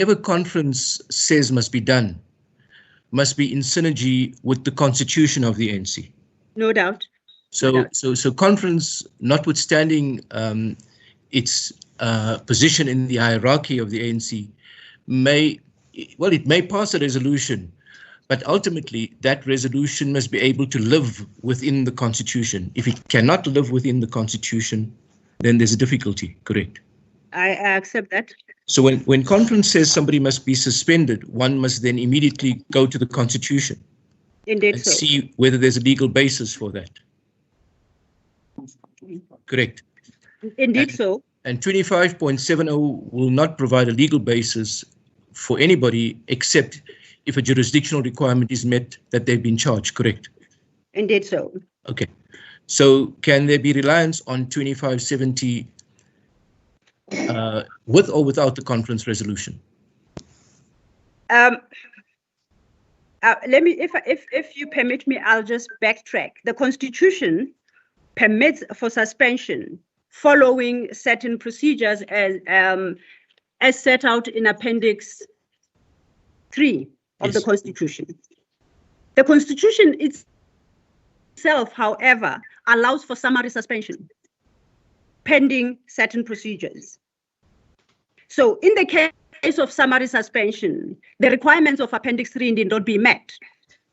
whatever conference says must be done must be in synergy with the constitution of the ANC. No doubt. So conference, notwithstanding its position in the hierarchy of the ANC, it may pass a resolution, but ultimately that resolution must be able to live within the constitution. If it cannot live within the constitution, then there's a difficulty, correct? I accept that. So when conference says somebody must be suspended, one must then immediately go to the constitution. Indeed, and so. see whether there's a legal basis for that. Correct. Indeed, so. And 25.70 will not provide a legal basis for anybody except if a jurisdictional requirement is met that they've been charged, correct? Indeed, so. Okay. So can there be reliance on 2570 with or without the conference resolution? Let me, if you permit me, I'll just backtrack. The Constitution permits for suspension following certain procedures as set out in Appendix 3 of the Constitution. The Constitution itself, however, allows for summary suspension pending certain procedures. So in the case of summary suspension, the requirements of Appendix 3 need not be met.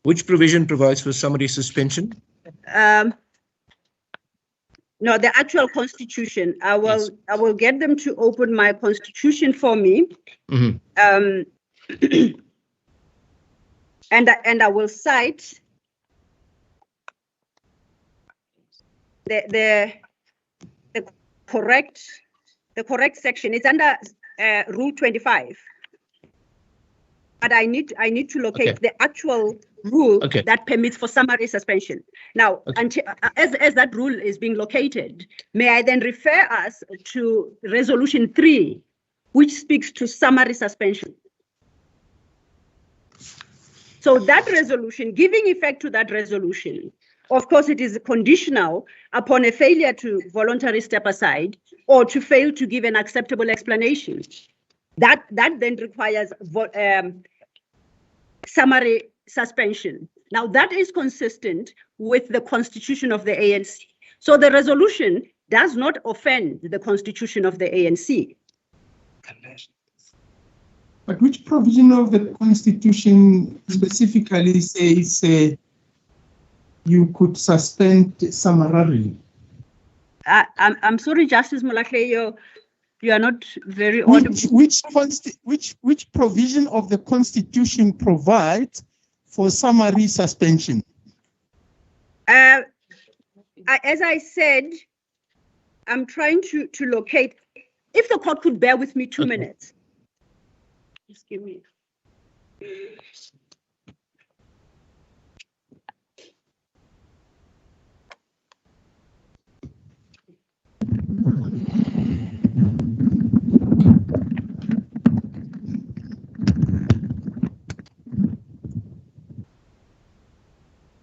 Which provision provides for summary suspension? No, the actual Constitution. I will get them to open my Constitution for me. Mm-hmm. And I will cite the correct section. It's under Rule 25. But I need to locate the actual rule that permits for summary suspension. Now, until, as that rule is being located, may I then refer us to Resolution 3, which speaks to summary suspension. So that resolution, giving effect to that resolution, of course, it is conditional upon a failure to voluntarily step aside or to fail to give an acceptable explanation. That then requires summary suspension. Now, that is consistent with the Constitution of the ANC. So the resolution does not offend the Constitution of the ANC. But which provision of the Constitution specifically says you could suspend summarily? I'm sorry, Justice Molakle, you are not very audible. Which provision of the Constitution provides for summary suspension? As I said, I'm trying to locate. If the court could bear with me 2 minutes. Just give me.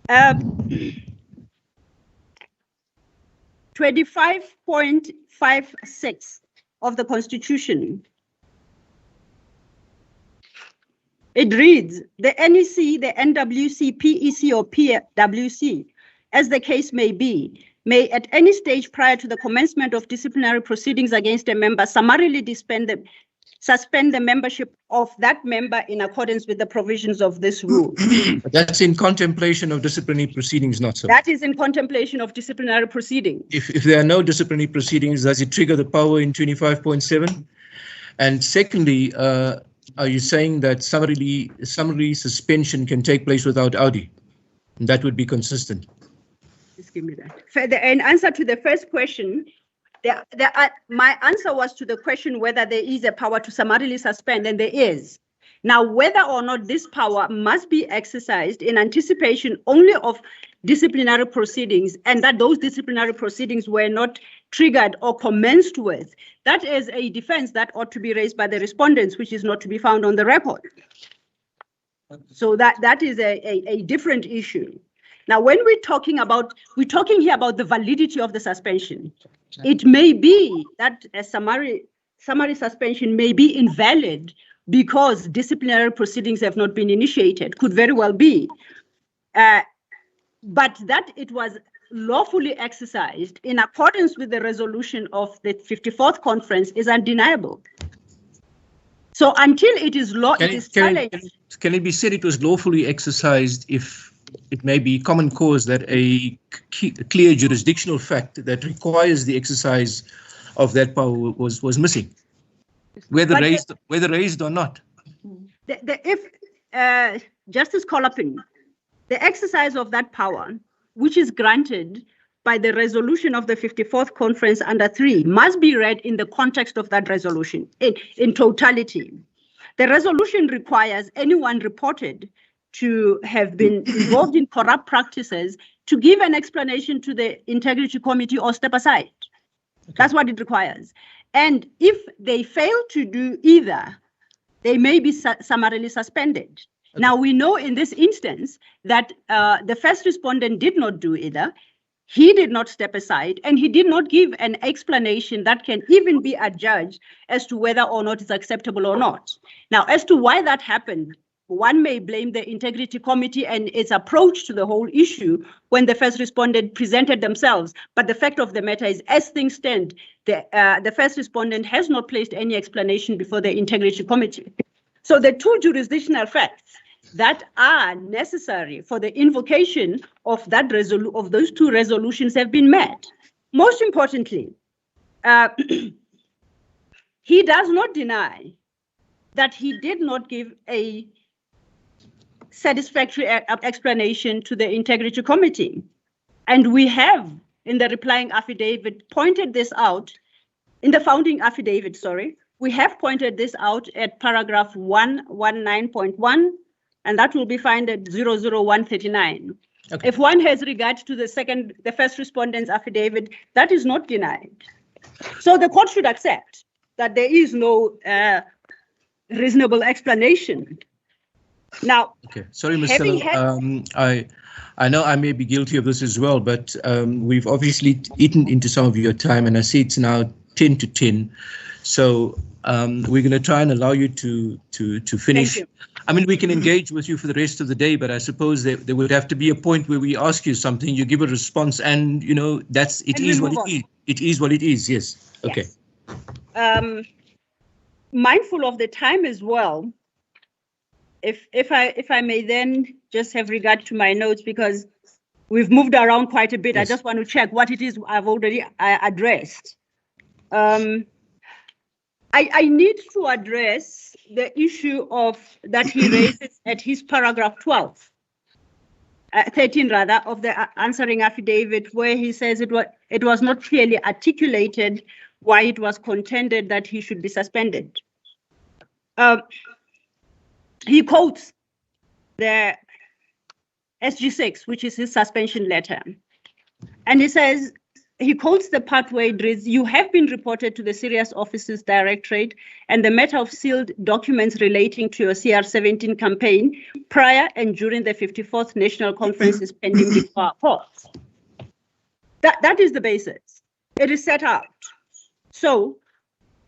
Uh, 25.56 of the Constitution. It reads, the NEC, the NWC, PEC, or PWC, as the case may be, may at any stage prior to the commencement of disciplinary proceedings against a member summarily suspend the membership of that member in accordance with the provisions of this rule. That's in contemplation of disciplinary proceedings, not so. That is in contemplation of disciplinary proceedings. If there are no disciplinary proceedings, does it trigger the power in 25.7? And secondly, are you saying that summary suspension can take place without Audi? And that would be consistent. Just give me that. In answer to the first question, my answer was to the question whether there is a power to summarily suspend, and there is. Now, whether or not this power must be exercised in anticipation only of disciplinary proceedings, and that those disciplinary proceedings were not triggered or commenced with, that is a defense that ought to be raised by the respondents, which is not to be found on the record. So that is a different issue. Now, when we're talking here about the validity of the suspension. It may be that a summary suspension may be invalid because disciplinary proceedings have not been initiated. Could very well be. But that it was lawfully exercised in accordance with the resolution of the 54th conference is undeniable. So until it is law, it is challenged. Can it be said it was lawfully exercised if it may be common cause that a clear jurisdictional fact that requires the exercise of that power was missing, whether raised or not? Justice Kolopin, the exercise of that power, which is granted by the resolution of the 54th conference under 3, must be read in the context of that resolution in totality. The resolution requires anyone reported to have been involved in corrupt practices to give an explanation to the Integrity Committee or step aside. Okay. That's what it requires. And if they fail to do either, they may be summarily suspended. Okay. Now, we know in this instance that the first respondent did not do either. He did not step aside, and he did not give an explanation that can even be adjudged as to whether or not it's acceptable or not. Now, as to why that happened, one may blame the Integrity Committee and its approach to the whole issue when the first respondent presented themselves. But the fact of the matter is, as things stand, the first respondent has not placed any explanation before the Integrity Committee. So the two jurisdictional facts that are necessary for the invocation of that of those two resolutions have been met. Most importantly, he does not deny that he did not give a satisfactory explanation to the Integrity Committee. And we have, in the replying affidavit, pointed this out, in the founding affidavit, sorry, we have pointed this out at paragraph 119.1, and that will be found at 00139. Okay. If one has regard to the first respondent's affidavit, that is not denied. So the court should accept that there is no reasonable explanation. Now, okay, sorry, Ms. Sello, I know I may be guilty of this as well, but we've obviously eaten into some of your time, and I see it's now 10 to 10. So we're going to try and allow you to finish. I mean, we can engage with you for the rest of the day, but I suppose there would have to be a point where we ask you something, you give a response, and you know it is what it is. It is what it is. Yes. Okay. Yes. Mindful of the time as well. If I may then just have regard to my notes, because we've moved around quite a bit. Yes. I just want to check what it is I've already addressed. I need to address the issue of that he raises at his paragraph 13 rather, of the answering affidavit, where he says it was not clearly articulated why it was contended that he should be suspended. He quotes the SG6, which is his suspension letter. And he says, he quotes the part where it reads, "You have been reported to the Serious Officers Directorate and the matter of sealed documents relating to your CR17 campaign prior and during the 54th National Conference is pending before our courts." That is the basis. It is set out. So,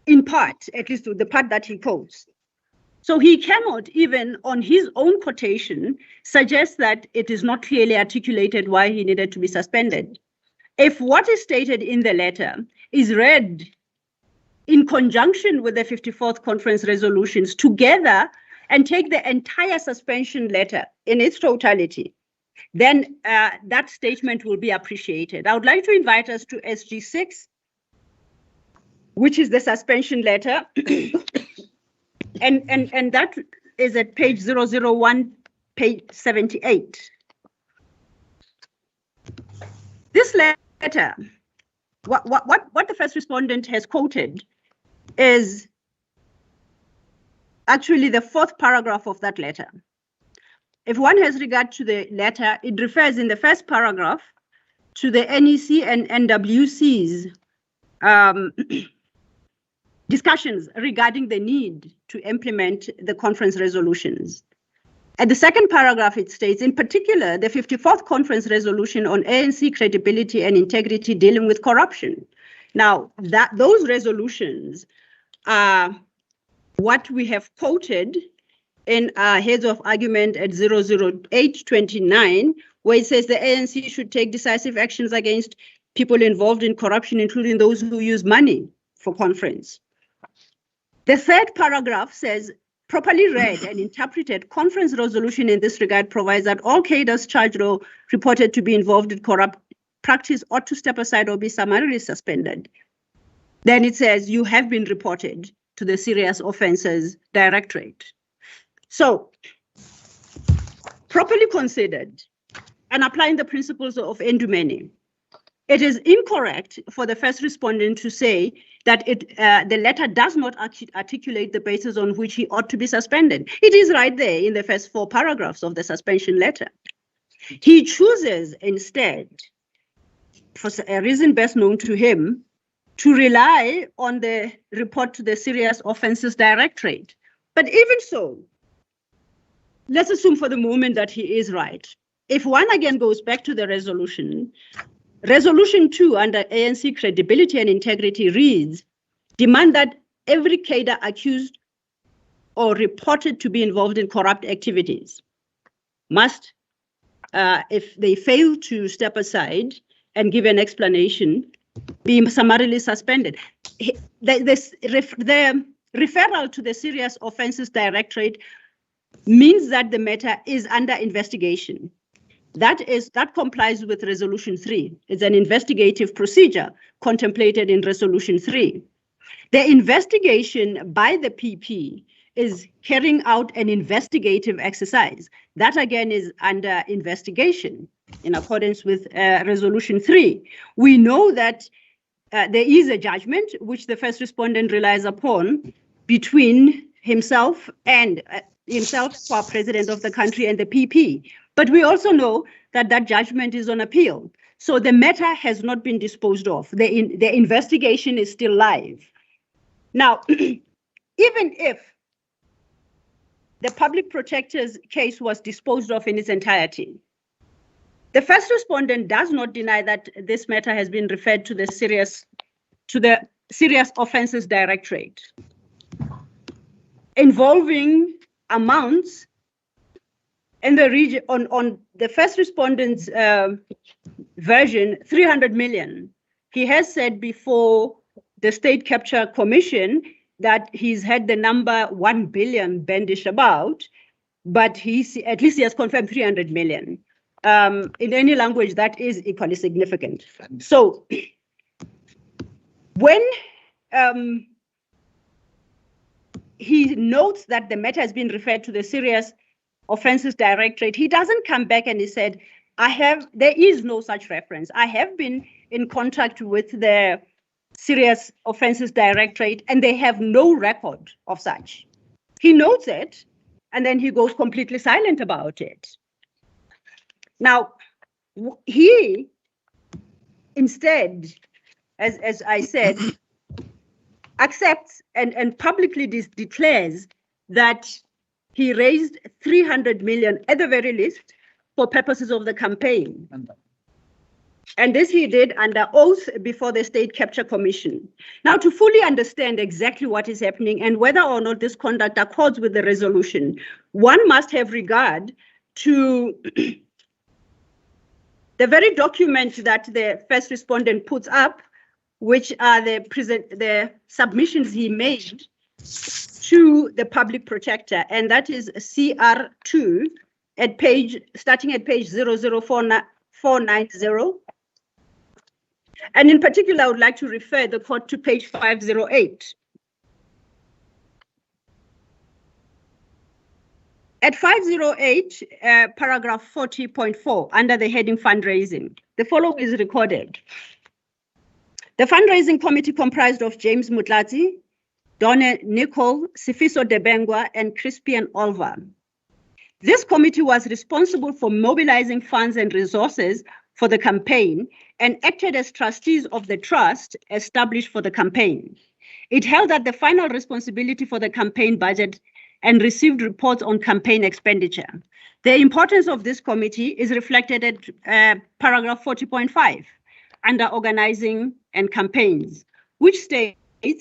in part, at least the part that he quotes. So he cannot even, on his own quotation, suggest that it is not clearly articulated why he needed to be suspended. If what is stated in the letter is read in conjunction with the 54th Conference resolutions together and take the entire suspension letter in its totality, then that statement will be appreciated. I would like to invite us to SG6, which is the suspension letter. And that is at page 001, page 78. This letter, what the first respondent has quoted is actually the fourth paragraph of that letter. If one has regard to the letter, it refers in the first paragraph to the NEC and NWC's discussions regarding the need to implement the conference resolutions. At the second paragraph, it states, in particular, the 54th Conference resolution on ANC credibility and integrity dealing with corruption. Now, those resolutions are what we have quoted in our heads of argument at 00829, where it says the ANC should take decisive actions against people involved in corruption, including those who use money for conference. The third paragraph says, properly read and interpreted, conference resolution in this regard provides that all cadres charged or reported to be involved in corrupt practice ought to step aside or be summarily suspended. Then it says you have been reported to the Serious Offences Directorate. So, properly considered and applying the principles of endumene, it is incorrect for the first respondent to say that the letter does not articulate the basis on which he ought to be suspended. It is right there in the first 4 paragraphs of the suspension letter. He chooses instead, for a reason best known to him, to rely on the report to the Serious Offences Directorate. But even so, let's assume for the moment that he is right. If one again goes back to the resolution, Resolution 2 under ANC credibility and integrity reads, demand that every cadre accused or reported to be involved in corrupt activities must, if they fail to step aside and give an explanation, be summarily suspended. The referral to the Serious Offences Directorate means that the matter is under investigation. That complies with Resolution 3. It's an investigative procedure contemplated in Resolution 3. The investigation by the PP is carrying out an investigative exercise. That again is under investigation in accordance with Resolution 3. We know that there is a judgment which the first respondent relies upon between himself and for president of the country and the PP. But we also know that that judgment is on appeal. So the matter has not been disposed of. The investigation is still live. Now, even if the public protector's case was disposed of in its entirety, the first respondent does not deny that this matter has been referred to the Serious Offences Directorate, involving amounts in the region on the first respondent's version, 300 million. He has said before the State Capture Commission that he's had the number 1 billion bandish about, but at least he has confirmed 300 million. In any language, that is equally significant. So when he notes that the matter has been referred to the Serious Offences Directorate, he doesn't come back and he said, there is no such reference. I have been in contact with the Serious Offences Directorate and they have no record of such. He notes it and then he goes completely silent about it. Now, he instead, as I said, accepts and publicly declares that he raised 300 million at the very least for purposes of the campaign. And this he did under oath before the State Capture Commission. Now, to fully understand exactly what is happening and whether or not this conduct accords with the resolution, one must have regard to the very document that the first respondent puts up, which are the submissions he made to the public protector, and that is CR2 starting at page 00490. And in particular, I would like to refer the court to page 508. At 508, paragraph 40.4, under the heading fundraising, the following is recorded. The fundraising committee comprised of James Mutlatsi, Donne Nicol, Sifiso Debengwa, and Crispian Olva. This committee was responsible for mobilizing funds and resources for the campaign and acted as trustees of the trust established for the campaign. It held that the final responsibility for the campaign budget and received reports on campaign expenditure. The importance of this committee is reflected at paragraph 40.5 under organizing and campaigns, which states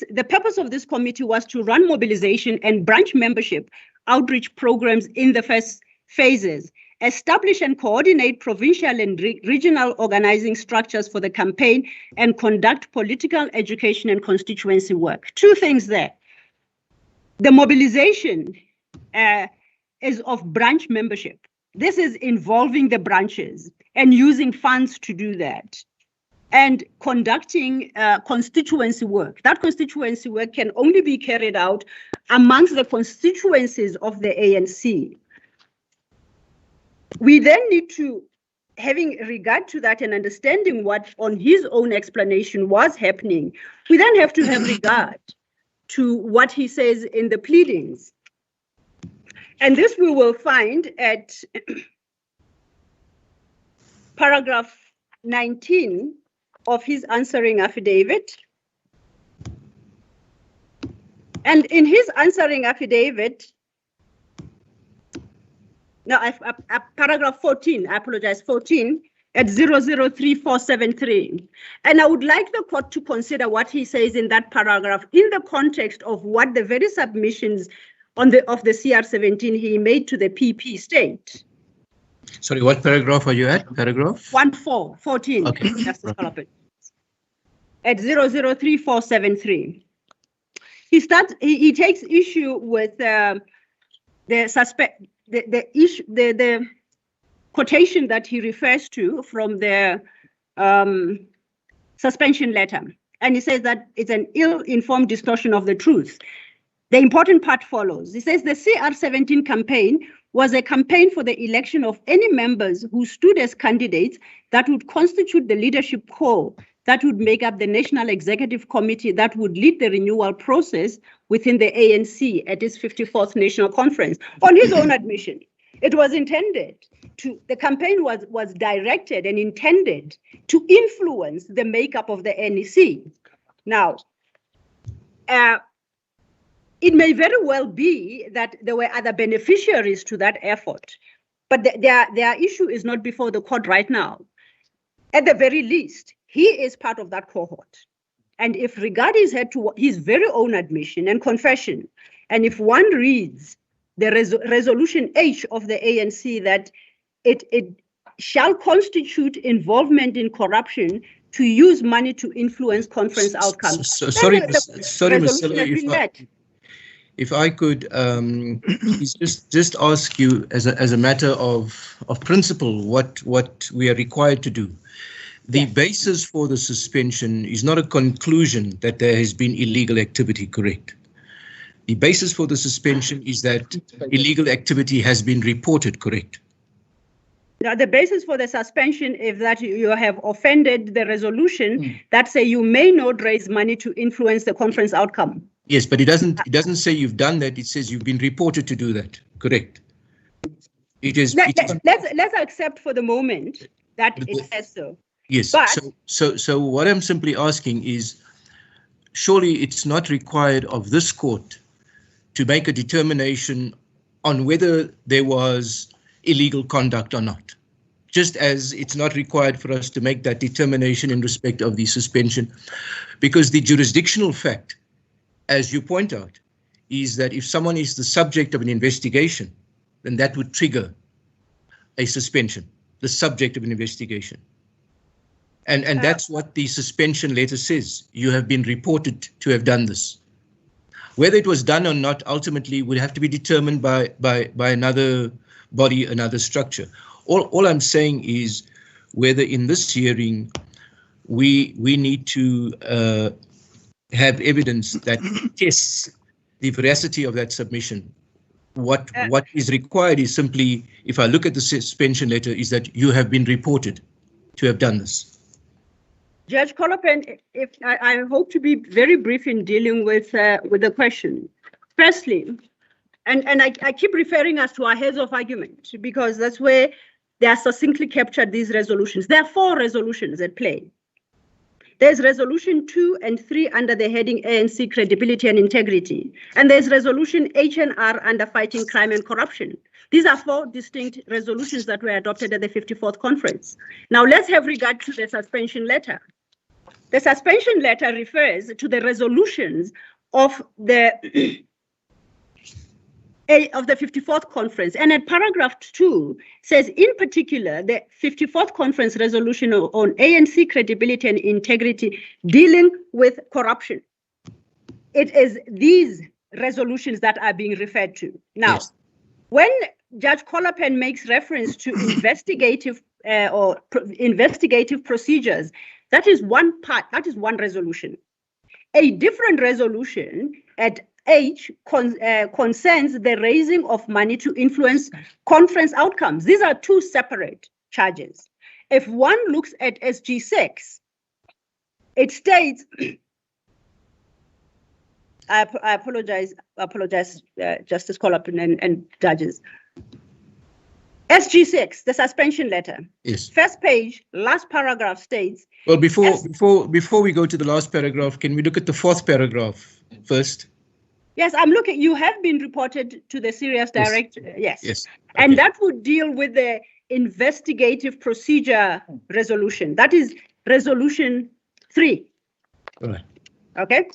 the purpose of this committee was to run mobilization and branch membership outreach programs in the first phases, establish and coordinate provincial and regional organizing structures for the campaign, and conduct political education and constituency work. Two things there. The mobilization is of branch membership. This is involving the branches and using funds to do that, and conducting constituency work. That constituency work can only be carried out amongst the constituencies of the ANC. We then need to, having regard to that and understanding what on his own explanation was happening, we then have to have regard to what he says in the pleadings. And this we will find at paragraph 19 of his answering affidavit. And in his answering affidavit, no, paragraph 14, I apologize, 14 at 003473. And I would like the court to consider what he says in that paragraph in the context of what the very submissions of the CR17 he made to the PP state. Sorry, what paragraph are you at? Paragraph? 14. Okay. Justice Colopin. At 003473. He takes issue with the quotation that he refers to from the suspension letter. And he says that it's an ill-informed distortion of the truth. The important part follows. He says the CR17 campaign was a campaign for the election of any members who stood as candidates that would constitute the leadership core that would make up the National Executive Committee that would lead the renewal process within the ANC at its 54th National Conference. On his own admission, it was intended to, the campaign was directed and intended to influence the makeup of the NEC. Now, it may very well be that there were other beneficiaries to that effort, but their issue is not before the court right now. At the very least, he is part of that cohort. And if regard is had to his very own admission and confession, and if one reads the resolution H of the ANC that it shall constitute involvement in corruption to use money to influence conference outcomes. Sorry, Mr. If I could just ask you as a matter of principle what we are required to do. The basis for the suspension is not a conclusion that there has been illegal activity, correct? The basis for the suspension is that illegal activity has been reported, correct? Now, the basis for the suspension is that you have offended the resolution that say you may not raise money to influence the conference outcome. Yes, but it doesn't say you've done that. It says you've been reported to do that, correct? It is. Let's accept for the moment that it says so. Yes. But, so what I'm simply asking is, surely it's not required of this court to make a determination on whether there was illegal conduct or not, just as it's not required for us to make that determination in respect of the suspension, because the jurisdictional fact, as you point out, is that if someone is the subject of an investigation, then that would trigger a suspension, the subject of an investigation. And that's what the suspension letter says. You have been reported to have done this. Whether it was done or not ultimately would have to be determined by another body, another structure. All I'm saying is whether in this hearing we need to have evidence that tests the veracity of that submission. What is required is simply, if I look at the suspension letter, is that you have been reported to have done this. Judge Colopin, if I hope to be very brief in dealing with the question. Firstly, and I keep referring us to our heads of argument because that's where they are succinctly captured these resolutions. There are 4 resolutions at play. There's resolution 2 and 3 under the heading ANC credibility and integrity. And there's resolution H&R under fighting crime and corruption. These are 4 distinct resolutions that were adopted at the 54th conference. Now let's have regard to the suspension letter. The suspension letter refers to the resolutions of the 54th conference, and at paragraph 2 says, in particular, the 54th conference resolution on ANC credibility and integrity dealing with corruption. It is these resolutions that are being referred to. Now, yes. When Judge Kolapen makes reference to investigative procedures, that is one part, that is one resolution. A different resolution at H concerns the raising of money to influence conference outcomes. These are two separate charges. If one looks at SG6, it states, I apologize, Justice Kolapen and judges. SG6, the suspension letter. Yes. First page, last paragraph states. Well, before we go to the last paragraph, can we look at the fourth paragraph first? Yes, I'm looking. You have been reported to the serious director. Yes. Yes. Okay. And that would deal with the investigative procedure resolution. That is resolution 3. All right. Okay.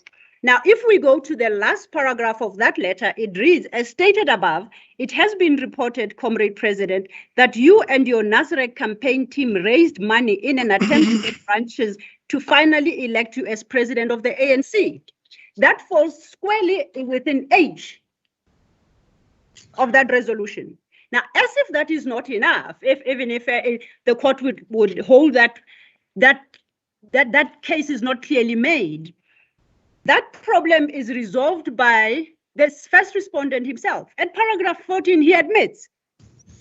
Now, if we go to the last paragraph of that letter, it reads, as stated above, it has been reported, Comrade President, that you and your Nasrec campaign team raised money in an attempt to get branches to finally elect you as president of the ANC. That falls squarely within H of that resolution. Now, as if that is not enough, even if the court would hold that case is not clearly made, that problem is resolved by the first respondent himself. At paragraph 14, he admits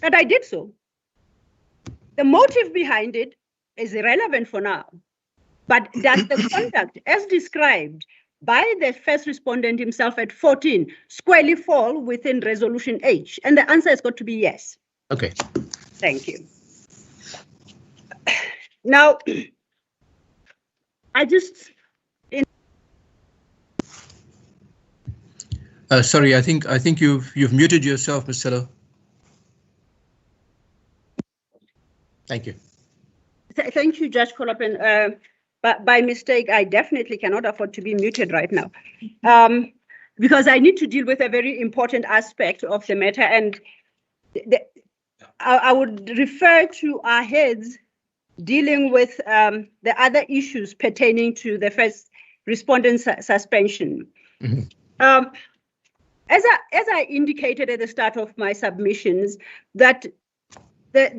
that I did so. The motive behind it is irrelevant for now, but does the conduct as described by the first respondent himself at 14 squarely fall within resolution H? And the answer has got to be yes. Okay. Thank you. Now, I just... sorry, I think you've muted yourself, Ms. Sello. Thank you. Thank you, Judge Kolapen. But by mistake, I definitely cannot afford to be muted right now, because I need to deal with a very important aspect of the matter, and I would refer to our heads dealing with the other issues pertaining to the first respondent suspension. Mm-hmm. As I indicated at the start of my submissions, that the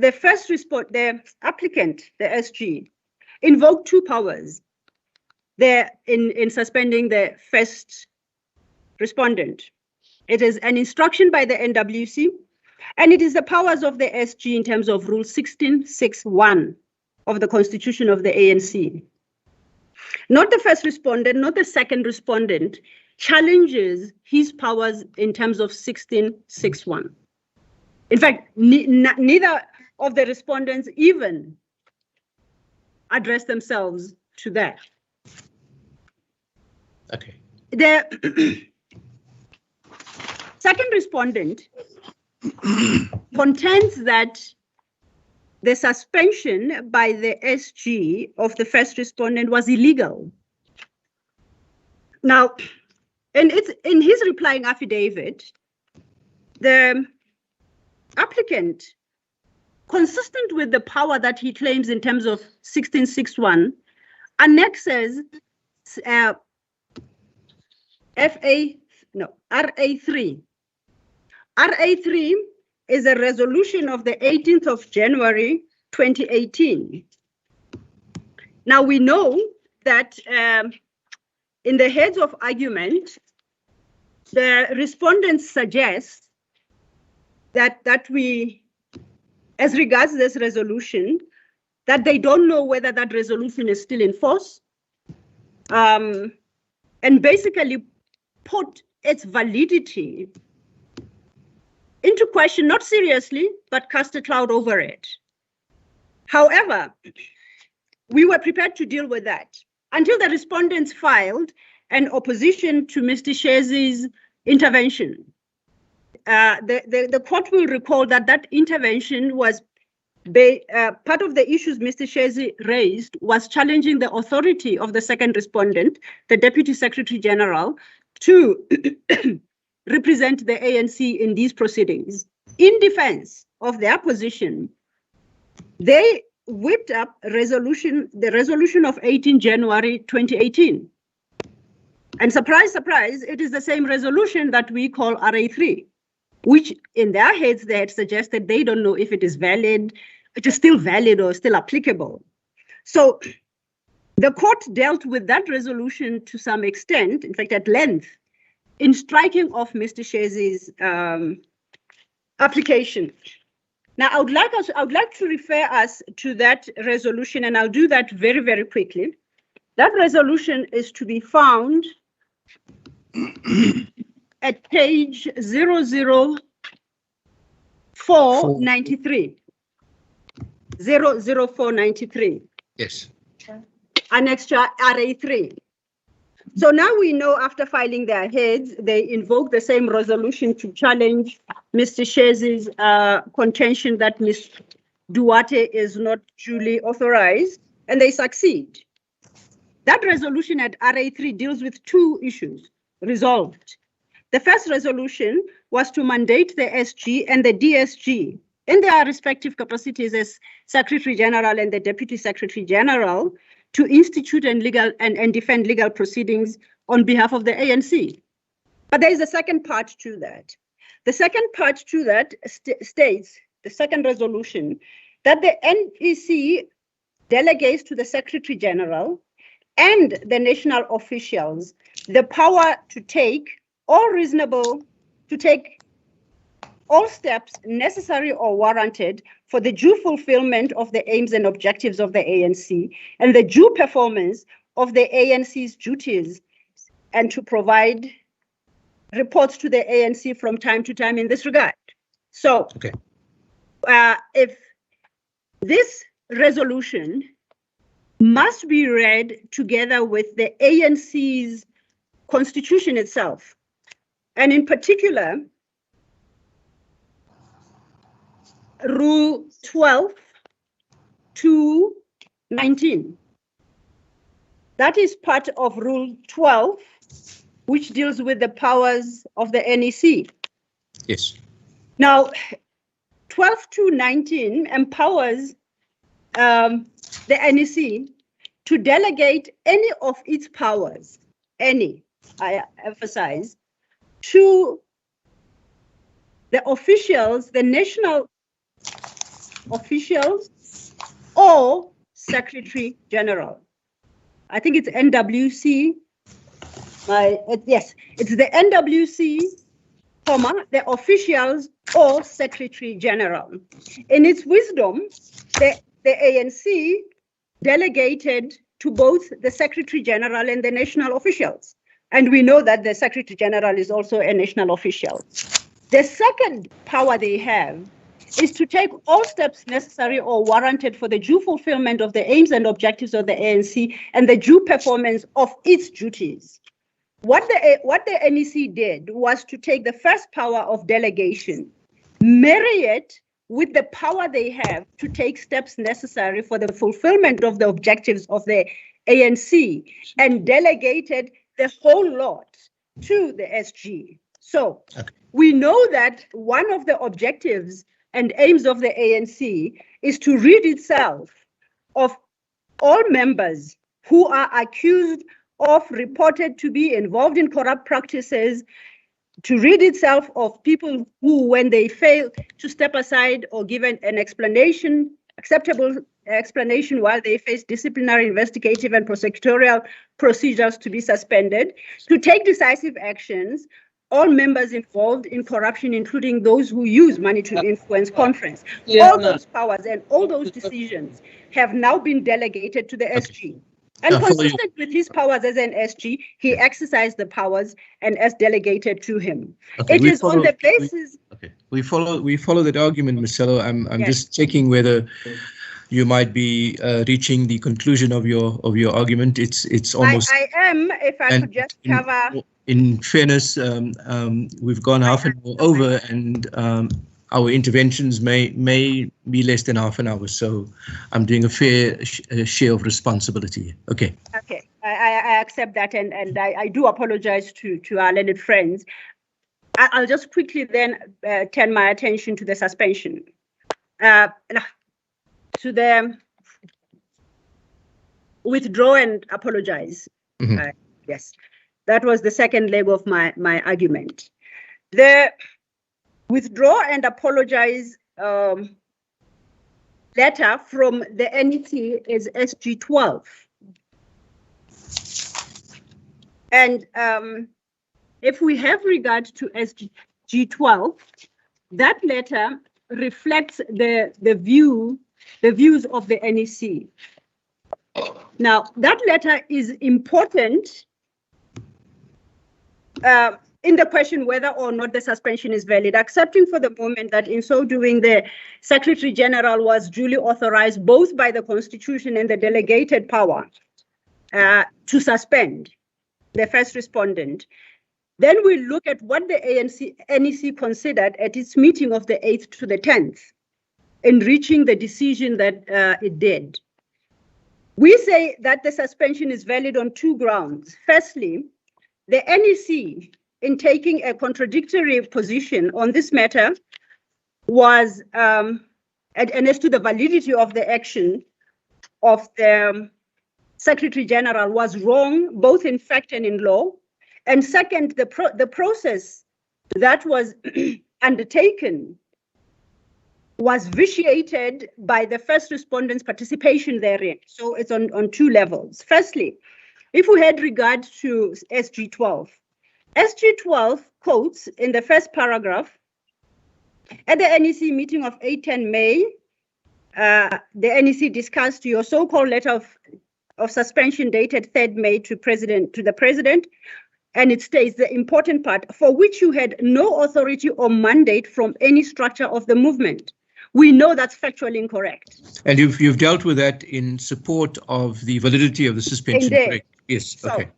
applicant, the SG, invoked two powers there in suspending the first respondent. It is an instruction by the NWC, and it is the powers of the SG in terms of Rule 16.6.1 of the Constitution of the ANC. Not the first respondent, not the second respondent, challenges his powers in terms of 16.6.1. In fact, neither of the respondents even address themselves to that. Okay. The second respondent contends that the suspension by the SG of the first respondent was illegal. Now, in his replying affidavit, the applicant, consistent with the power that he claims in terms of 16.6.1, annexes RA3. RA3 is a resolution of the 18th of January 2018. Now we know that in the heads of argument, the respondents suggest that we, as regards this resolution, that they don't know whether that resolution is still in force, and basically put its validity into question, not seriously, but cast a cloud over it. However, we were prepared to deal with that until the respondents filed an opposition to Mr. Shezi's intervention. The court will recall that that intervention was part of the issues Mr. Shezi raised was challenging the authority of the second respondent, the Deputy Secretary General, to represent the ANC in these proceedings. In defense of their position, they whipped up the resolution of 18 January 2018. And surprise, surprise, it is the same resolution that we call RA3, which in their heads they had suggested they don't know if it is valid, it is still valid or still applicable. So the court dealt with that resolution to some extent, in fact, at length, in striking off Mr. Shezi's application. Now, I would like to refer us to that resolution, and I'll do that very, very quickly. That resolution is to be found at page 00493. 00493. Yes. Annex to RA3. So now we know after filing their heads, they invoke the same resolution to challenge Mr. Shezi's contention that Ms. Duarte is not duly authorized, and they succeed. That resolution at RA3 deals with two issues resolved. The first resolution was to mandate the SG and the DSG in their respective capacities as Secretary General and the Deputy Secretary General to institute and defend legal proceedings on behalf of the ANC. But there is a second part to that. The second part to that states, the second resolution, that the NEC delegates to the Secretary General and the national officials the power to take all steps necessary or warranted for the due fulfillment of the aims and objectives of the ANC and the due performance of the ANC's duties, and to provide reports to the ANC from time to time in this regard. So, okay. If this resolution must be read together with the ANC's constitution itself, and in particular, Rule 12 to 19. That is part of Rule 12, which deals with the powers of the NEC. Yes. Now, 12 to 19 empowers the NEC to delegate any of its powers, any, I emphasize, to the officials, the national officials or Secretary General. I think it's NWC. Yes, it's the NWC, the officials or Secretary General. In its wisdom, the ANC delegated to both the Secretary General and the national officials. And we know that the Secretary General is also a national official. The second power they have is to take all steps necessary or warranted for the due fulfillment of the aims and objectives of the ANC and the due performance of its duties. What the NEC did was to take the first power of delegation, marry it with the power they have to take steps necessary for the fulfillment of the objectives of the ANC, and delegated the whole lot to the SG. So we know that one of the objectives and aims of the ANC is to rid itself of all members who are accused of, reported to be involved in corrupt practices, to rid itself of people who, when they fail to step aside or give an explanation, acceptable explanation while they face disciplinary, investigative, and prosecutorial procedures, to be suspended, to take decisive actions, all members involved in corruption, including those who use money to influence conference. Those powers and all those decisions have now been delegated to the SG. And consistent with his powers as an SG, he exercised the powers and as delegated to him. It is on the basis. We follow that argument, Ms. Sello. I'm just checking whether you might be reaching the conclusion of your argument. It's almost. I am. If I could just cover. In fairness, we've gone half an hour over, and our interventions may be less than half an hour, so I'm doing a fair share of responsibility. Okay. Okay, I accept that, and I do apologize to our learned friends. I'll just quickly then turn my attention to the suspension, to the withdraw and apologize. Mm-hmm. Yes, that was the second leg of my argument. The withdraw and apologize letter from the NEC is SG12. And if we have regard to SG12, that letter reflects the views of the NEC. Now, that letter is important in the question whether or not the suspension is valid, accepting for the moment that in so doing, the Secretary General was duly authorized both by the Constitution and the delegated power to suspend the first respondent. Then we look at what the NEC considered at its meeting of the 8th to the 10th in reaching the decision that it did. We say that the suspension is valid on two grounds. Firstly, the NEC, in taking a contradictory position on this matter, was, and as to the validity of the action of the Secretary General, was wrong, both in fact and in law. And second, the process that was undertaken was vitiated by the first respondent's participation therein. So it's on two levels. Firstly, if we had regard to SG12, SG12 quotes in the first paragraph, at the NEC meeting of 8-10 May, the NEC discussed your so-called letter of suspension dated 3rd May to the president, and it states the important part, for which you had no authority or mandate from any structure of the movement. We know that's factually incorrect. And you've dealt with that in support of the validity of the suspension, Indeed. correct? Yes, So, okay.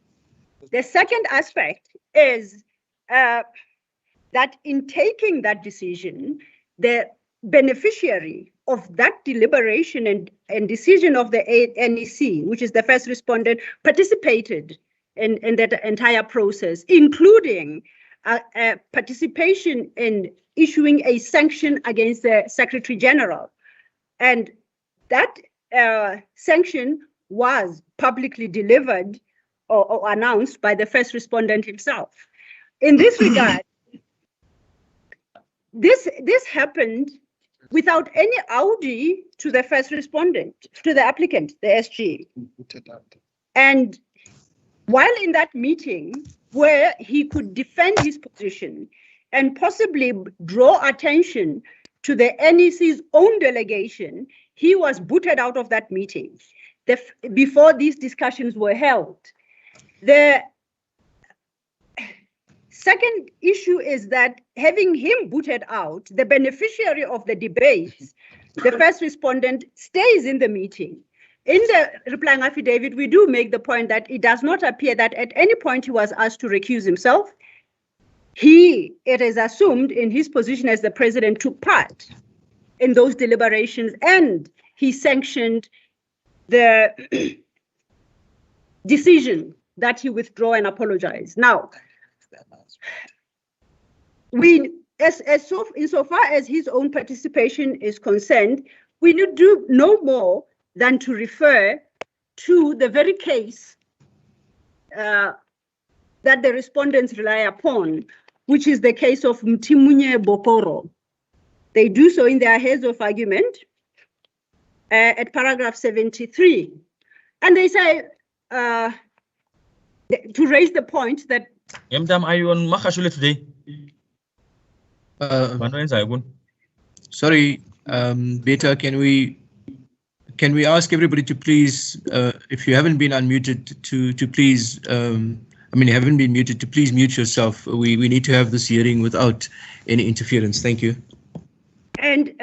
the second aspect is that in taking that decision, the beneficiary of that deliberation and decision of the NEC, which is the first respondent, participated in that entire process, including participation in issuing a sanction against the Secretary General. And that sanction was publicly delivered or announced by the first respondent himself. In this regard, this happened without any audi to the first respondent, to the applicant, the SG. And while in that meeting, where he could defend his position and possibly draw attention to the NEC's own delegation, he was booted out of that meeting before these discussions were held. The second issue is that having him booted out, the beneficiary of the debates, the first respondent, stays in the meeting. In the replying affidavit, we do make the point that it does not appear that at any point he was asked to recuse himself. It is assumed in his position as the president, took part in those deliberations, and he sanctioned the decision that he withdraw and apologize. Now, insofar as his own participation is concerned, we need do no more than to refer to the very case that the respondents rely upon, which is the case of Mtimunye Bokoro. They do so in their heads of argument at paragraph 73. And they say, to raise the point that... Madam, are you on Magashule today? Sorry, Beta, can we ask everybody to please, if you haven't been unmuted, to please, haven't been muted, to please mute yourself. We need to have this hearing without any interference. Thank you. And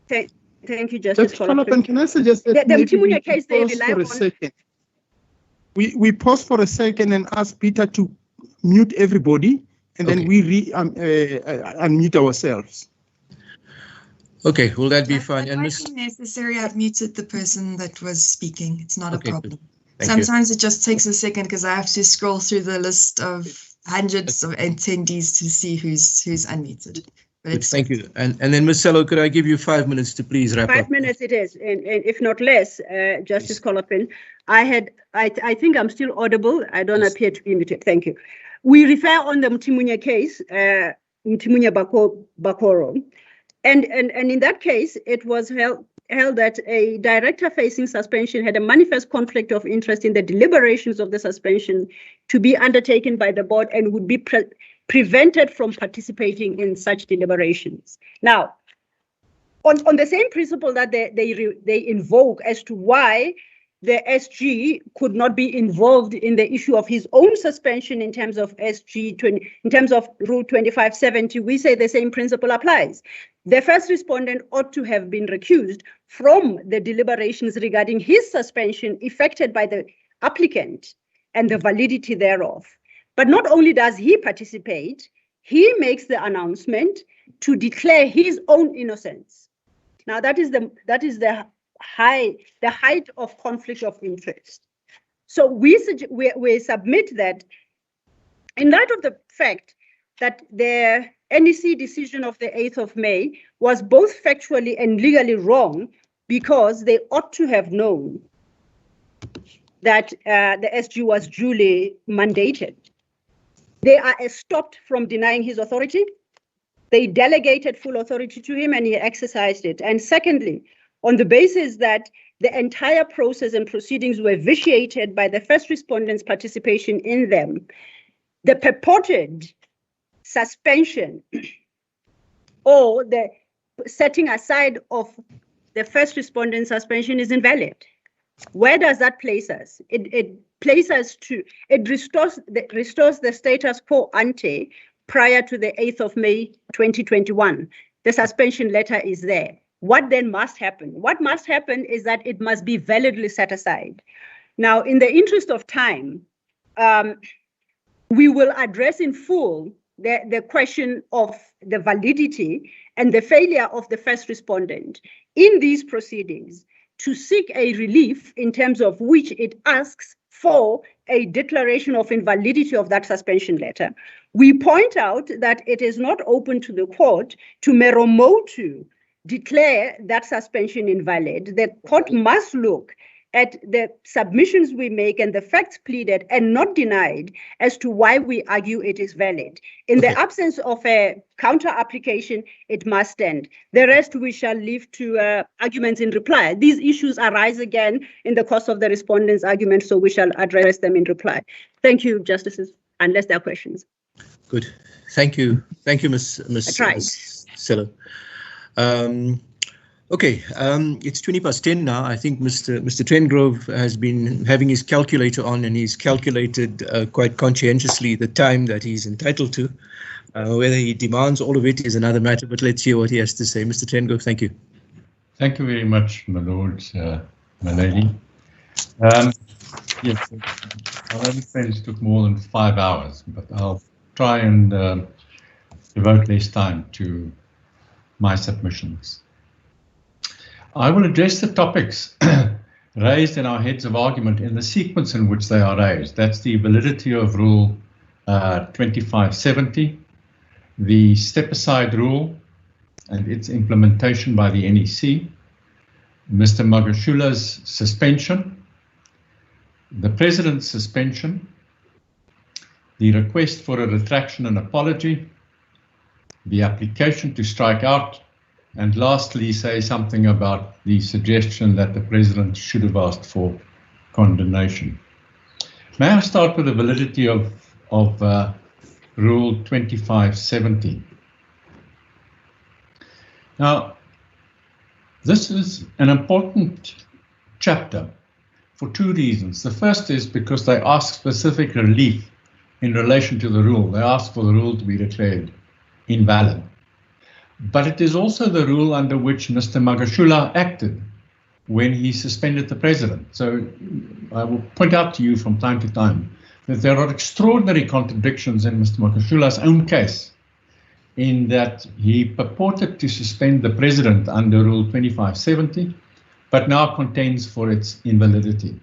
thank you, Justice. Can I suggest that the Mtimunye case, they rely for a on... second? We pause for a second and ask Peter to mute everybody, and then we unmute ourselves. Okay, will that be That fine? And might Miss, be necessary. I've muted the person that was speaking. It's not Okay, a good. problem. Thank you. Sometimes it just takes a second because I have to scroll through the list of hundreds of attendees to see who's unmuted. But Good, it's thank you. And then Ms. Sello, could I give you 5 minutes to please wrap 5 up? minutes it is, and if not less, Justice Colopin. I think I'm still audible. I don't appear to be muted. Thank you. We refer on the Mtimunya case, Mtimunya Bakoro, and in that case, it was held that a director facing suspension had a manifest conflict of interest in the deliberations of the suspension to be undertaken by the board and would be prevented from participating in such deliberations. Now, on the same principle that they invoke as to why the SG could not be involved in the issue of his own suspension in terms of in terms of Rule 2570, we say the same principle applies. The first respondent ought to have been recused from the deliberations regarding his suspension effected by the applicant and the validity thereof. But not only does he participate, he makes the announcement to declare his own innocence. Now that is the height of conflict of interest. So we submit that in light of the fact that the NEC decision of the 8th of May was both factually and legally wrong, because they ought to have known that the SG was duly mandated. They are stopped from denying his authority. They delegated full authority to him and he exercised it. And secondly, on the basis that the entire process and proceedings were vitiated by the first respondent's participation in them, the purported suspension or the setting aside of the first respondent's suspension is invalid. Where does that place us? It restores the status quo ante prior to the 8th of May 2021. The suspension letter is there. What then must happen? What must happen is that it must be validly set aside. Now, in the interest of time, we will address in full the question of the validity and the failure of the first respondent in these proceedings to seek a relief in terms of which it asks for a declaration of invalidity of that suspension letter. We point out that it is not open to the court to mero motu declare that suspension invalid. The court must look at the submissions we make and the facts pleaded and not denied as to why we argue it is valid. In the absence of a counter application, it must stand. The rest we shall leave to arguments in reply. These issues arise again in the course of the respondent's argument, so we shall address them in reply. Thank you, Justices, unless there are questions. Good. Thank you. Thank you, Ms. Sello. Okay, it's 10:20 now. I think Mr. Trengrove has been having his calculator on and he's calculated quite conscientiously the time that he's entitled to. Whether he demands all of it is another matter, but let's hear what he has to say. Mr. Trengrove, thank you. Thank you very much, my lords, my lady. Yes, our own friends took more than 5 hours, but I'll try and devote less time to my submissions. I will address the topics raised in our heads of argument in the sequence in which they are raised. That's the validity of Rule 2570, the step-aside rule and its implementation by the NEC, Mr. Magashule's suspension, the President's suspension, the request for a retraction and apology, the application to strike out, and lastly, say something about the suggestion that the President should have asked for condemnation. May I start with the validity of Rule 2570? Now, this is an important chapter for two reasons. The first is because they ask specific relief in relation to the rule. They ask for the rule to be declared invalid. But it is also the rule under which Mr. Magashule acted when he suspended the President. So I will point out to you from time to time that there are extraordinary contradictions in Mr. Magashule's own case in that he purported to suspend the president under Rule 2570, but now contends for its invalidity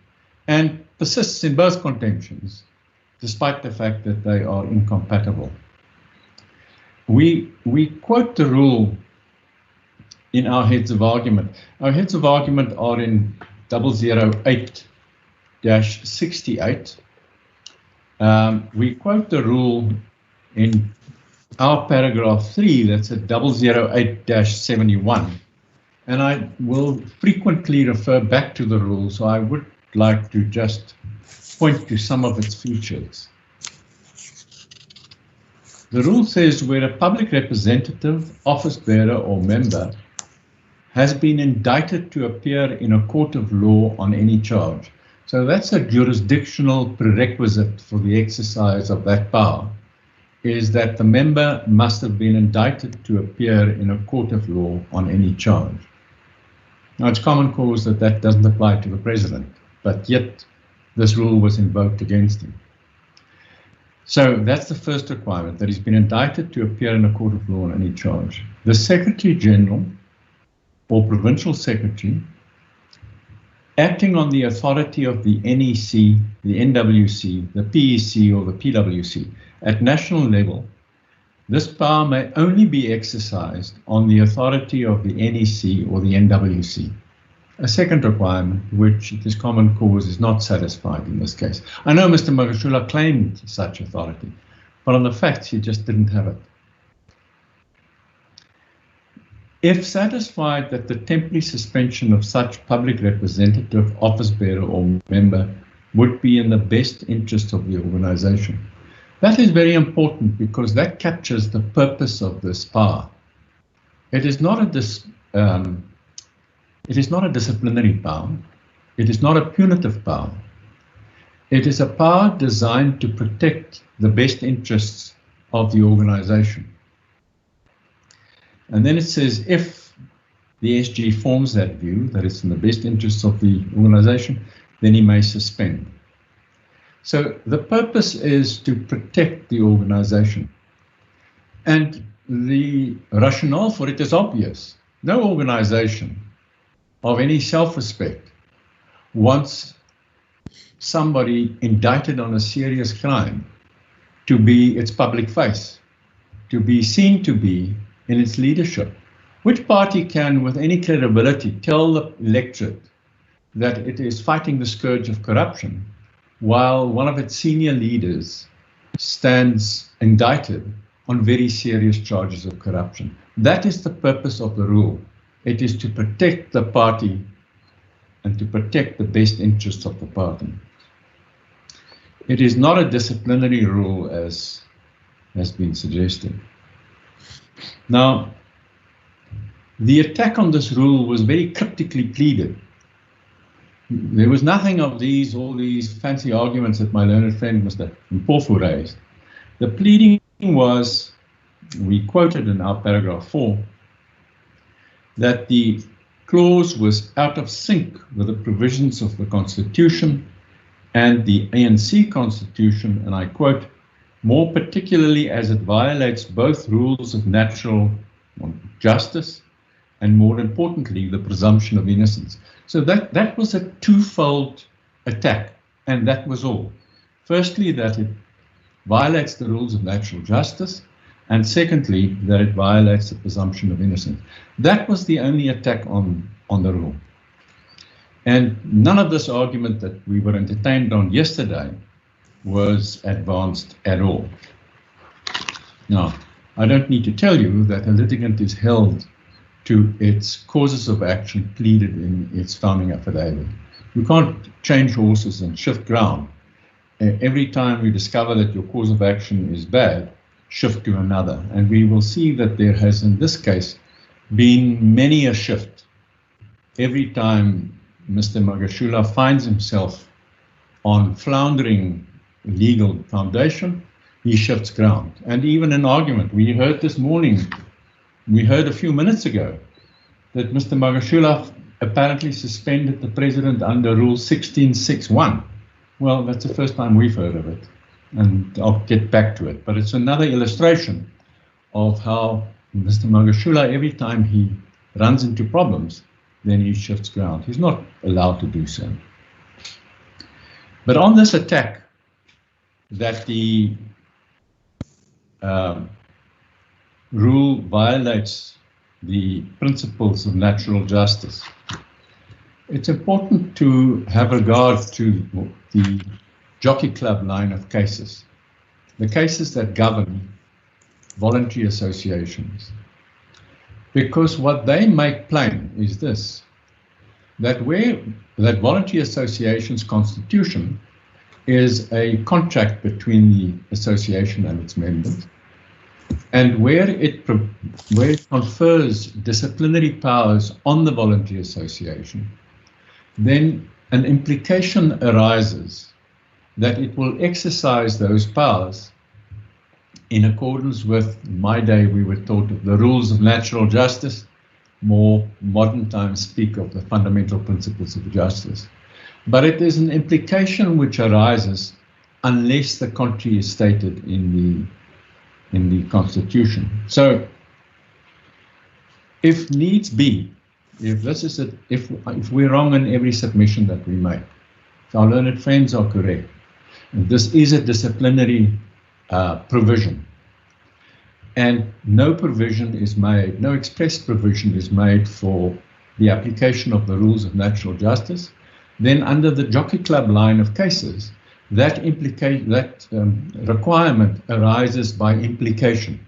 and persists in both contentions, despite the fact that they are incompatible. We quote the rule in our heads of argument. Our heads of argument are in 008-68. We quote the rule in our paragraph 3, that's at 008-71. And I will frequently refer back to the rule, so I would like to just point to some of its features. The rule says where a public representative, office bearer, or member has been indicted to appear in a court of law on any charge. So that's a jurisdictional prerequisite for the exercise of that power, is that the member must have been indicted to appear in a court of law on any charge. Now, it's common cause that that doesn't apply to the president, but yet this rule was invoked against him. So that's the first requirement, that he's been indicted to appear in a court of law on any charge. The Secretary General or Provincial Secretary, acting on the authority of the NEC, the NWC, the PEC, or the PWC at national level, this power may only be exercised on the authority of the NEC or the NWC. A second requirement, which it is common cause, is not satisfied in this case. I know Mr. Magashule claimed such authority, but on the facts, he just didn't have it. If satisfied that the temporary suspension of such public representative, office bearer, or member would be in the best interest of the organization. That is very important because that captures the purpose of this power. It is not a disciplinary power. It is not a punitive power. It is a power designed to protect the best interests of the organization. And then it says, if the SG forms that view, that it's in the best interests of the organization, then he may suspend. So the purpose is to protect the organization. And the rationale for it is obvious. No organization of any self-respect wants somebody indicted on a serious crime to be its public face, to be seen to be in its leadership. Which party can, with any credibility, tell the electorate that it is fighting the scourge of corruption while one of its senior leaders stands indicted on very serious charges of corruption? That is the purpose of the rule. It is to protect the party and to protect the best interests of the party. It is not a disciplinary rule as has been suggested. Now, the attack on this rule was very cryptically pleaded. There was nothing of all these fancy arguments that my learned friend Mr. Mpofu raised. The pleading was, we quoted in our paragraph 4, that the clause was out of sync with the provisions of the Constitution and the ANC Constitution, and I quote, more particularly as it violates both rules of natural justice and, more importantly, the presumption of innocence. So that was a twofold attack, and that was all. Firstly, that it violates the rules of natural justice, and secondly, that it violates the presumption of innocence. That was the only attack on the rule. And none of this argument that we were entertained on yesterday was advanced at all. Now, I don't need to tell you that a litigant is held to its causes of action pleaded in its founding affidavit. You can't change horses and shift ground. Every time you discover that your cause of action is bad, shift to another. And we will see that there has, in this case, been many a shift. Every time Mr. Magashule finds himself on floundering legal foundation, he shifts ground. And even in argument, we heard this morning, we heard a few minutes ago, that Mr. Magashule apparently suspended the president under Rule 1661. Well, that's the first time we've heard of it, and I'll get back to it. But it's another illustration of how Mr. Magashule, every time he runs into problems, then he shifts ground. He's not allowed to do so. But on this attack that the rule violates the principles of natural justice, it's important to have regard to the Jockey Club line of cases, the cases that govern voluntary associations. Because what they make plain is this, that voluntary associations constitution is a contract between the association and its members, and where it confers disciplinary powers on the voluntary association, then an implication arises that it will exercise those powers in accordance with, in my day we were taught of the rules of natural justice, more modern times speak of the fundamental principles of justice. But it is an implication which arises unless the contrary is stated in the Constitution. So, if needs be, if we're wrong in every submission that we make, if our learned friends are correct, and this is a disciplinary provision, and no provision is made, no express provision is made for the application of the rules of natural justice, then under the Jockey Club line of cases, that requirement arises by implication.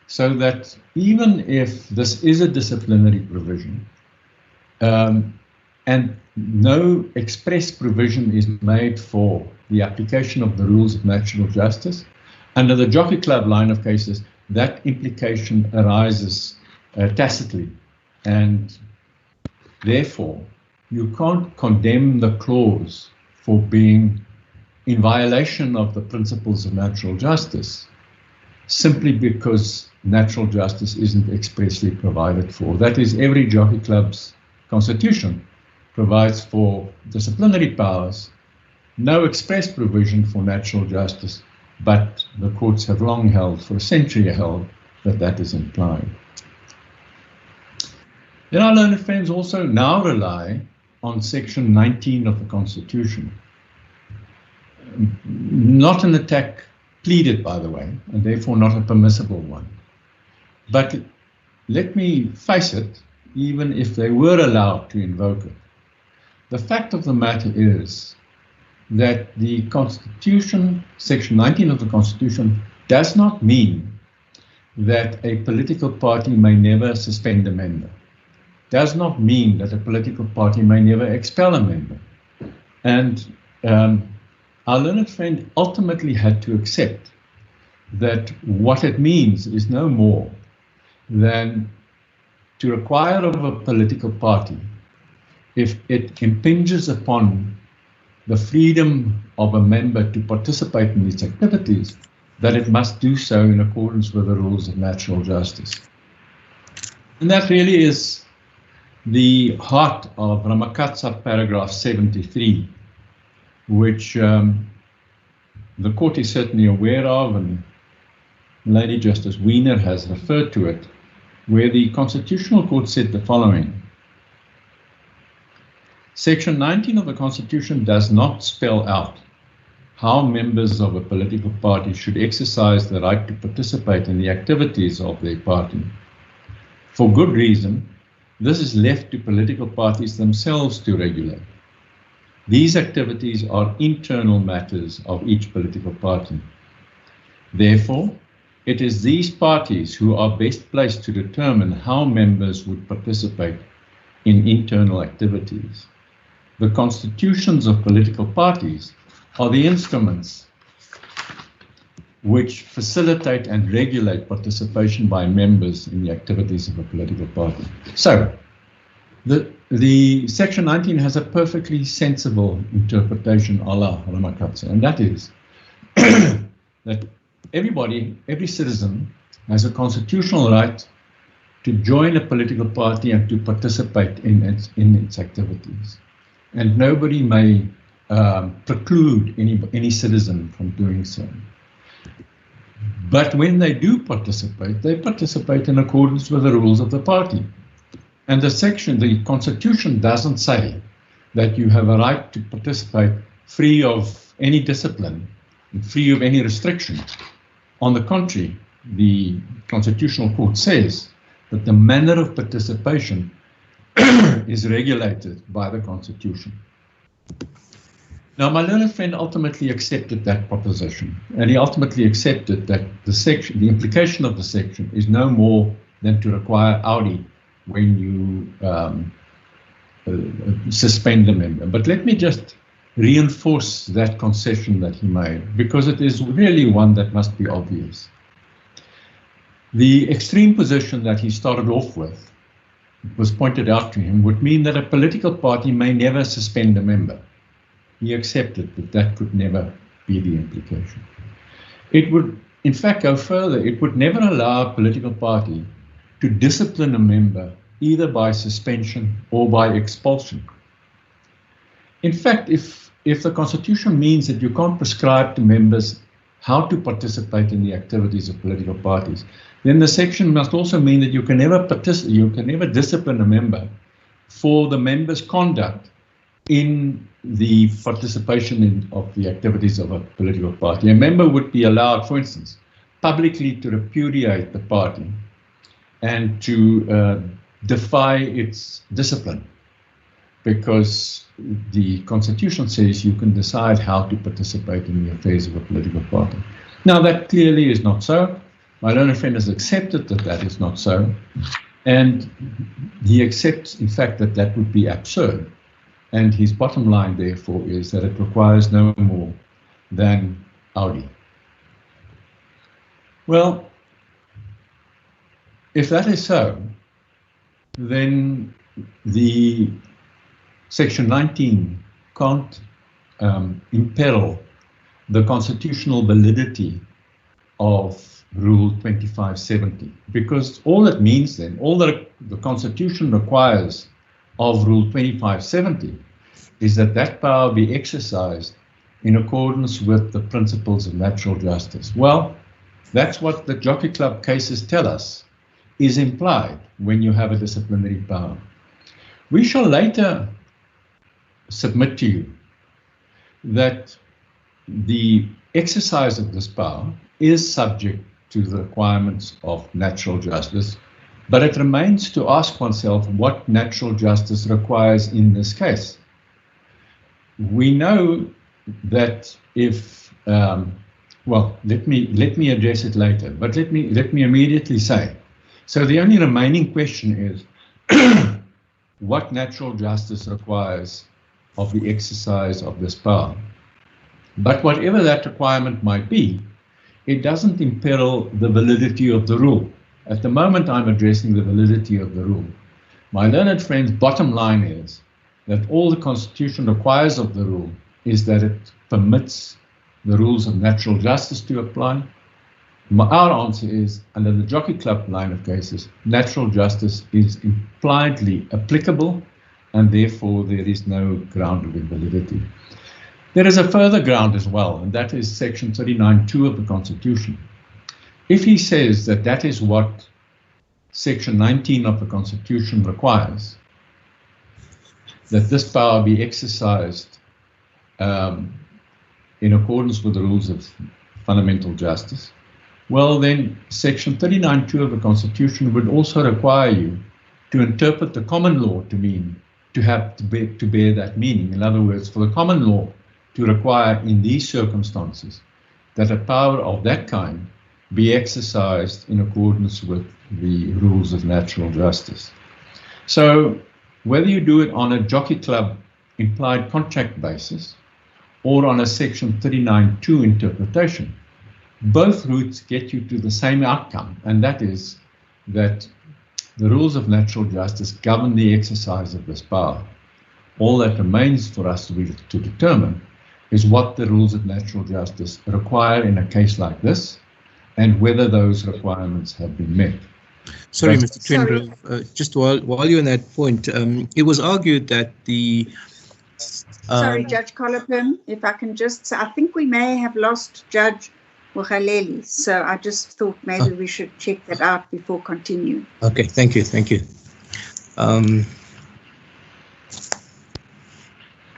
So that even if this is a disciplinary provision, and no express provision is made for the application of the rules of natural justice, under the Jockey Club line of cases, that implication arises tacitly, and therefore you can't condemn the clause for being in violation of the principles of natural justice simply because natural justice isn't expressly provided for. That is, every Jockey Club's constitution provides for disciplinary powers, no express provision for natural justice, but the courts have long held, for a century held, that that is implied. Then our learned friends also now rely on section 19 of the Constitution. Not an attack pleaded, by the way, and therefore not a permissible one. But let me face it, even if they were allowed to invoke it, the fact of the matter is that the Constitution, section 19 of the Constitution, does not mean that a political party may never suspend a member. Does not mean that a political party may never expel a member. And our learned friend ultimately had to accept that what it means is no more than to require of a political party, if it impinges upon the freedom of a member to participate in its activities, that it must do so in accordance with the rules of natural justice. And that really is the heart of Ramakatsa paragraph 73, which the court is certainly aware of, and Lady Justice Wiener has referred to it, where the Constitutional Court said the following: Section 19 of the Constitution does not spell out how members of a political party should exercise the right to participate in the activities of their party. For good reason, this is left to political parties themselves to regulate. These activities are internal matters of each political party. Therefore, it is these parties who are best placed to determine how members would participate in internal activities. The constitutions of political parties are the instruments which facilitate and regulate participation by members in the activities of a political party. So, the section 19 has a perfectly sensible interpretation a la Ramakatsa, and that is that every citizen has a constitutional right to join a political party and to participate in its activities. And nobody may preclude any citizen from doing so. But when they do participate, they participate in accordance with the rules of the party. And the Constitution doesn't say that you have a right to participate free of any discipline, and free of any restriction. On the contrary, the Constitutional Court says that the manner of participation is regulated by the Constitution. Now, my learned friend ultimately accepted that proposition, and he ultimately accepted that the implication of the section is no more than to require audi when you suspend a member. But let me just reinforce that concession that he made, because it is really one that must be obvious. The extreme position that he started off with, was pointed out to him, would mean that a political party may never suspend a member. He accepted that that could never be the implication. It would, in fact, go further. It would never allow a political party to discipline a member either by suspension or by expulsion. In fact, if the Constitution means that you can't prescribe to members how to participate in the activities of political parties, then the section must also mean that you can never discipline a member for the member's conduct in the participation of the activities of a political party. A member would be allowed, for instance, publicly to repudiate the party and to defy its discipline, because the Constitution says you can decide how to participate in the affairs of a political party. Now, that clearly is not so. My learned friend has accepted that that is not so, and he accepts, in fact, that that would be absurd. And his bottom line, therefore, is that it requires no more than audi. Well, if that is so, then the Section 19 can't imperil the constitutional validity of Rule 2570, because all it means then, all that the Constitution requires of Rule 2570 is that that power be exercised in accordance with the principles of natural justice. Well, that's what the Jockey Club cases tell us is implied when you have a disciplinary power. We shall later submit to you that the exercise of this power is subject to the requirements of natural justice, but it remains to ask oneself what natural justice requires in this case. We know that if, well, let me address it later, but let me immediately say, so the only remaining question is what natural justice requires of the exercise of this power. But whatever that requirement might be, it doesn't imperil the validity of the rule. At the moment, I'm addressing the validity of the rule. My learned friend's bottom line is that all the Constitution requires of the rule is that it permits the rules of natural justice to apply. Our answer is, under the Jockey Club line of cases, natural justice is impliedly applicable, and therefore there is no ground of invalidity. There is a further ground as well, and that is Section 39(2) of the Constitution. If he says that that is what Section 19 of the Constitution requires, that this power be exercised in accordance with the rules of fundamental justice, well then Section 39(2) of the Constitution would also require you to interpret the common law to mean, to bear that meaning. In other words, for the common law to require in these circumstances that a power of that kind be exercised in accordance with the rules of natural justice. So whether you do it on a Jockey Club implied contract basis or on a Section 39(2) interpretation, both routes get you to the same outcome, and that is that the rules of natural justice govern the exercise of this power. All that remains for us to determine is what the rules of natural justice require in a case like this, and whether those requirements have been met. Sorry, Mr. Chendra, just while you're on that point, it was argued that the... Sorry, Judge Colopin, if I can just say, I think we may have lost Judge Mogaleli. So I just thought maybe we should check that out before continuing. Okay, thank you, thank you.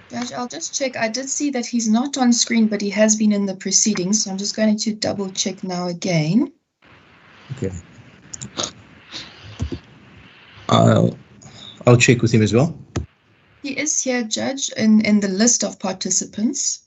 Judge, I'll just check. I did see that he's not on screen, but he has been in the proceedings. So I'm just going to double check now again. Okay. I'll check with him as well. He is here, Judge, in the list of participants.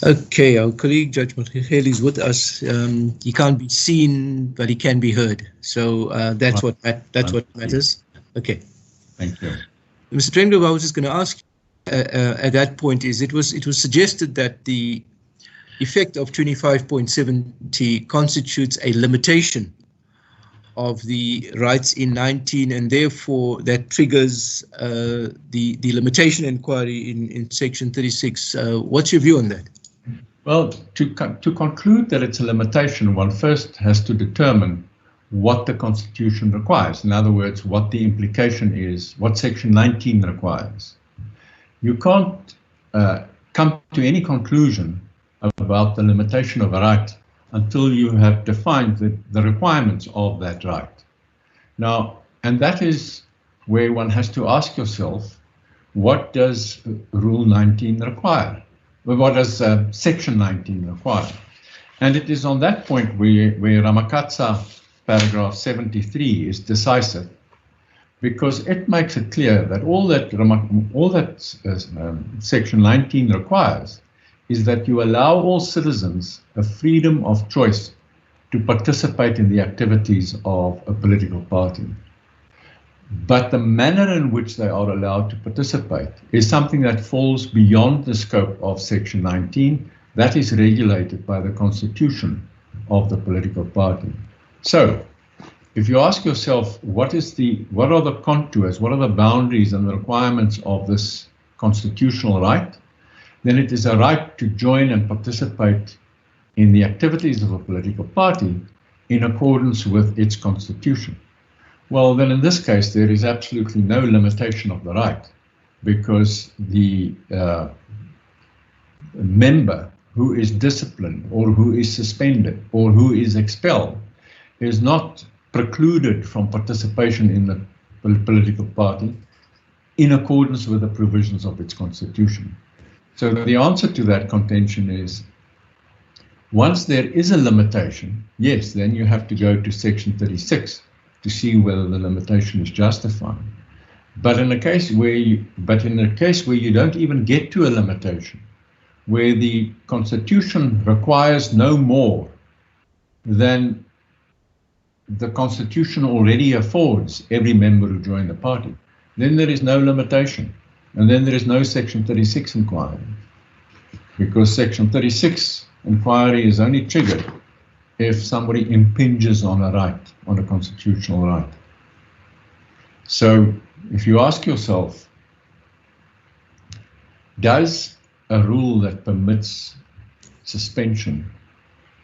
Okay, our colleague Judge Mogaleli is with us. He can't be seen, but he can be heard. So that's what matters. Okay. Thank you. Mr. Trengove, I was just going to ask at that point is it was suggested that the effect of 25.70 constitutes a limitation of the rights in 19, and therefore that triggers the limitation inquiry in section 36. What's your view on that? Well, to conclude that it's a limitation, one first has to determine what the Constitution requires. In other words, what the implication is, what Section 19 requires. You can't come to any conclusion about the limitation of a right until you have defined the requirements of that right. Now, and that is where one has to ask yourself, what does Rule 19 require? What does Section 19 require? And it is on that point where Ramakatsa paragraph 73 is decisive, because it makes it clear that all that Section 19 requires is that you allow all citizens a freedom of choice to participate in the activities of a political party. But the manner in which they are allowed to participate is something that falls beyond the scope of Section 19. That is regulated by the Constitution of the political party. So, if you ask yourself, what are the contours, what are the boundaries and the requirements of this constitutional right, then it is a right to join and participate in the activities of a political party in accordance with its constitution. Well, then in this case, there is absolutely no limitation of the right, because the member who is disciplined or who is suspended or who is expelled is not precluded from participation in the political party in accordance with the provisions of its constitution. So the answer to that contention is, once there is a limitation, yes, then you have to go to Section 36 to see whether the limitation is justified. But in a case where you don't even get to a limitation, where the Constitution requires no more than the Constitution already affords every member who joined the party, then there is no limitation. And then there is no Section 36 inquiry, because Section 36 inquiry is only triggered if somebody impinges on a right, on a constitutional right. So if you ask yourself, does a rule that permits suspension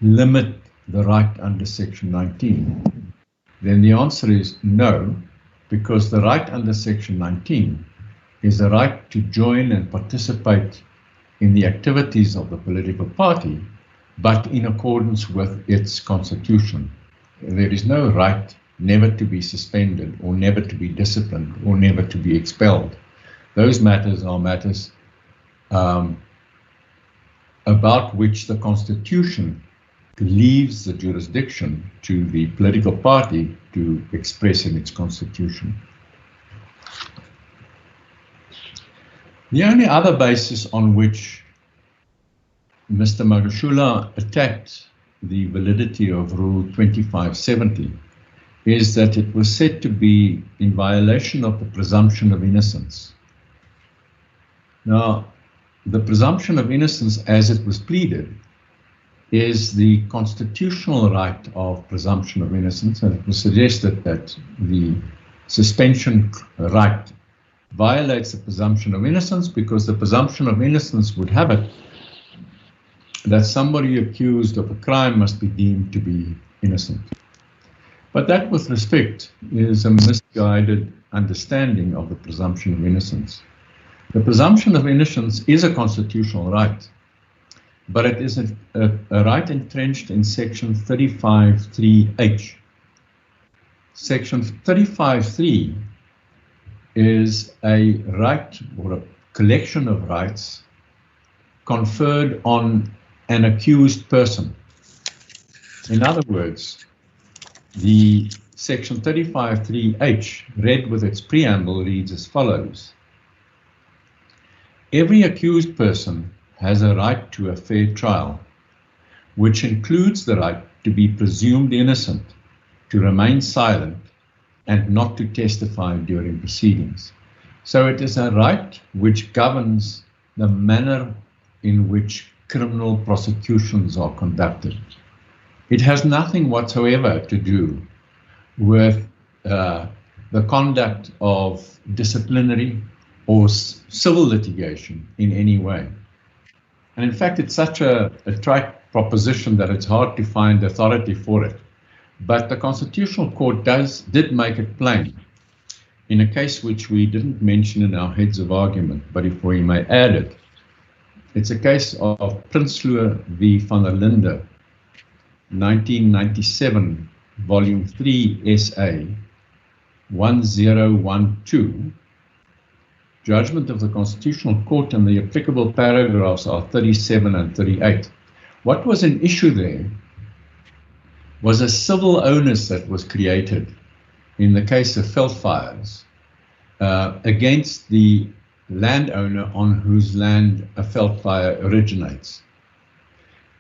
limit the right under Section 19? Then the answer is no, because the right under Section 19 is a right to join and participate in the activities of the political party, but in accordance with its constitution. There is no right never to be suspended or never to be disciplined or never to be expelled. Those matters are matters about which the Constitution leaves the jurisdiction to the political party to express in its constitution. The only other basis on which Mr. Magashule attacked the validity of Rule 2570 is that it was said to be in violation of the presumption of innocence. Now, the presumption of innocence as it was pleaded is the constitutional right of presumption of innocence, and it was suggested that the suspension right violates the presumption of innocence because the presumption of innocence would have it that somebody accused of a crime must be deemed to be innocent. But that, with respect, is a misguided understanding of the presumption of innocence. The presumption of innocence is a constitutional right, but it is a right entrenched in Section 35(3)(h). Section 35(3) is a right or a collection of rights conferred on an accused person. In other words, the Section 35(3)(h), read with its preamble, reads as follows. Every accused person has a right to a fair trial, which includes the right to be presumed innocent, to remain silent, and not to testify during proceedings. So it is a right which governs the manner in which criminal prosecutions are conducted. It has nothing whatsoever to do with the conduct of disciplinary or civil litigation in any way. And in fact, it's such a trite proposition that it's hard to find authority for it. But the Constitutional Court did make it plain in a case which we didn't mention in our heads of argument, but if we may add it, it's a case of Prinsloo v. van der Linde, 1997, Volume 3, SA, 1012. Judgment of the Constitutional Court, and the applicable paragraphs are 37 and 38. What was an issue there was a civil onus that was created in the case of veldfires against the landowner on whose land a veldfire originates.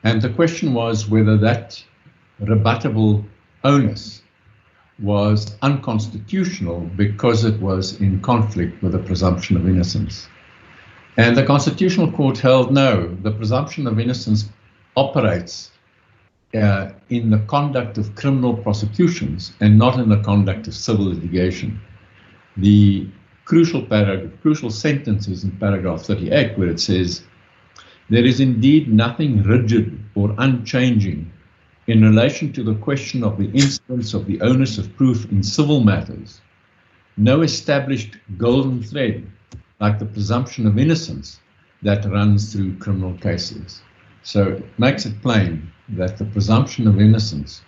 And the question was whether that rebuttable onus was unconstitutional because it was in conflict with the presumption of innocence. And the Constitutional Court held no, the presumption of innocence operates in the conduct of criminal prosecutions and not in the conduct of civil litigation. The crucial sentence is in paragraph 38, where it says, there is indeed nothing rigid or unchanging in relation to the question of the incidence of the onus of proof in civil matters. No established golden thread like the presumption of innocence that runs through criminal cases. So it makes it plain that the presumption of innocence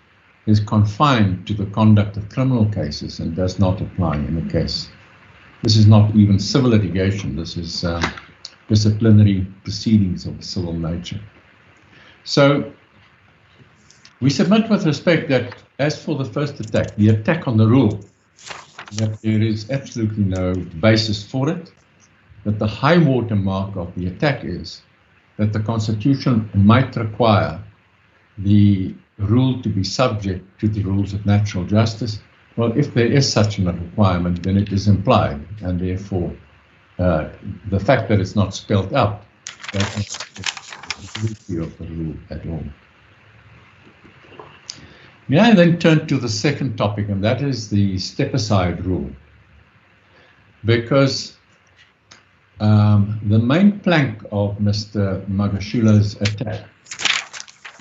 is confined to the conduct of criminal cases and does not apply in a case. This is not even civil litigation. This is disciplinary proceedings of a civil nature. So we submit with respect that as for the first attack, the attack on the rule, that there is absolutely no basis for it, that the high water mark of the attack is that the Constitution might require the rule to be subject to the rules of natural justice. Well, if there is such a requirement, then it is implied, and therefore the fact that it's not spelled out doesn't the validity of the rule at all. May I then turn to the second topic, and that is the step-aside rule. Because the main plank of Mr. Magashule's attack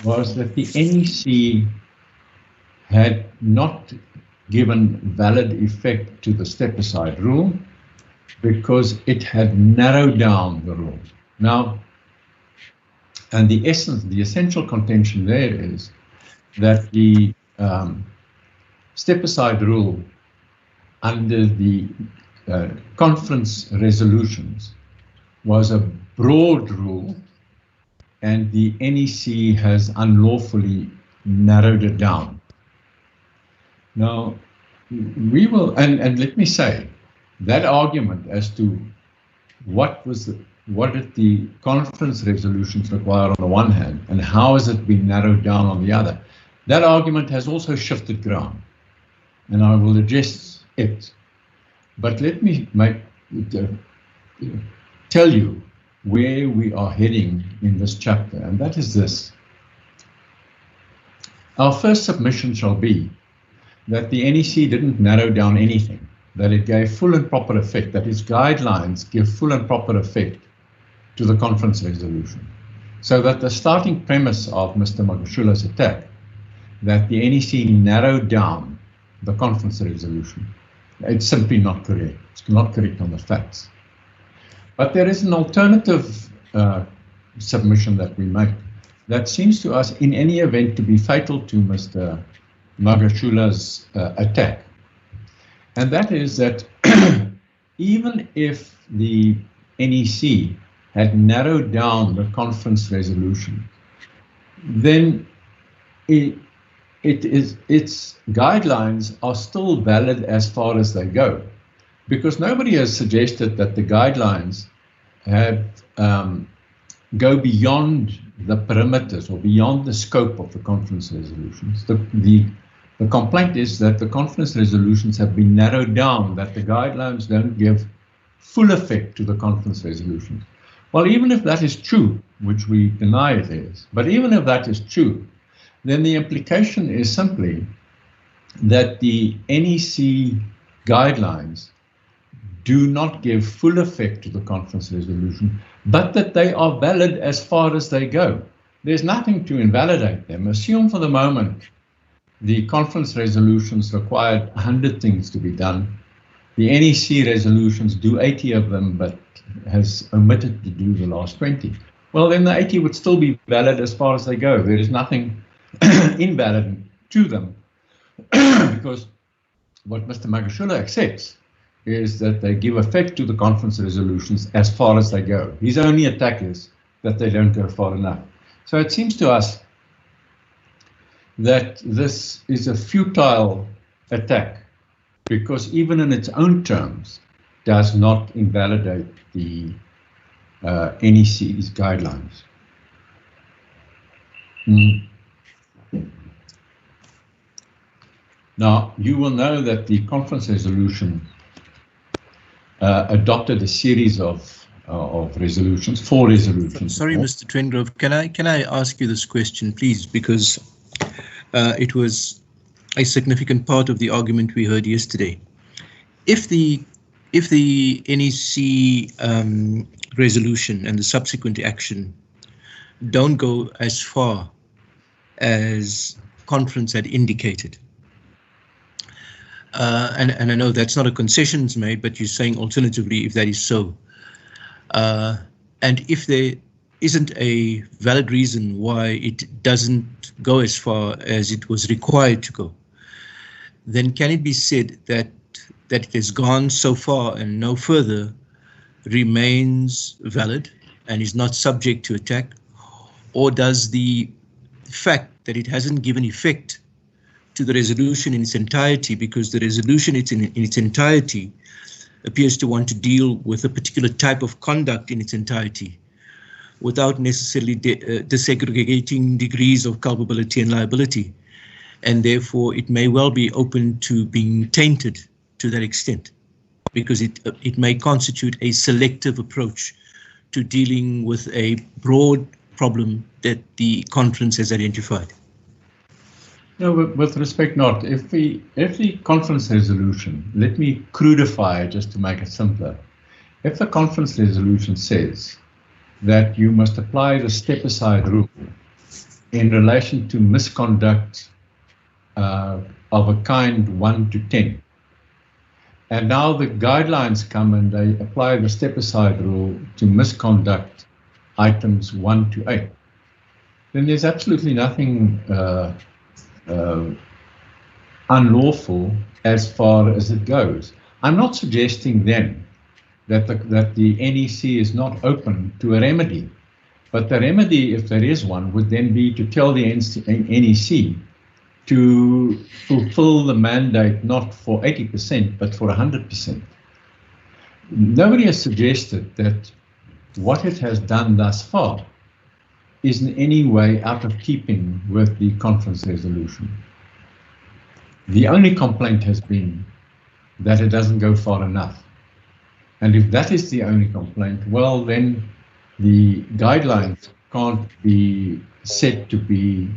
was that the NEC had not given valid effect to the step-aside rule because it had narrowed down the rule. Now, and the essential contention there is that the step-aside rule under the conference resolutions was a broad rule, and the NEC has unlawfully narrowed it down. Now, and let me say, that argument as to what was what did the conference resolutions require on the one hand, and how has it been narrowed down on the other? That argument has also shifted ground, and I will address it. But let me tell you where we are heading in this chapter, and that is this. Our first submission shall be that the NEC didn't narrow down anything, that it gave full and proper effect, that its guidelines give full and proper effect to the conference resolution. So that the starting premise of Mr. Magashule's attack, that the NEC narrowed down the conference resolution, it's simply not correct. It's not correct on the facts. But there is an alternative submission that we make that seems to us in any event to be fatal to Mr. Magashule's attack. And that is that even if the NEC had narrowed down the conference resolution, then its guidelines are still valid as far as they go, because nobody has suggested that the guidelines have go beyond the perimeters or beyond the scope of the conference resolutions. The complaint is that the conference resolutions have been narrowed down, that the guidelines don't give full effect to the conference resolutions. Well, even if that is true, which we deny it is, but even if that is true, then the implication is simply that the NEC guidelines do not give full effect to the conference resolution, but that they are valid as far as they go. There's nothing to invalidate them. Assume for the moment the conference resolutions required 100 things to be done. The NEC resolutions do 80 of them, but has omitted to do the last 20. Well, then the 80 would still be valid as far as they go. There is nothing invalid to them, because what Mr. Magashule accepts is that they give effect to the conference resolutions as far as they go. His only attack is that they don't go far enough. So it seems to us that this is a futile attack, because even in its own terms does not invalidate the NEC's guidelines. Now, you will know that the conference resolution adopted a series of resolutions, 4 resolutions. Sorry, Mr. Trengrove, can I ask you this question, please, because it was a significant part of the argument we heard yesterday. If the NEC resolution and the subsequent action don't go as far as conference had indicated, and I know that's not a concessions made, but you're saying alternatively, if that is so, and if there isn't a valid reason why it doesn't go as far as it was required to go, then can it be said that it has gone so far and no further remains valid and is not subject to attack? Or does the fact that it hasn't given effect to the resolution in its entirety, because the resolution in its entirety appears to want to deal with a particular type of conduct in its entirety, without necessarily disaggregating degrees of culpability and liability, and therefore it may well be open to being tainted to that extent, because it may constitute a selective approach to dealing with a broad problem that the conference has identified. No, with respect not. If the conference resolution, let me crudify it just to make it simpler. If the conference resolution says that you must apply the step-aside rule in relation to misconduct of a kind 1 to 10, and now the guidelines come and they apply the step-aside rule to misconduct items 1 to 8, then there's absolutely nothing unlawful as far as it goes. I'm not suggesting then that the NEC is not open to a remedy, but the remedy, if there is one, would then be to tell the NEC to fulfill the mandate not for 80% but for 100%. Nobody has suggested that what it has done thus far is in any way out of keeping with the conference resolution. The only complaint has been that it doesn't go far enough. And if that is the only complaint, well, then the guidelines can't be said to be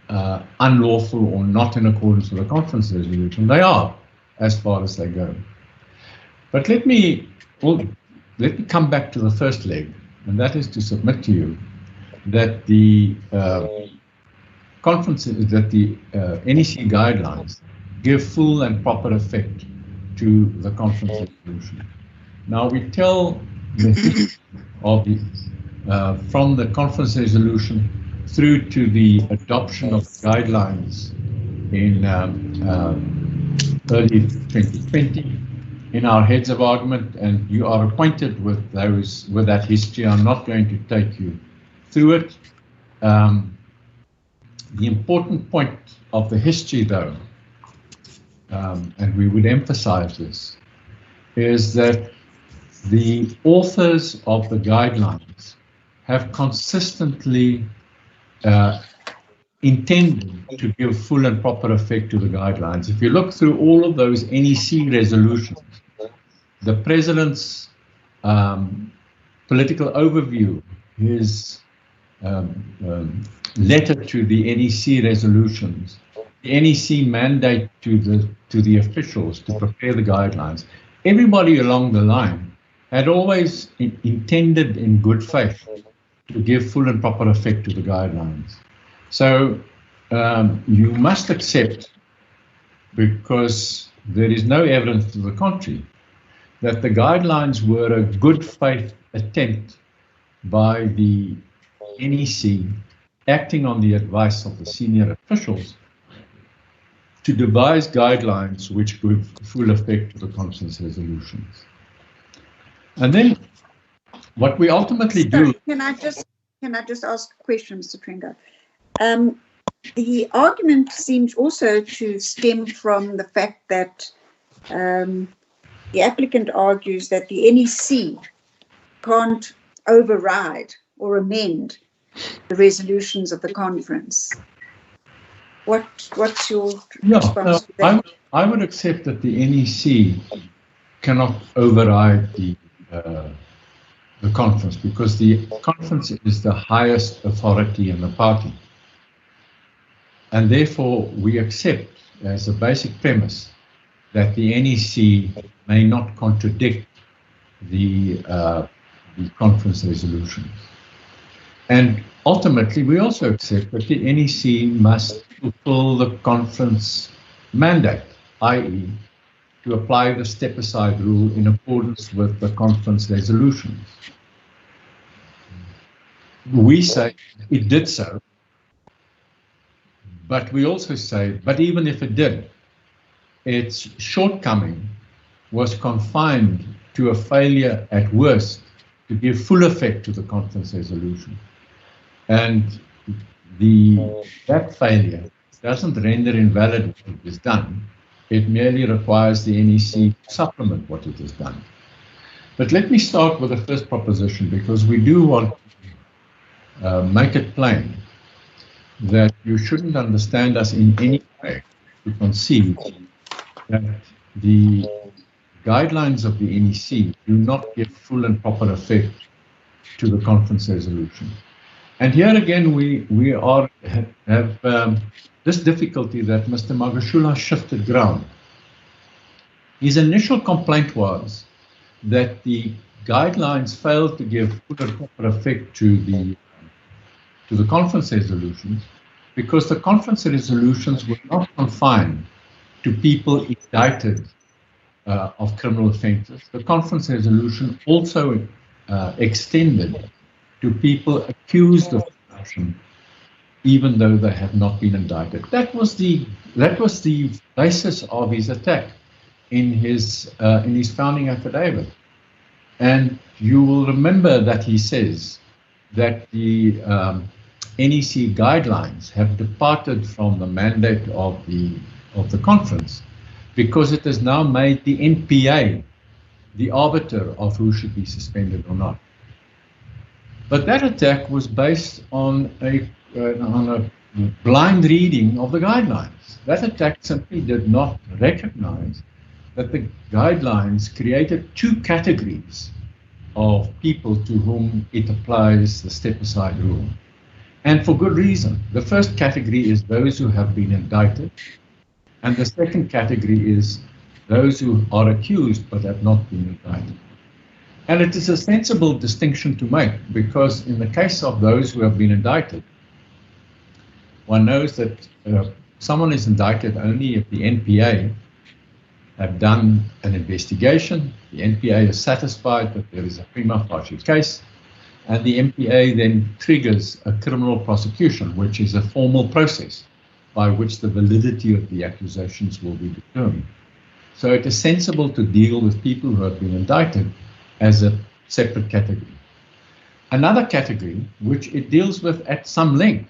unlawful or not in accordance with the conference resolution. They are, as far as they go. But let me come back to the first leg, and that is to submit to you that the NEC guidelines give full and proper effect to the conference resolution. Now we tell the history of the from the conference resolution through to the adoption of guidelines in early 2020 in our heads of argument, and you are acquainted with that history. I'm not going to take you through it. The important point of the history, though, and we would emphasize this, is that the authors of the guidelines have consistently intended to give full and proper effect to the guidelines. If you look through all of those NEC resolutions, the President's political overview, his letter to the NEC resolutions, the NEC mandate to the officials to prepare the guidelines, everybody along the line had always intended in good faith to give full and proper effect to the guidelines. So you must accept, because there is no evidence to the contrary, that the guidelines were a good faith attempt by the NEC, acting on the advice of the senior officials, to devise guidelines which give full effect to the conference resolutions. And then what we ultimately do... Can I just ask a question, Mr. Trenga? The argument seems also to stem from the fact that the applicant argues that the NEC can't override or amend the resolutions of the conference. What's your response to that? I would accept that the NEC cannot override the conference, because the conference is the highest authority in the party. And therefore, we accept as a basic premise that the NEC may not contradict the conference resolutions. And ultimately, we also accept that the NEC must fulfill the conference mandate, i.e., to apply the step-aside rule in accordance with the conference resolutions. We say it did so, but we also say, but even if it did, its shortcoming was confined to a failure at worst to give full effect to the conference resolution. And that failure doesn't render invalid what it is done. It merely requires the NEC to supplement what it has done. But let me start with the first proposition, because we do want to make it plain that you shouldn't understand us in any way to concede that the guidelines of the NEC do not give full and proper effect to the conference resolution. And here again, we have this difficulty that Mr. Magashule shifted ground. His initial complaint was that the guidelines failed to give full and proper effect to the conference resolutions, because the conference resolutions were not confined to people indicted of criminal offences. The conference resolution also extended to people accused of corruption, even though they have not been indicted. That was the basis of his attack in his founding affidavit. And you will remember that he says that the NEC guidelines have departed from the mandate of the conference, because it has now made the NPA the arbiter of who should be suspended or not. But that attack was based on a blind reading of the guidelines. That attack simply did not recognize that the guidelines created two categories of people to whom it applies the step-aside rule. And for good reason. The first category is those who have been indicted, and the second category is those who are accused but have not been indicted. And it is a sensible distinction to make, because in the case of those who have been indicted, one knows that someone is indicted only if the NPA have done an investigation, the NPA is satisfied that there is a prima facie case, and the NPA then triggers a criminal prosecution, which is a formal process by which the validity of the accusations will be determined. So it is sensible to deal with people who have been indicted as a separate category. Another category, which it deals with at some length,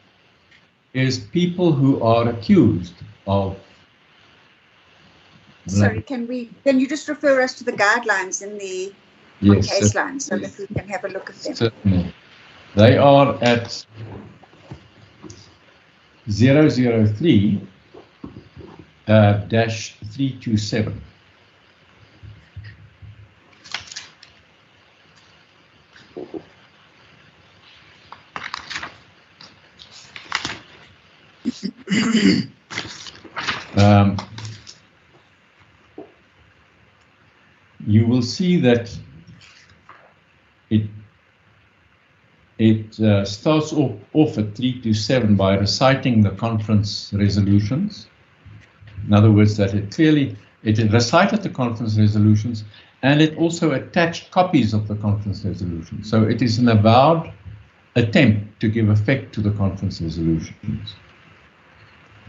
is people who are accused of. Sorry, can you just refer us to the guidelines in the case line so that we can have a look at them? Certainly. They are at 003-327. You will see that it starts off at 327 by reciting the conference resolutions. In other words, that it recited the conference resolutions, and it also attached copies of the conference resolutions. So it is an avowed attempt to give effect to the conference resolutions.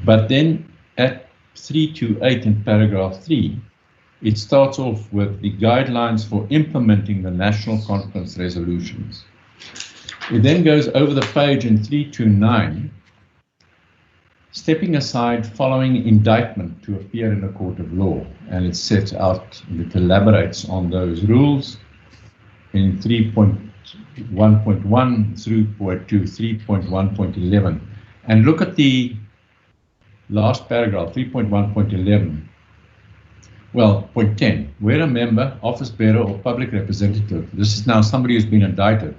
But then at 328 in paragraph 3, it starts off with the guidelines for implementing the national conference resolutions. It then goes over the page in 329, stepping aside following indictment to appear in a court of law. And it sets out, and it elaborates on those rules in 3.1.1 through to 3.1.11. And look at the last paragraph, 3.1.11. Well, point 10, where a member, office bearer, or public representative, this is now somebody who's been indicted,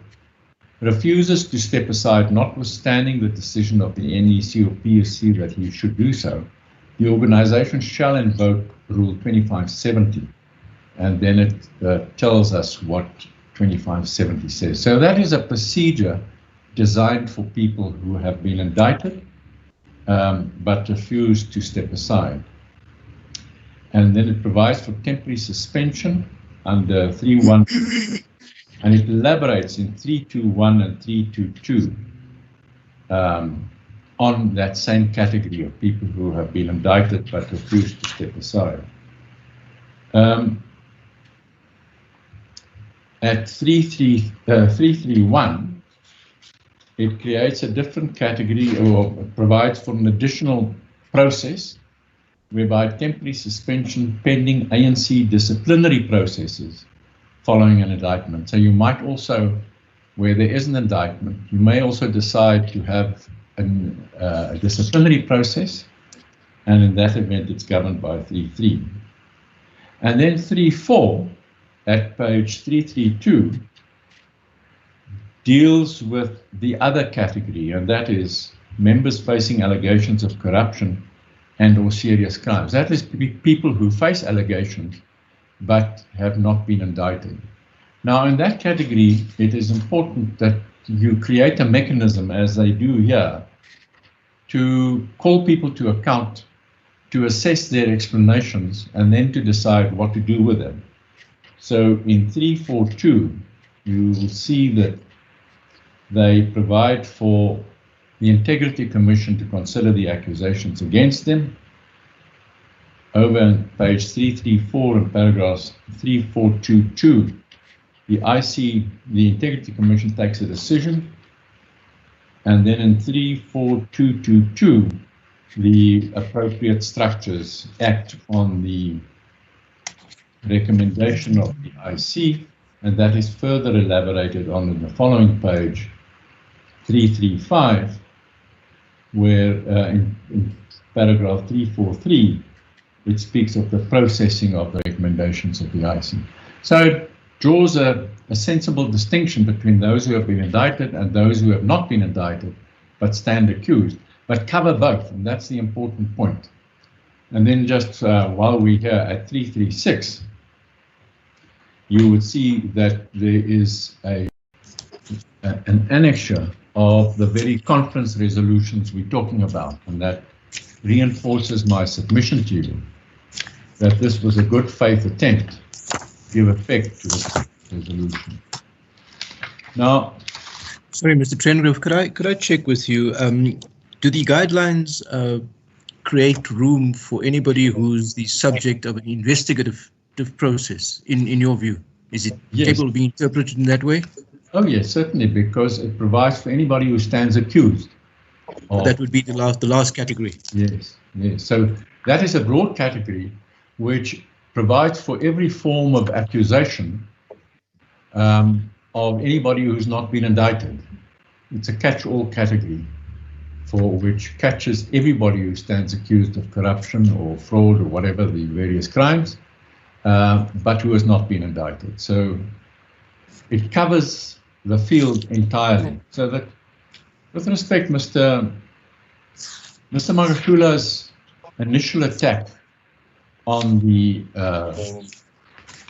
refuses to step aside, notwithstanding the decision of the NEC or PSC that he should do so, the organization shall invoke Rule 2570. And then it tells us what 2570 says. So that is a procedure designed for people who have been indicted, but refuse to step aside. And then it provides for temporary suspension under 3.1, and it elaborates in 3.2.1 and 3.2.2 on that same category of people who have been indicted but refuse to step aside. At 3.3.1, it creates a different category, or provides for an additional process whereby temporary suspension pending ANC disciplinary processes following an indictment. So you might also, where there is an indictment, you may also decide to have a disciplinary process, and in that event it's governed by 3.3. And then 3.4 at page 332 deals with the other category, and that is members facing allegations of corruption and or serious crimes. That is people who face allegations but have not been indicted. Now, in that category, it is important that you create a mechanism, as they do here, to call people to account, to assess their explanations, and then to decide what to do with them. So in 3.4.2, you will see that they provide for the Integrity Commission to consider the accusations against them. Over on page 334 in paragraphs 3.4.2.2, the Integrity Commission takes a decision, and then in 3.4.2.2.2, the appropriate structures act on the recommendation of the IC, and that is further elaborated on in the following page, 335, where in paragraph 343, it speaks of the processing of the recommendations of the IC. So it draws a sensible distinction between those who have been indicted and those who have not been indicted, but stand accused, but cover both, and that's the important point. And then just while we're here at 336, you would see that there is an annexure of the very conference resolutions we're talking about, and that reinforces my submission to you that this was a good faith attempt to give effect to this resolution. Now, sorry, Mr. Trengrove, could I check with you? Do the guidelines create room for anybody who's the subject of an investigative process, in your view? Is it able to be interpreted in that way? Oh yes, certainly, because it provides for anybody who stands accused. That would be the last category. Yes, yes. So that is a broad category which provides for every form of accusation of anybody who's not been indicted. It's a catch-all category for which catches everybody who stands accused of corruption or fraud or whatever the various crimes, but who has not been indicted. So it covers the field entirely. So that, with respect, Mr. Magashule's initial attack on the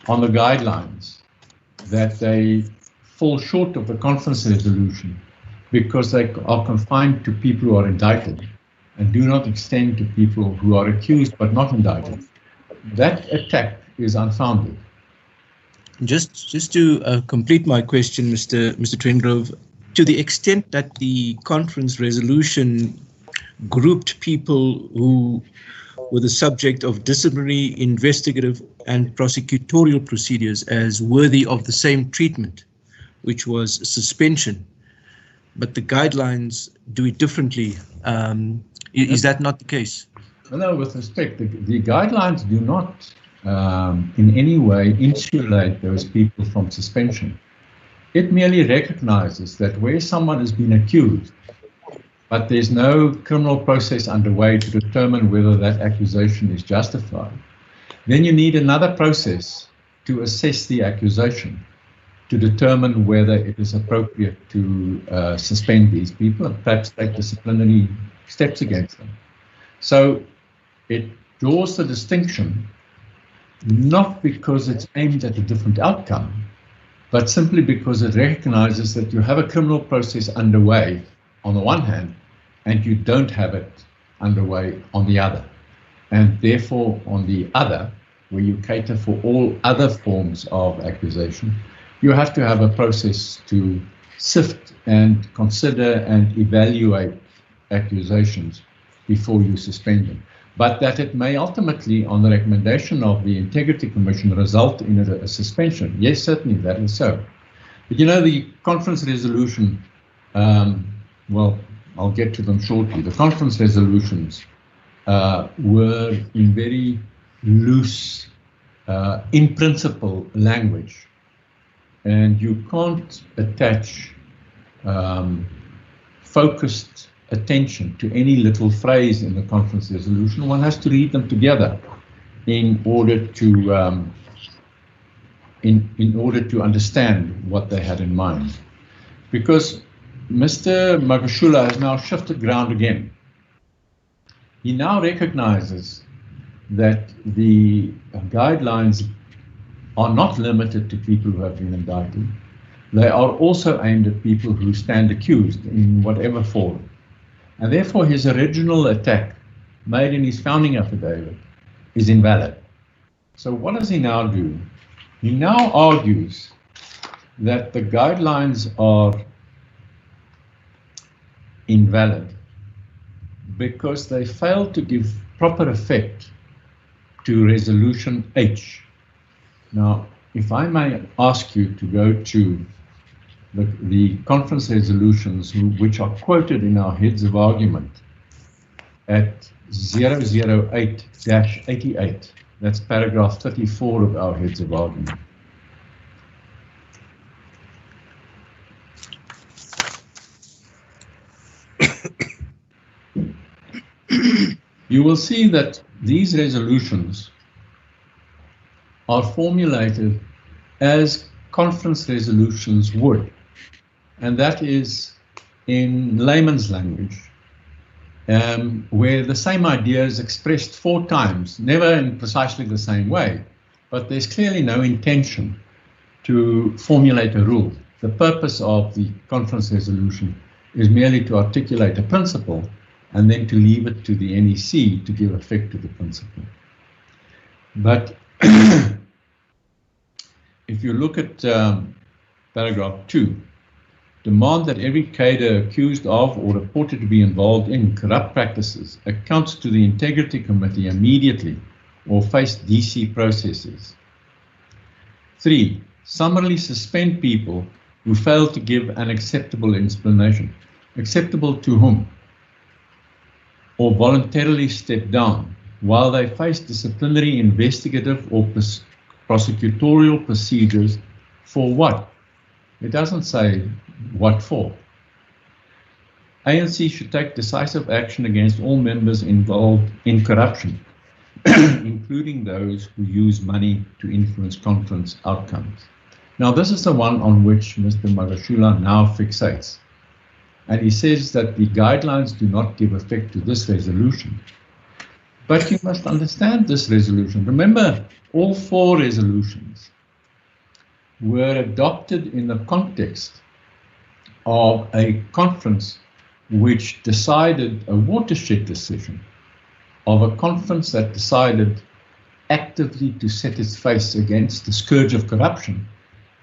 guidelines, that they fall short of the conference resolution because they are confined to people who are indicted and do not extend to people who are accused but not indicted. That attack is unfounded. Just to complete my question, Mr. Trengrove, to the extent that the conference resolution grouped people who were the subject of disciplinary, investigative, and prosecutorial procedures as worthy of the same treatment, which was suspension, but the guidelines do it differently. Is that not the case? No, with respect, the guidelines do not in any way insulate those people from suspension. It merely recognizes that where someone has been accused, but there's no criminal process underway to determine whether that accusation is justified, then you need another process to assess the accusation, to determine whether it is appropriate to suspend these people and perhaps take disciplinary steps against them. So it draws the distinction, not because it's aimed at a different outcome, but simply because it recognizes that you have a criminal process underway on the one hand, and you don't have it underway on the other. And therefore, on the other, where you cater for all other forms of accusation, you have to have a process to sift and consider and evaluate accusations before you suspend them. But that it may ultimately, on the recommendation of the Integrity Commission, result in a suspension. Yes, certainly, that is so. But you know, the conference resolution, well, I'll get to them shortly. The conference resolutions were in very loose, in principle language. And you can't attach focused attention to any little phrase in the conference resolution. One has to read them together in order to in order to understand what they had in mind. Because Mr. Magashule has now shifted ground again. He now recognizes that the guidelines are not limited to people who have been indicted. They are also aimed at people who stand accused in whatever form. And therefore his original attack made in his founding affidavit is invalid. So what does he now do? He now argues that the guidelines are invalid because they fail to give proper effect to Resolution H. Now, if I may ask you to go to the conference resolutions which are quoted in our heads of argument at 008-88, that's paragraph 34 of our heads of argument. you will see that these resolutions are formulated as conference resolutions would, and that is in layman's language, where the same idea is expressed 4 times, never in precisely the same way, but there's clearly no intention to formulate a rule. The purpose of the conference resolution is merely to articulate a principle and then to leave it to the NEC to give effect to the principle. But if you look at paragraph 2, demand that every cadre accused of or reported to be involved in corrupt practices accounts to the Integrity Committee immediately or face DC processes. 3, summarily suspend people who fail to give an acceptable explanation. Acceptable to whom? Or voluntarily step down while they face disciplinary, investigative or prosecutorial procedures for what? It doesn't say what for. ANC should take decisive action against all members involved in corruption, including those who use money to influence conference outcomes. Now, this is the one on which Mr. Magashule now fixates. And he says that the guidelines do not give effect to this resolution. But you must understand this resolution. Remember, all 4 resolutions were adopted in the context of a conference which decided a watershed decision, of a conference that decided actively to set its face against the scourge of corruption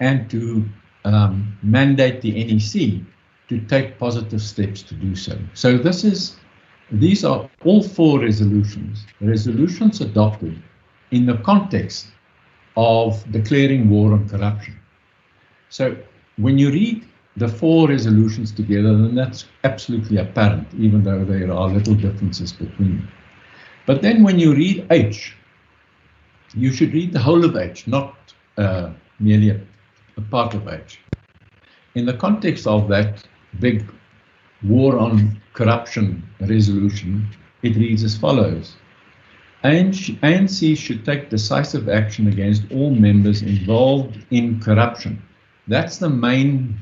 and to mandate the NEC to take positive steps to do so. So these are all 4 resolutions adopted in the context of declaring war on corruption. So when you read the 4 resolutions together, then that's absolutely apparent, even though there are little differences between them. But then when you read H, you should read the whole of H, not merely a part of H. In the context of that big war on corruption resolution, it reads as follows. ANC should take decisive action against all members involved in corruption. That's the main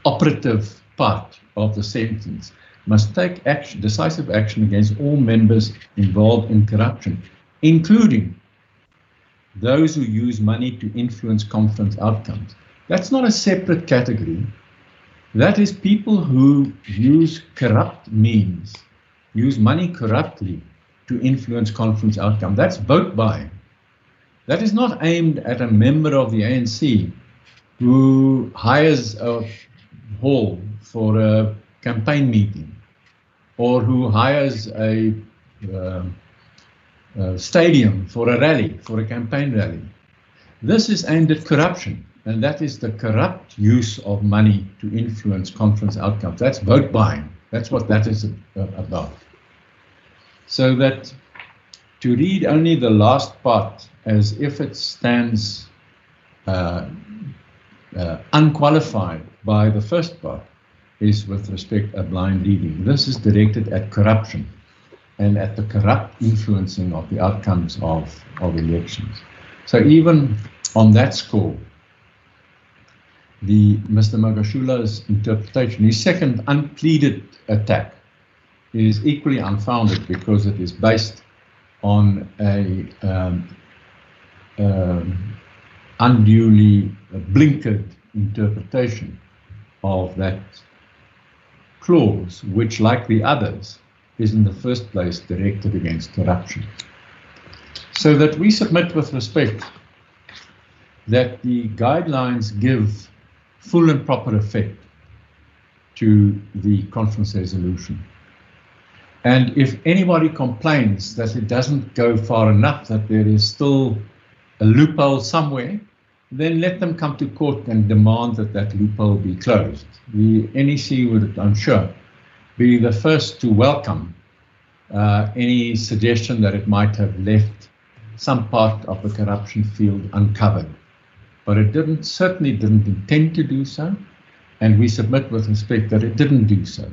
operative part of the sentence. Must take decisive action against all members involved in corruption, including those who use money to influence conference outcomes. That's not a separate category. That is people who use corrupt means, use money corruptly to influence conference outcome. That's vote buying. That is not aimed at a member of the ANC who hires a hall for a campaign meeting or who hires a stadium for a rally, for a campaign rally. This is aimed at corruption, and that is the corrupt use of money to influence conference outcomes. That's vote buying. That's what that is about. So that to read only the last part as if it stands unqualified by the first part is, with respect, a blind reading. This is directed at corruption and at the corrupt influencing of the outcomes of elections. So even on that score, Mr. Magashule's interpretation, his second unpleaded attack, is equally unfounded because it is based on a unduly blinkered interpretation of that clause, which, like the others, is in the first place directed against corruption. So that we submit with respect that the guidelines give full and proper effect to the conference resolution. And if anybody complains that it doesn't go far enough, that there is still a loophole somewhere, then let them come to court and demand that that loophole be closed. The NEC would, I'm sure, be the first to welcome any suggestion that it might have left some part of the corruption field uncovered. But it certainly didn't intend to do so, and we submit with respect that it didn't do so.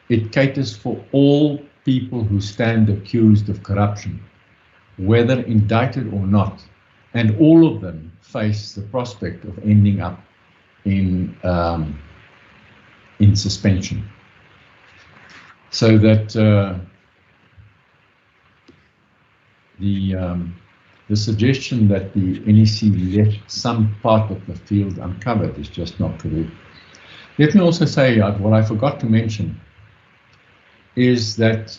it caters for all people who stand accused of corruption, whether indicted or not, and all of them face the prospect of ending up in suspension. So that the suggestion that the NEC left some part of the field uncovered is just not correct. Let me also say what I forgot to mention is that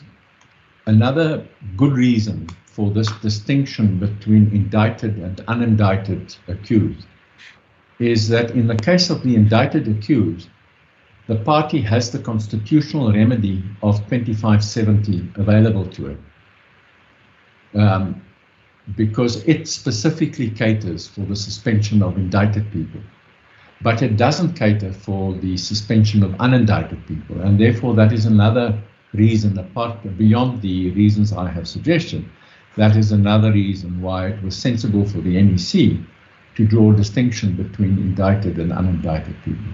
another good reason for this distinction between indicted and unindicted accused is that in the case of the indicted accused, the party has the constitutional remedy of 2570 available to it, because it specifically caters for the suspension of indicted people, but it doesn't cater for the suspension of unindicted people, and therefore that is another reason, apart beyond the reasons I have suggested, that is another reason why it was sensible for the NEC to draw a distinction between indicted and unindicted people.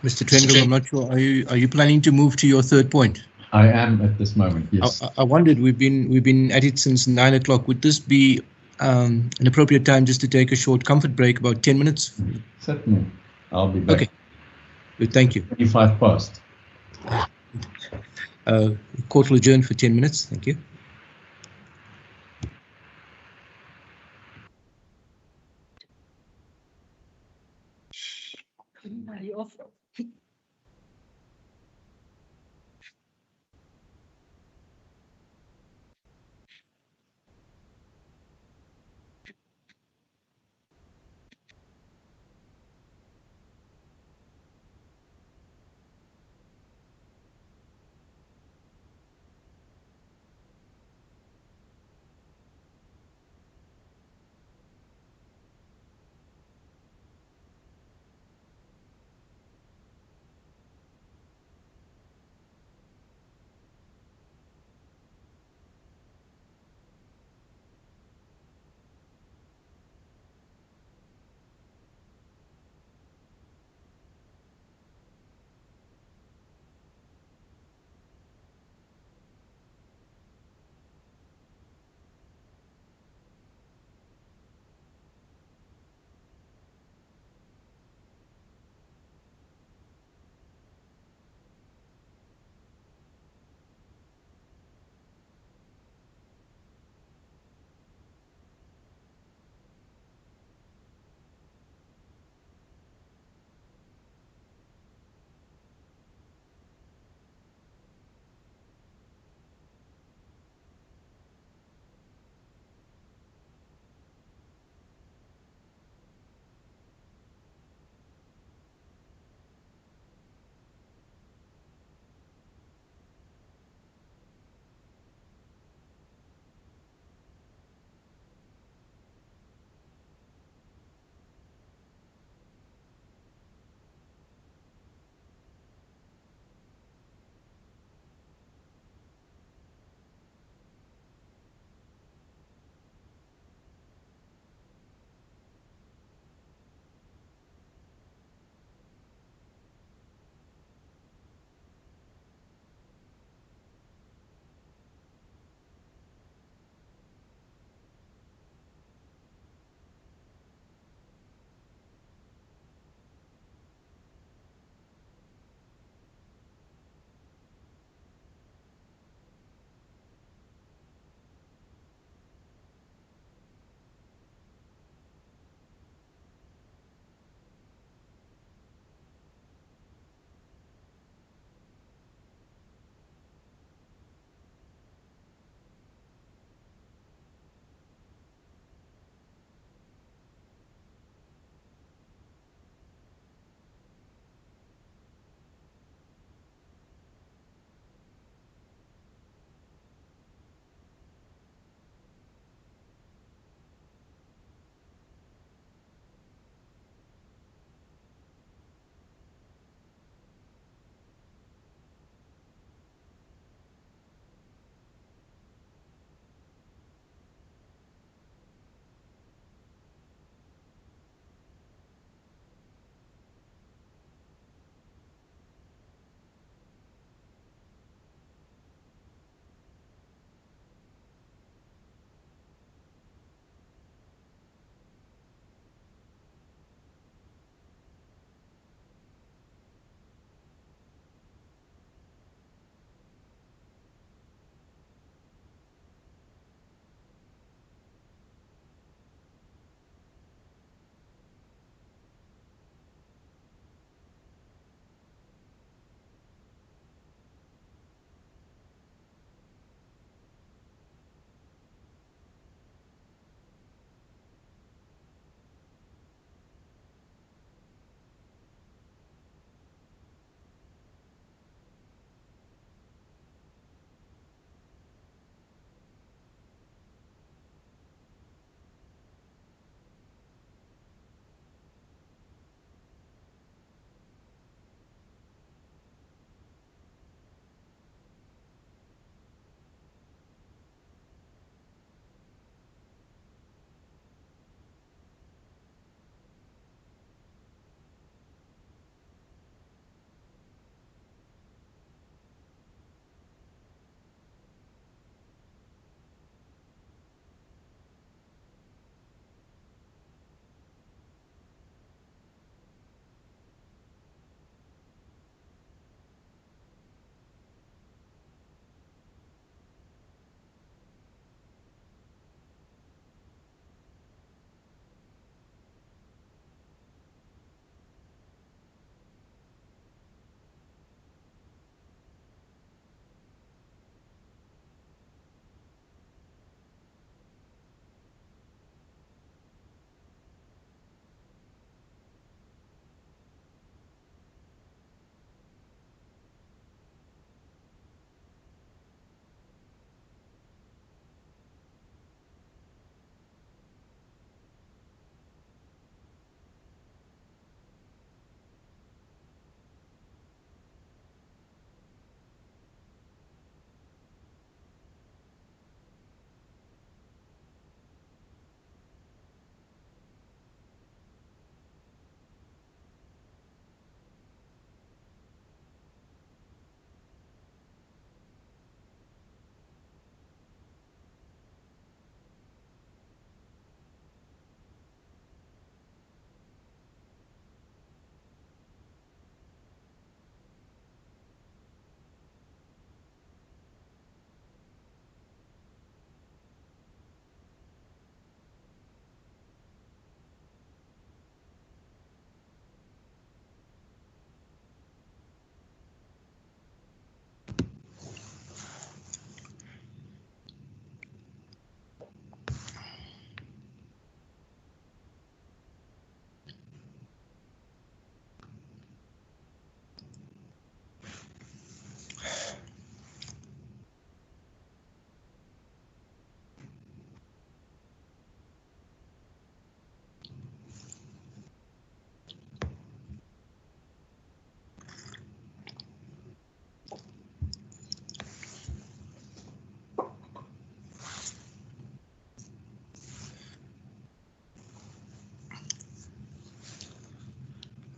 Mr. Trengel, I'm not sure. Are you planning to move to your third point? I am at this moment. Yes. I wondered. We've been at it since 9 o'clock. Would this be an appropriate time just to take a short comfort break, about 10 minutes? Certainly. I'll be back. Okay. Good, thank you. 25 past. Court will adjourn for 10 minutes. Thank you.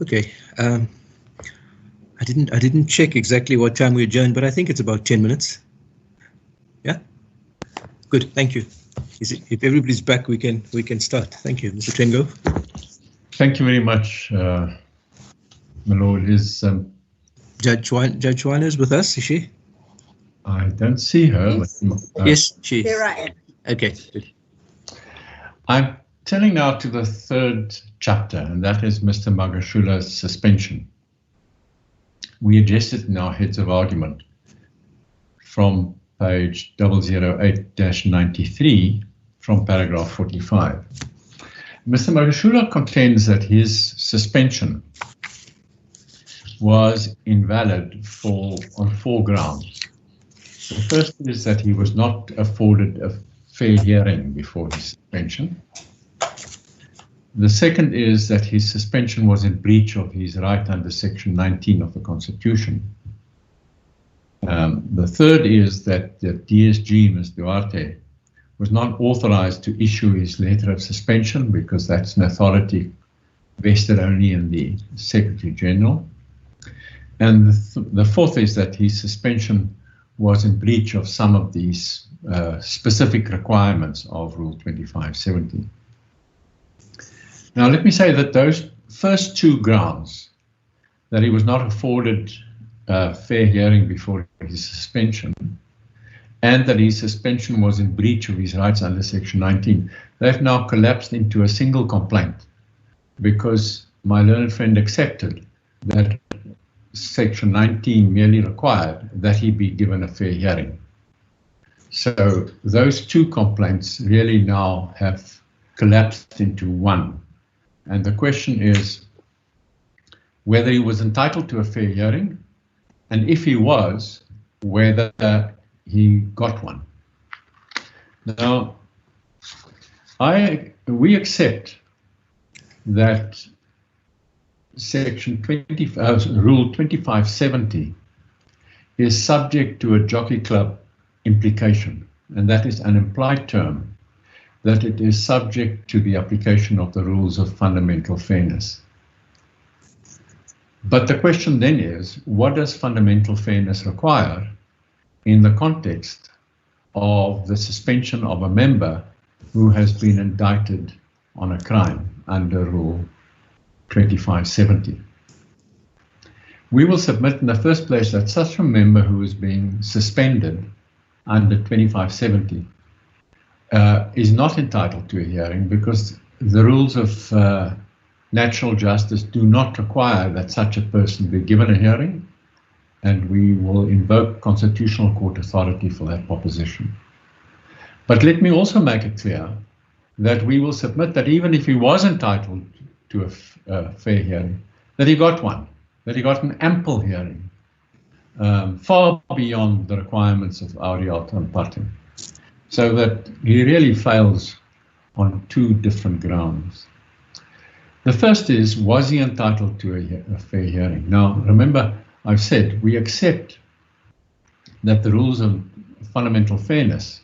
Okay. I didn't check exactly what time we adjourned, but I think it's about 10 minutes. Yeah. Good. Thank you. If everybody's back, we can start. Thank you, Mr. Trengo. Thank you very much, my lord. Is Judge Wana is with us, is she? I don't see her. Yes. Yes, she is. There I am. Okay, good. I'm turning now to the third chapter, and that is Mr. Magashule's suspension. We addressed it in our heads of argument from page 008-93 from paragraph 45. Mr. Magashule contends that his suspension was invalid on 4 grounds. The first is that he was not afforded a fair hearing before his suspension. The second is that his suspension was in breach of his right under Section 19 of the Constitution. The third is that the DSG, Ms. Duarte, was not authorized to issue his letter of suspension because that's an authority vested only in the Secretary General. And the fourth is that his suspension was in breach of some of these specific requirements of Rule 2570. Now, let me say that those first 2 grounds, that he was not afforded a fair hearing before his suspension, and that his suspension was in breach of his rights under Section 19, they've now collapsed into a single complaint because my learned friend accepted that Section 19 merely required that he be given a fair hearing. So those 2 complaints really now have collapsed into one. And the question is whether he was entitled to a fair hearing, and if he was, whether he got one. Now, we accept that Rule 2570 is subject to a jockey club implication, and that is an implied term that it is subject to the application of the rules of fundamental fairness. But the question then is, what does fundamental fairness require in the context of the suspension of a member who has been indicted on a crime under Rule 2570? We will submit in the first place that such a member who is being suspended under 2570 is not entitled to a hearing because the rules of natural justice do not require that such a person be given a hearing, and we will invoke constitutional court authority for that proposition. But let me also make it clear that we will submit that even if he was entitled to a fair hearing, that he got one, that he got an ample hearing, far beyond the requirements of Aureat and Parting. So that he really fails on 2 different grounds. The first is, was he entitled to a fair hearing? Now, remember, I've said we accept that the rules of fundamental fairness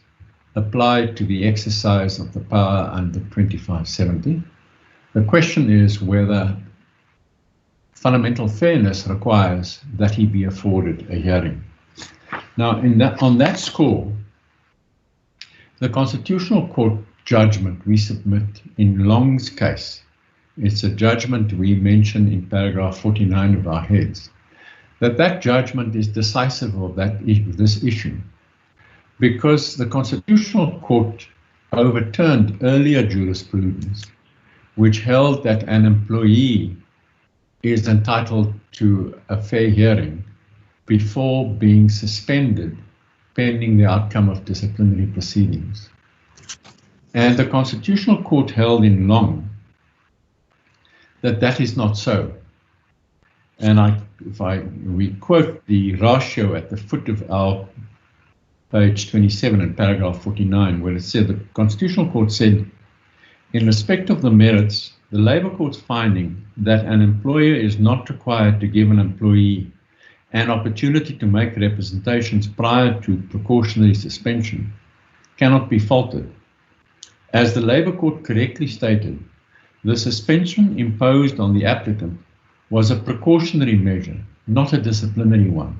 apply to the exercise of the power under 2570. The question is whether fundamental fairness requires that he be afforded a hearing. Now, on that score, the Constitutional Court judgment we submit in Long's case, it's a judgment we mention in paragraph 49 of our heads, that judgment is decisive of this issue, because the Constitutional Court overturned earlier jurisprudence, which held that an employee is entitled to a fair hearing before being suspended pending the outcome of disciplinary proceedings. And the Constitutional Court held in Long that that is not so. And we quote the ratio at the foot of our page 27 in paragraph 49, where it said the Constitutional Court said, in respect of the merits, the Labour Court's finding that an employer is not required to give an employee an opportunity to make representations prior to precautionary suspension cannot be faulted. As the Labour Court correctly stated, the suspension imposed on the applicant was a precautionary measure, not a disciplinary one.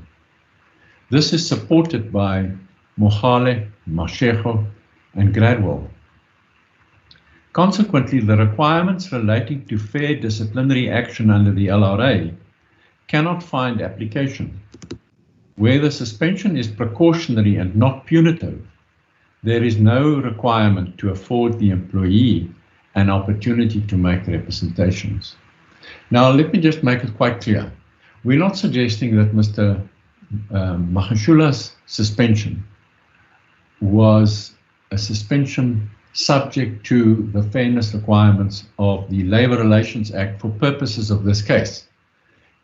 This is supported by Mogale, Mashego, and Gradwell. Consequently, the requirements relating to fair disciplinary action under the LRA cannot find application. Where the suspension is precautionary and not punitive, there is no requirement to afford the employee an opportunity to make representations. Now, let me just make it quite clear. We're not suggesting that Mr. Magashule's suspension was a suspension subject to the fairness requirements of the Labour Relations Act for purposes of this case.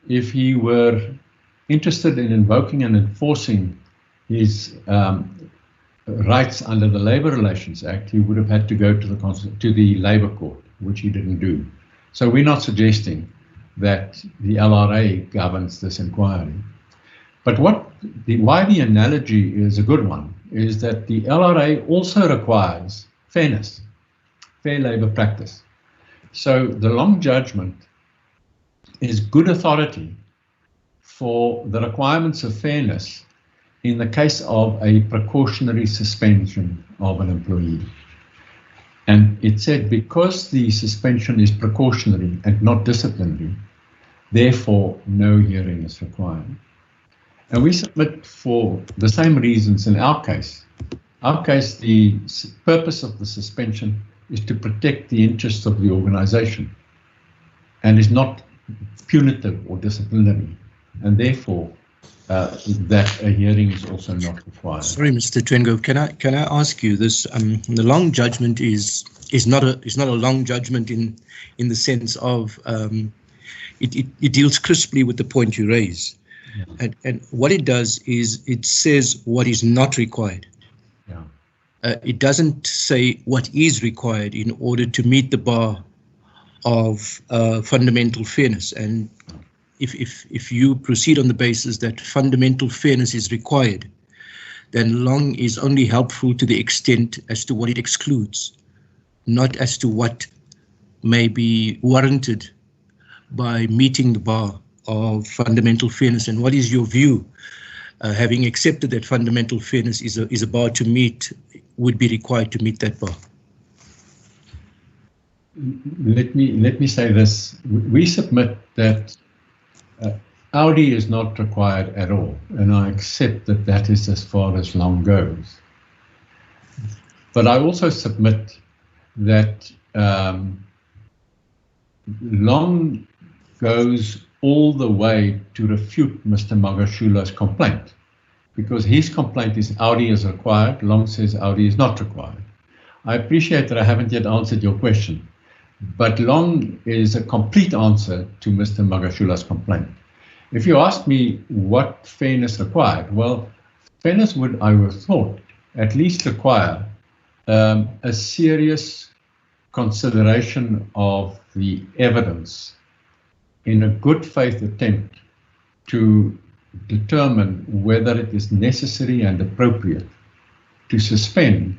If he were interested in invoking and enforcing his rights under the Labour Relations Act, he would have had to go to the Labour Court, which he didn't do. So we're not suggesting that the LRA governs this inquiry. But why the analogy is a good one is that the LRA also requires fairness, fair labour practice. So the long judgment is good authority for the requirements of fairness in the case of a precautionary suspension of an employee. And it said because the suspension is precautionary and not disciplinary, therefore no hearing is required. And we submit for the same reasons in our case. Our case, the purpose of the suspension is to protect the interests of the organization and is not punitive or disciplinary. And therefore, that a hearing is also not required. Sorry, Mr. Twengo, can I ask you this? The long judgment is not a long judgment in the sense of it deals crisply with the point you raise, yeah. And what it does is it says what is not required. Yeah. It doesn't say what is required in order to meet the bar of fundamental fairness. And if you proceed on the basis that fundamental fairness is required, then long is only helpful to the extent as to what it excludes, not as to what may be warranted by meeting the bar of fundamental fairness. And what is your view, having accepted that fundamental fairness is a bar to meet, would be required to meet that bar? Let me say this. We submit that Audi is not required at all, and I accept that that is as far as long goes. But I also submit that long goes all the way to refute Mr. Magashule's complaint, because his complaint is Audi is required, Long says Audi is not required. I appreciate that I haven't yet answered your question, but Long is a complete answer to Mr. Magashule's complaint. If you ask me what fairness required, well, fairness would, I would have thought, at least require a serious consideration of the evidence in a good faith attempt to determine whether it is necessary and appropriate to suspend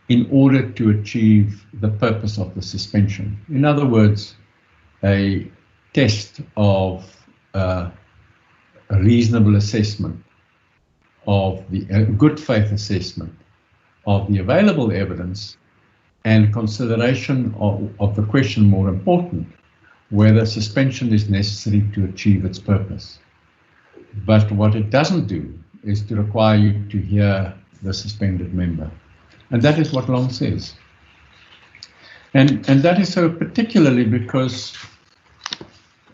in order to achieve the purpose of the suspension. In other words, a test of a reasonable assessment of the good faith assessment of the available evidence and consideration of the question more important, whether suspension is necessary to achieve its purpose. But what it doesn't do is to require you to hear the suspended member. And that is what Long says. And that is so particularly because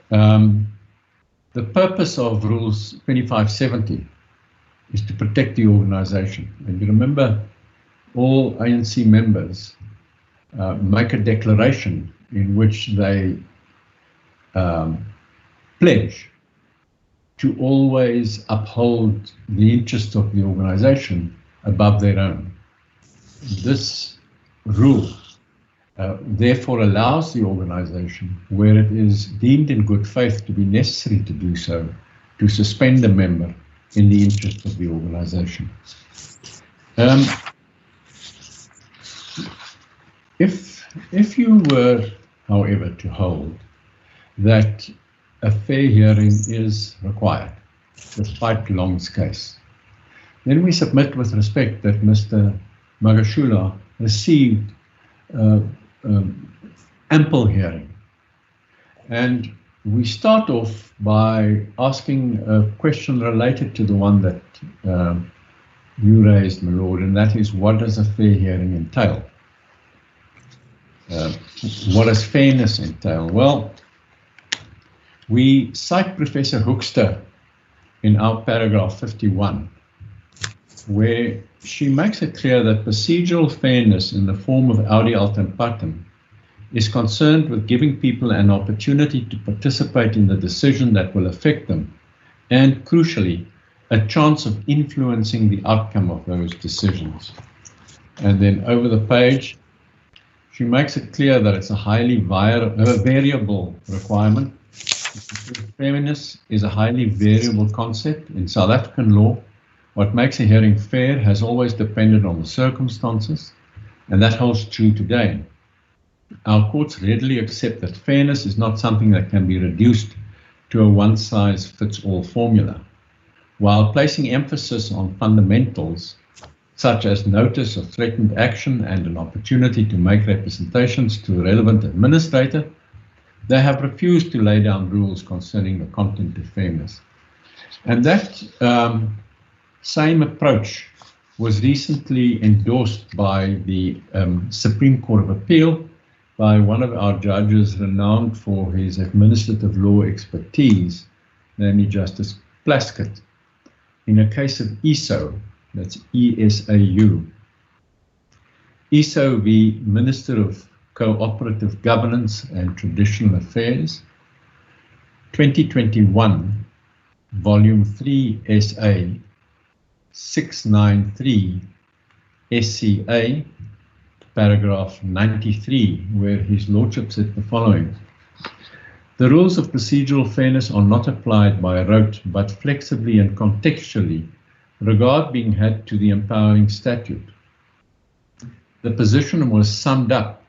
the purpose of Rules 2570 is to protect the organization. And you remember all ANC members make a declaration in which they pledge to always uphold the interests of the organization above their own. This rule therefore allows the organization, where it is deemed in good faith to be necessary to do so, to suspend a member in the interest of the organization. If you were, however, to hold that a fair hearing is required, despite Long's case. Then we submit with respect that Mr. Magashule received ample hearing. And we start off by asking a question related to the one that you raised, my lord, and that is, what does a fair hearing entail? What does fairness entail? Well, we cite Professor Hoekstra in our paragraph 51, where she makes it clear that procedural fairness in the form of audi altem partem is concerned with giving people an opportunity to participate in the decision that will affect them, and crucially, a chance of influencing the outcome of those decisions. And then over the page, she makes it clear that it's a highly variable requirement. Fairness is a highly variable concept. In South African law, what makes a hearing fair has always depended on the circumstances, and that holds true today. Our courts readily accept that fairness is not something that can be reduced to a one-size-fits-all formula. While placing emphasis on fundamentals, such as notice of threatened action and an opportunity to make representations to a relevant administrator, they have refused to lay down rules concerning the content of fairness. And that same approach was recently endorsed by the Supreme Court of Appeal by one of our judges renowned for his administrative law expertise, namely Justice Plaskett, in a case of ESO, that's ESAU. ESO v. Minister of Cooperative Governance and Traditional Affairs, 2021, Volume 3 SA, 693 SCA, paragraph 93, where His Lordship said the following: the rules of procedural fairness are not applied by rote, but flexibly and contextually, regard being had to the empowering statute. The position was summed up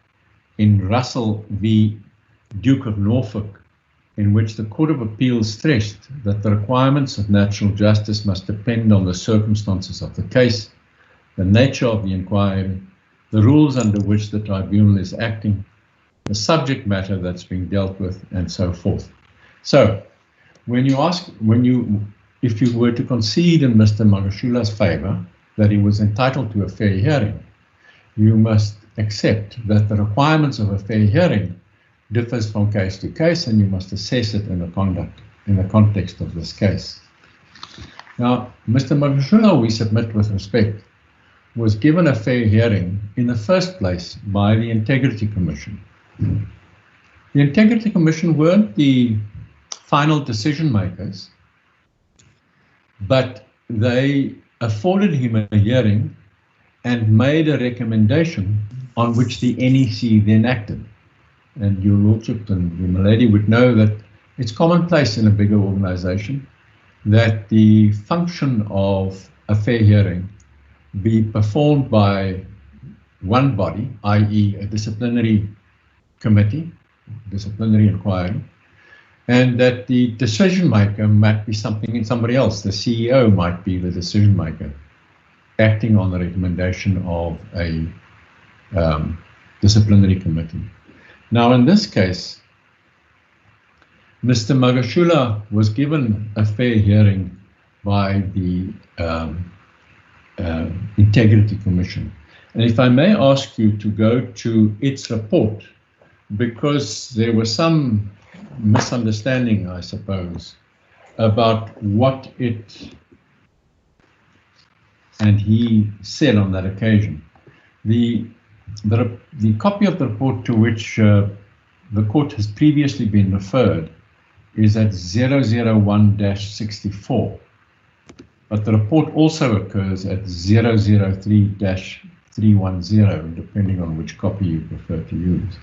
in Russell v. Duke of Norfolk, in which the Court of Appeal stressed that the requirements of natural justice must depend on the circumstances of the case, the nature of the inquiry, the rules under which the tribunal is acting, the subject matter that's being dealt with, and so forth. So, if you were to concede in Mr. Magashule's favor that he was entitled to a fair hearing, you must accept that the requirements of a fair hearing differs from case to case, and you must assess it in the context of this case. Now, Mr. Magashule, we submit with respect, was given a fair hearing in the first place by the Integrity Commission. The Integrity Commission weren't the final decision makers, but they afforded him a hearing and made a recommendation on which the NEC then acted. And your Lordship and your Milady would know that it's commonplace in a bigger organization that the function of a fair hearing be performed by one body, i.e. a disciplinary committee, disciplinary inquiry, and that the decision maker might be somebody else. The CEO might be the decision maker, acting on the recommendation of a disciplinary committee. Now, in this case, Mr. Magashule was given a fair hearing by the Integrity Commission. And if I may ask you to go to its report, because there was some misunderstanding, I suppose, about what it and he said on that occasion. The copy of the report to which the court has previously been referred is at 001-64, but the report also occurs at 003-310, depending on which copy you prefer to use.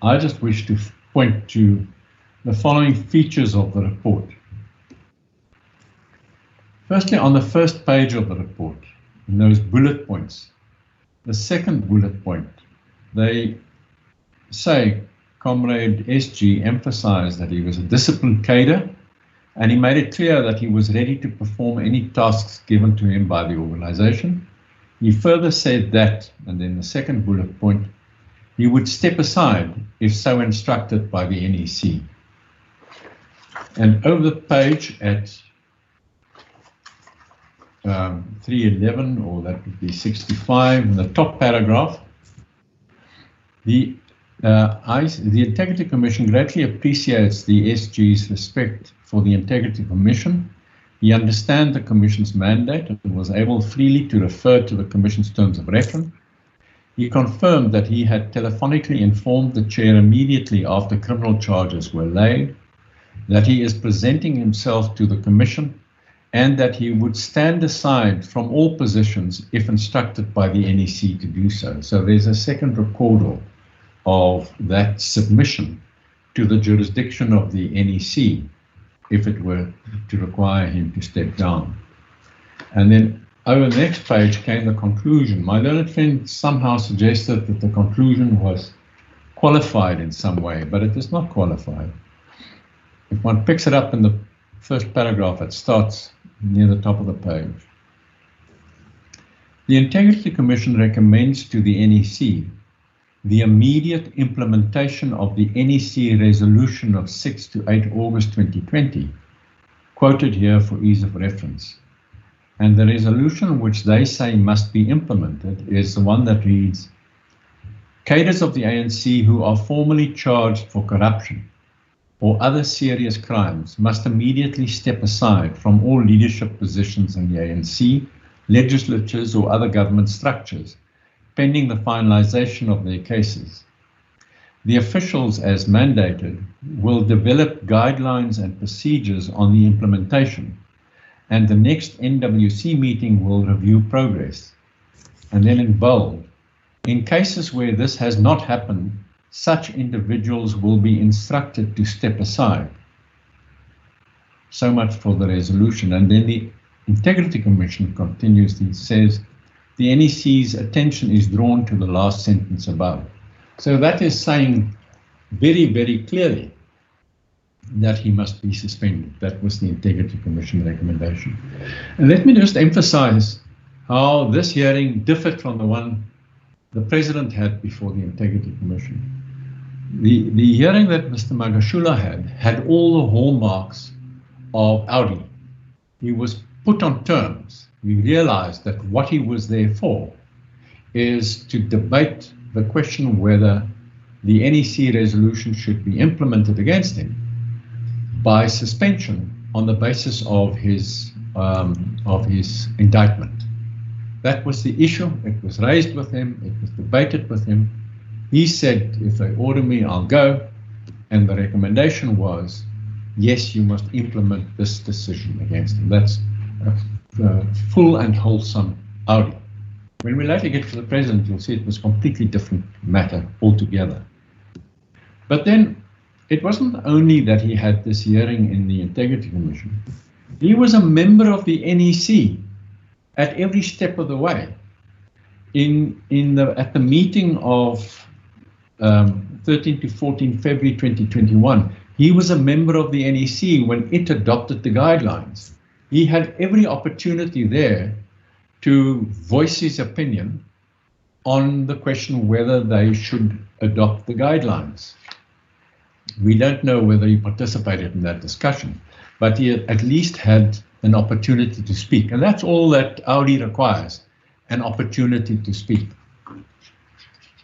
I just wish to point to the following features of the report. Firstly, on the first page of the report, in those bullet points, the second bullet point, they say, Comrade SG emphasized that he was a disciplined cadre, and he made it clear that he was ready to perform any tasks given to him by the organization. He further said that, and then the second bullet point, he would step aside if so instructed by the NEC. And over the page at 311, or that would be 65, in the top paragraph, the Integrity Commission greatly appreciates the SG's respect for the Integrity Commission. He understands the Commission's mandate and was able freely to refer to the Commission's terms of reference. He confirmed that he had telephonically informed the Chair immediately after criminal charges were laid, that he is presenting himself to the Commission, and that he would stand aside from all positions if instructed by the NEC to do so. So there's a second recordal of that submission to the jurisdiction of the NEC if it were to require him to step down. And then over the next page came the conclusion. My learned friend somehow suggested that the conclusion was qualified in some way, but it is not qualified. If one picks it up in the first paragraph, it starts near the top of the page. The Integrity Commission recommends to the NEC the immediate implementation of the NEC resolution of 6 to 8 August 2020, quoted here for ease of reference. And the resolution which they say must be implemented is the one that reads, cadres of the ANC who are formally charged for corruption or other serious crimes must immediately step aside from all leadership positions in the ANC, legislatures or other government structures, pending the finalization of their cases. The officials, as mandated, will develop guidelines and procedures on the implementation, and the next NWC meeting will review progress. And then in bold, in cases where this has not happened, such individuals will be instructed to step aside. So much for the resolution. And then the Integrity Commission continues and says, the NEC's attention is drawn to the last sentence above. So that is saying very, very clearly that he must be suspended. That was the Integrity Commission recommendation. And let me just emphasize how this hearing differed from the one the President had before the Integrity Commission. The hearing that Mr. Magashule had all the hallmarks of Audi. He was put on terms. We realized that what he was there for is to debate the question whether the NEC resolution should be implemented against him by suspension on the basis of his indictment. That was the issue. It was raised with him. It was debated with him. He said, if they order me, I'll go. And the recommendation was, yes, you must implement this decision against him. That's full and wholesome Audi. When we later get to the President, you'll see it was a completely different matter altogether. But then it wasn't only that he had this hearing in the Integrity Commission. He was a member of the NEC at every step of the way. At the meeting of 13 to 14 February 2021, he was a member of the NEC when it adopted the guidelines. He had every opportunity there to voice his opinion on the question whether they should adopt the guidelines. We don't know whether he participated in that discussion, but he at least had an opportunity to speak. And that's all that Audi requires, an opportunity to speak.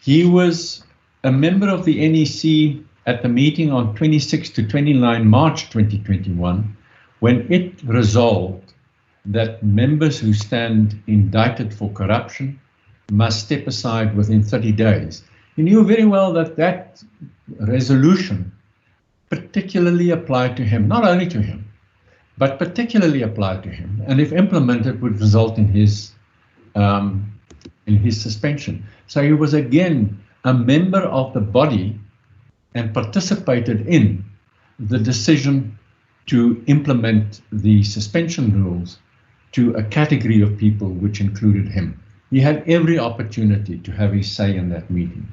He was a member of the NEC at the meeting on 26 to 29 March 2021, when it resolved that members who stand indicted for corruption must step aside within 30 days. He knew very well that that resolution particularly applied to him, not only to him, but particularly applied to him, and if implemented would result in his suspension. So he was again a member of the body and participated in the decision to implement the suspension rules to a category of people which included him. He had every opportunity to have his say in that meeting.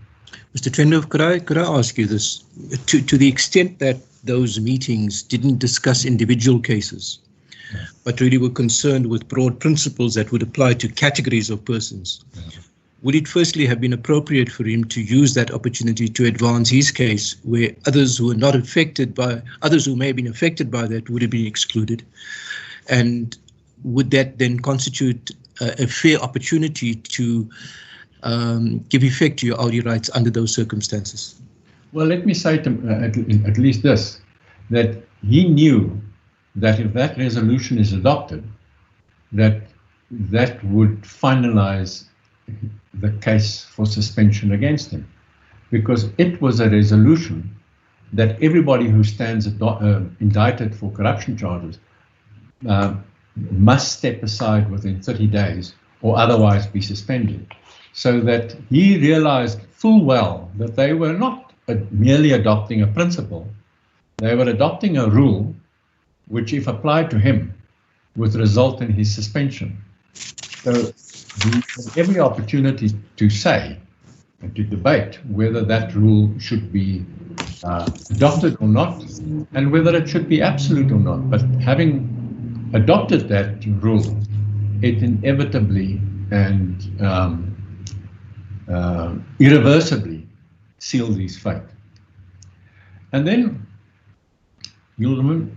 Mr. Trendov, could I ask you this? To the extent that those meetings didn't discuss individual cases, but really were concerned with broad principles that would apply to categories of persons, would it firstly have been appropriate for him to use that opportunity to advance his case where others who were not affected by, others who may have been affected by that would have been excluded? And would that then constitute a fair opportunity to give effect to your Audi rights under those circumstances? Well, let me say at least this, that he knew that if that resolution is adopted, that would finalize the case for suspension against him, because it was a resolution that everybody who stands indicted for corruption charges must step aside within 30 days or otherwise be suspended. So that he realized full well that they were not merely adopting a principle, they were adopting a rule which, if applied to him, would result in his suspension. So he had every opportunity to say and to debate whether that rule should be adopted or not, and whether it should be absolute or not. But having adopted that rule, it inevitably and irreversibly sealed his fate. And then you'll remember,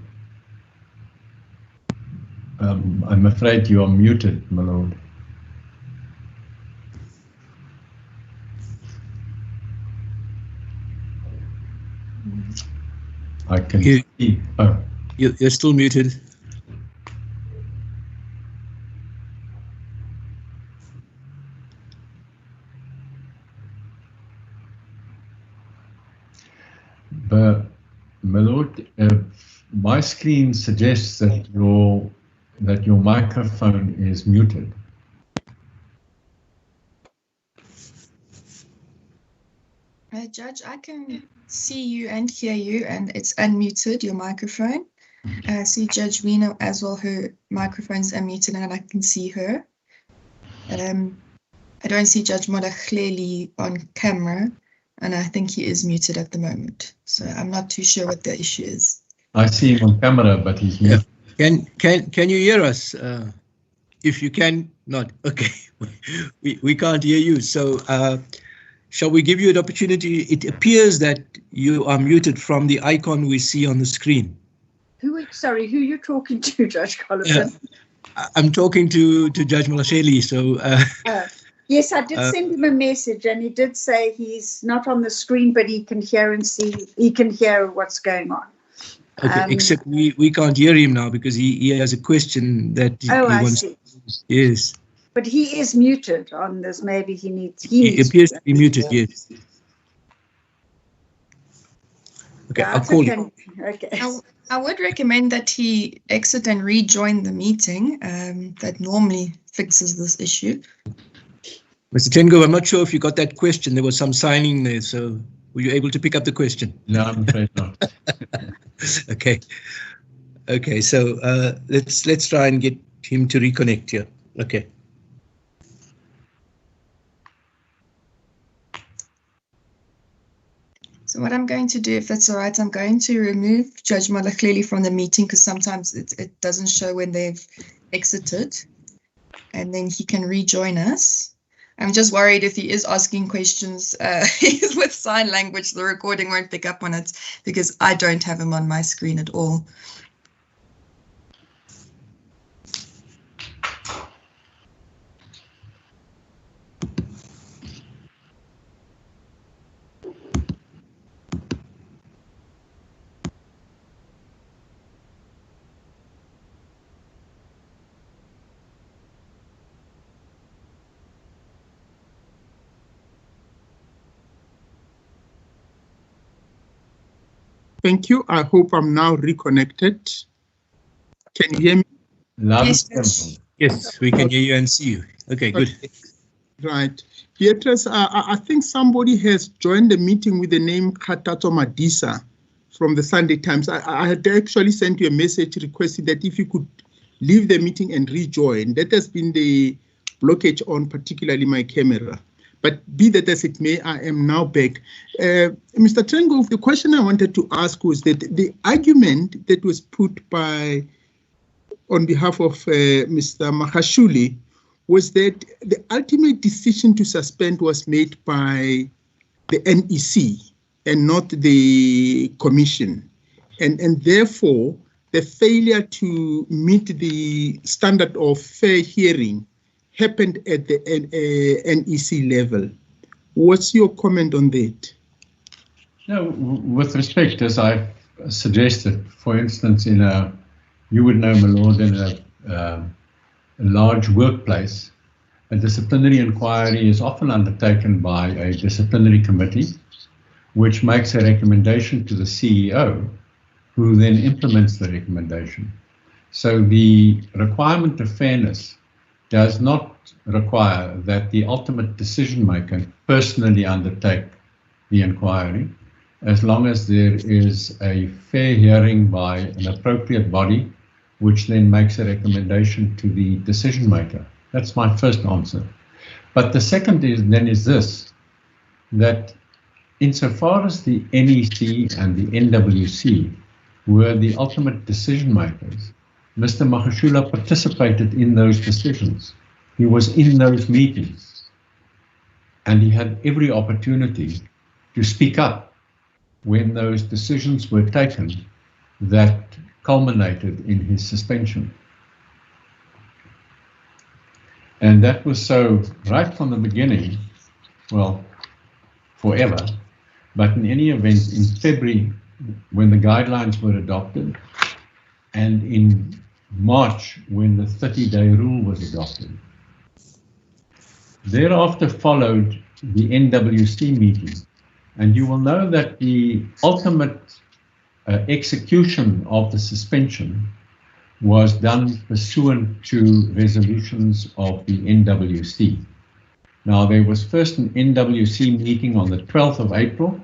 I'm afraid you are muted, my lord. I can see. Oh. You're still muted. But my lord, my screen suggests that your microphone is muted. Judge, I can see you and hear you, and it's unmuted, your microphone. I see Judge Wiener as well, her microphone's unmuted, and I can see her. I don't see Judge Magashule on camera, and I think he is muted at the moment. So I'm not too sure what the issue is. I see him on camera, but he's muted. Can you hear us? If you can, not. Okay, we can't hear you. So shall we give you an opportunity? It appears that you are muted from the icon we see on the screen. Sorry, who are you talking to, Judge Collison? I'm talking to Judge Magashule. So yes, I did send him a message, and he did say he's not on the screen, but he can hear and see. He can hear what's going on. Okay, except we can't hear him now because he has a question that he wants. I see. Yes. But he is muted on this. Maybe he needs. He appears to be muted. Yes. Okay, I'll call him. Okay. I would recommend that he exit and rejoin the meeting. That normally fixes this issue. Mr. Tengo, I'm not sure if you got that question. There was some signing there, so were you able to pick up the question? No, I'm afraid not. Okay. Okay, so let's try and get him to reconnect here. Okay. So what I'm going to do, if that's all right, I'm going to remove Judge Magashule from the meeting because sometimes it doesn't show when they've exited, and then he can rejoin us. I'm just worried if he is asking questions with sign language, the recording won't pick up on it because I don't have him on my screen at all. Thank you. I hope I'm now reconnected. Can you hear me? Yes, yes, we can hear you and see you. Okay, good. Right. Beatrice, I think somebody has joined the meeting with the name Katato Madisa from the Sunday Times. I had actually sent you a message requesting that if you could leave the meeting and rejoin. That has been the blockage on particularly my camera. But be that as it may, I am now back. Mr. Trengo, the question I wanted to ask was that the argument that was put on behalf of Mr. Magashule was that the ultimate decision to suspend was made by the NEC and not the commission. And therefore, the failure to meet the standard of fair hearing happened at the NEC level. What's your comment on that? No, with respect, as I suggested, for instance, you would know, my lord, in a large workplace, a disciplinary inquiry is often undertaken by a disciplinary committee, which makes a recommendation to the CEO, who then implements the recommendation. So the requirement of fairness does not require that the ultimate decision maker personally undertake the inquiry, as long as there is a fair hearing by an appropriate body, which then makes a recommendation to the decision maker. That's my first answer. But the second is this, that insofar as the NEC and the NWC were the ultimate decision makers, Mr. Magashule participated in those decisions. He was in those meetings, and he had every opportunity to speak up when those decisions were taken that culminated in his suspension. And that was so right from the beginning, well, forever. But in any event, in February, when the guidelines were adopted, and in March, when the 30-day rule was adopted, thereafter followed the NWC meeting. And you will know that the ultimate execution of the suspension was done pursuant to resolutions of the NWC. Now, there was first an NWC meeting on the 12th of April.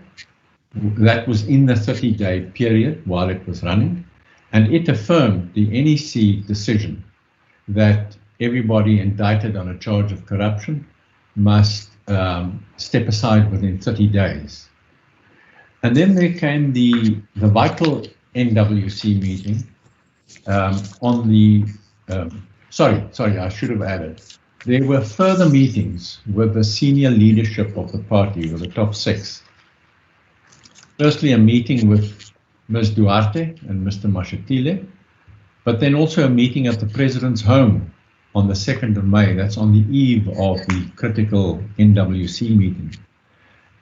That was in the 30-day period while it was running, and it affirmed the NEC decision that everybody indicted on a charge of corruption must step aside within 30 days. And then there came the vital NWC meeting on the, sorry, I should have added. There were further meetings with the senior leadership of the party, with the top 6. Firstly, a meeting with Ms. Duarte and Mr. Mashatile, but then also a meeting at the President's home on the 2nd of May. That's on the eve of the critical NWC meeting.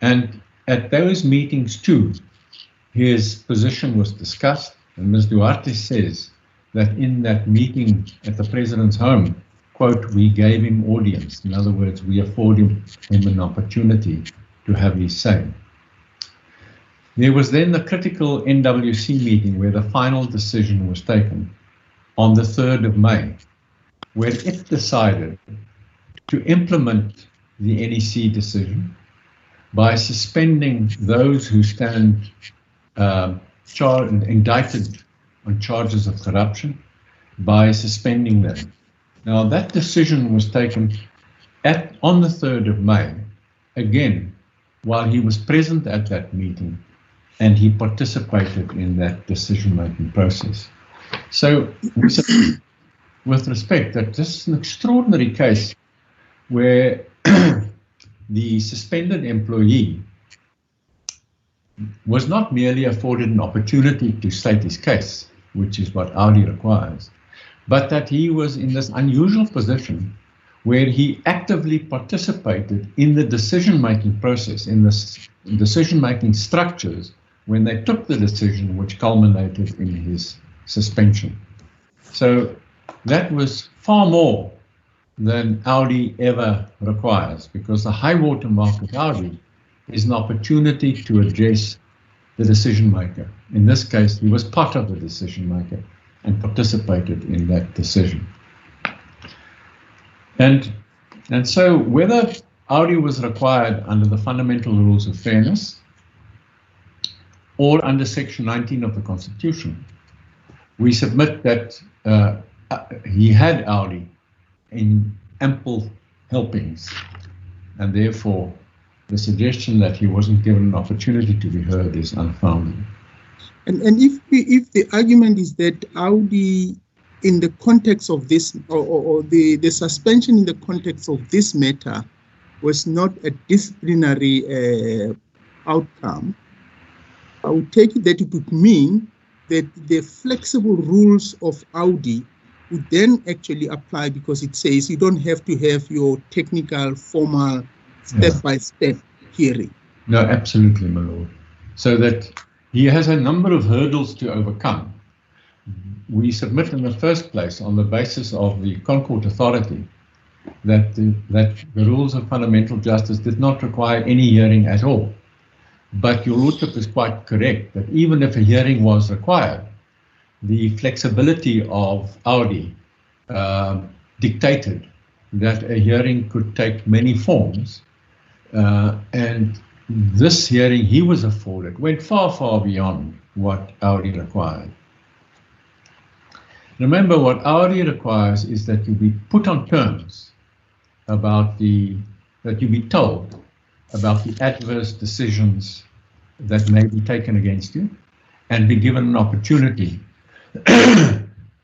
And at those meetings too, his position was discussed, and Ms. Duarte says that in that meeting at the President's home, quote, we gave him audience. In other words, we afforded him an opportunity to have his say. There was then the critical NWC meeting where the final decision was taken on the 3rd of May, where it decided to implement the NEC decision by suspending those who stand indicted on charges of corruption, by suspending them. Now, that decision was taken on the 3rd of May, again, while he was present at that meeting, and he participated in that decision-making process. So, with respect, that this is an extraordinary case where the suspended employee was not merely afforded an opportunity to state his case, which is what Audi requires, but that he was in this unusual position where he actively participated in the decision-making process, in the decision-making structures, when they took the decision which culminated in his suspension. So that was far more than Audi ever requires, because the high water mark of Audi is an opportunity to address the decision maker. In this case, he was part of the decision maker and participated in that decision. And so whether Audi was required under the fundamental rules of fairness or under Section 19 of the Constitution, we submit that he had Audi in ample helpings and therefore the suggestion that he wasn't given an opportunity to be heard is unfounded. And if the argument is that Audi, in the context of this, or the suspension in the context of this matter, was not a disciplinary outcome, I would take it that it would mean that the flexible rules of Audi would then actually apply, because it says you don't have to have your technical, formal, step-by-step hearing. No, absolutely, my lord. So that he has a number of hurdles to overcome. We submit in the first place on the basis of the Concord Authority that the rules of fundamental justice did not require any hearing at all. But your lordship is quite correct that even if a hearing was required, the flexibility of Audi dictated that a hearing could take many forms, and this hearing he was afforded went far, far beyond what Audi required. Remember, what Audi requires is that you be put on terms about that you be told about the adverse decisions that may be taken against you, and be given an opportunity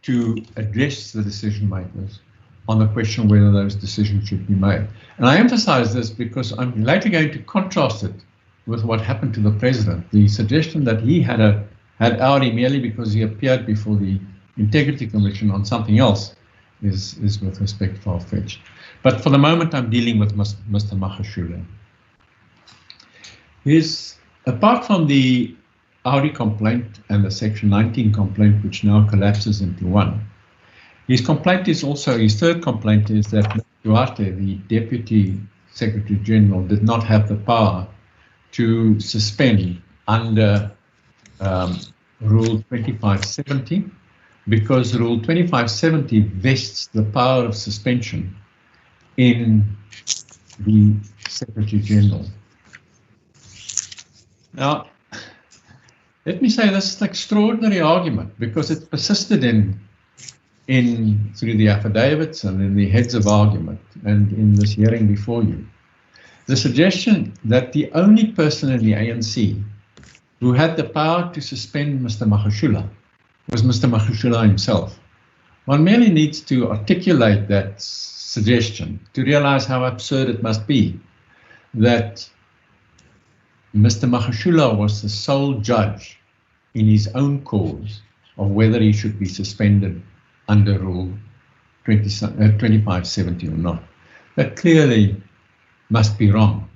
to address the decision makers on the question whether those decisions should be made. And I emphasize this because I'm later going to contrast it with what happened to the president. The suggestion that he had Audi merely because he appeared before the Integrity Commission on something else is with respect far-fetched. But for the moment, I'm dealing with Mr. Magashule. Apart from the Audi complaint and the Section 19 complaint, which now collapses into one, his third complaint is that Duarte, the Deputy Secretary General, did not have the power to suspend under Rule 2570, because Rule 2570 vests the power of suspension in the Secretary General. Now, let me say this is an extraordinary argument because it persisted through the affidavits and in the heads of argument and in this hearing before you. The suggestion that the only person in the ANC who had the power to suspend Mr. Magashule was Mr. Magashule himself. One merely needs to articulate that suggestion to realize how absurd it must be that Mr. Magashule was the sole judge in his own cause of whether he should be suspended under Rule 2570 or not. That clearly must be wrong,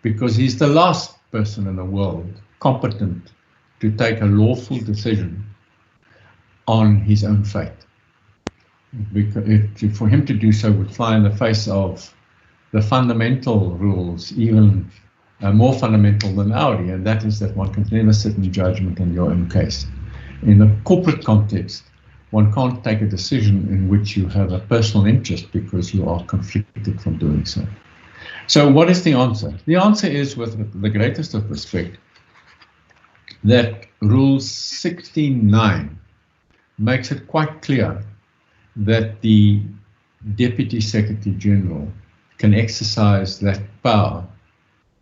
because he's the last person in the world competent to take a lawful decision on his own fate. Because for him to do so would fly in the face of the fundamental rules, even more fundamental than Audi, and that is that one can never sit in judgment in your own case. In a corporate context, one can't take a decision in which you have a personal interest because you are conflicted from doing so. So what is the answer? The answer is, with the greatest of respect, that Rule 16.9 makes it quite clear that the Deputy Secretary General can exercise that power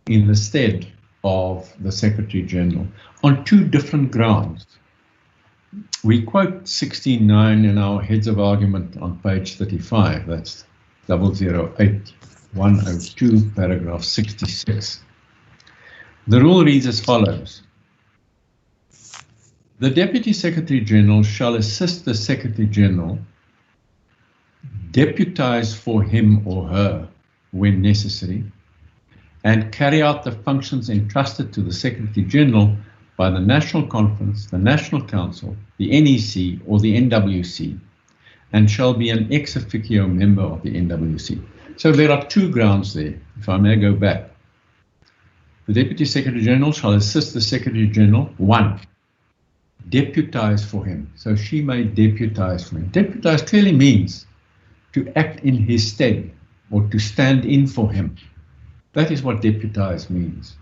in the stead of the Secretary General on two different grounds. We quote 16.9 in our heads of argument on page 35, that's 008-102, paragraph 66. The rule reads as follows. The Deputy Secretary General shall assist the Secretary General, deputize for him or her when necessary, and carry out the functions entrusted to the Secretary General by the National Conference, the National Council, the NEC, or the NWC, and shall be an ex officio member of the NWC. So there are two grounds there, if I may go back. The Deputy Secretary General shall assist the Secretary General, one, deputize for him. So she may deputize for him. Deputize clearly means to act in his stead or to stand in for him. That is what deputize means.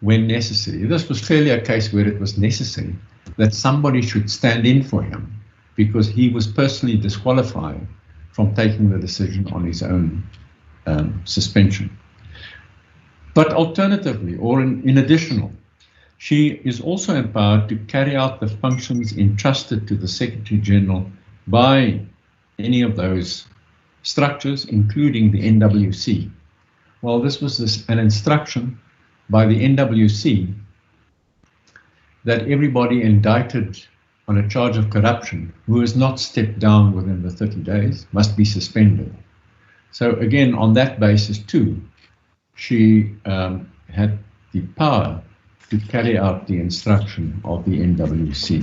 When necessary. This was clearly a case where it was necessary that somebody should stand in for him because he was personally disqualified from taking the decision on his own suspension. But alternatively, or in additional, she is also empowered to carry out the functions entrusted to the Secretary General by any of those structures, including the NWC. Well, this was an instruction by the NWC that everybody indicted on a charge of corruption who has not stepped down within the 30 days must be suspended. So again, on that basis too, she had the power to carry out the instruction of the NWC.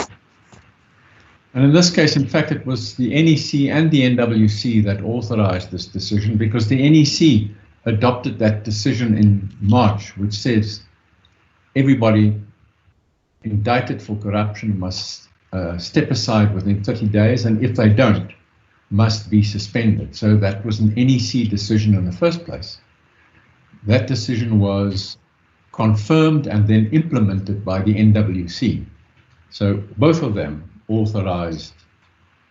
And in this case, in fact, it was the NEC and the NWC that authorized this decision, because the NEC adopted that decision in March, which says everybody indicted for corruption must step aside within 30 days, and if they don't, must be suspended. So that was an NEC decision in the first place. That decision was confirmed and then implemented by the NWC. So both of them authorized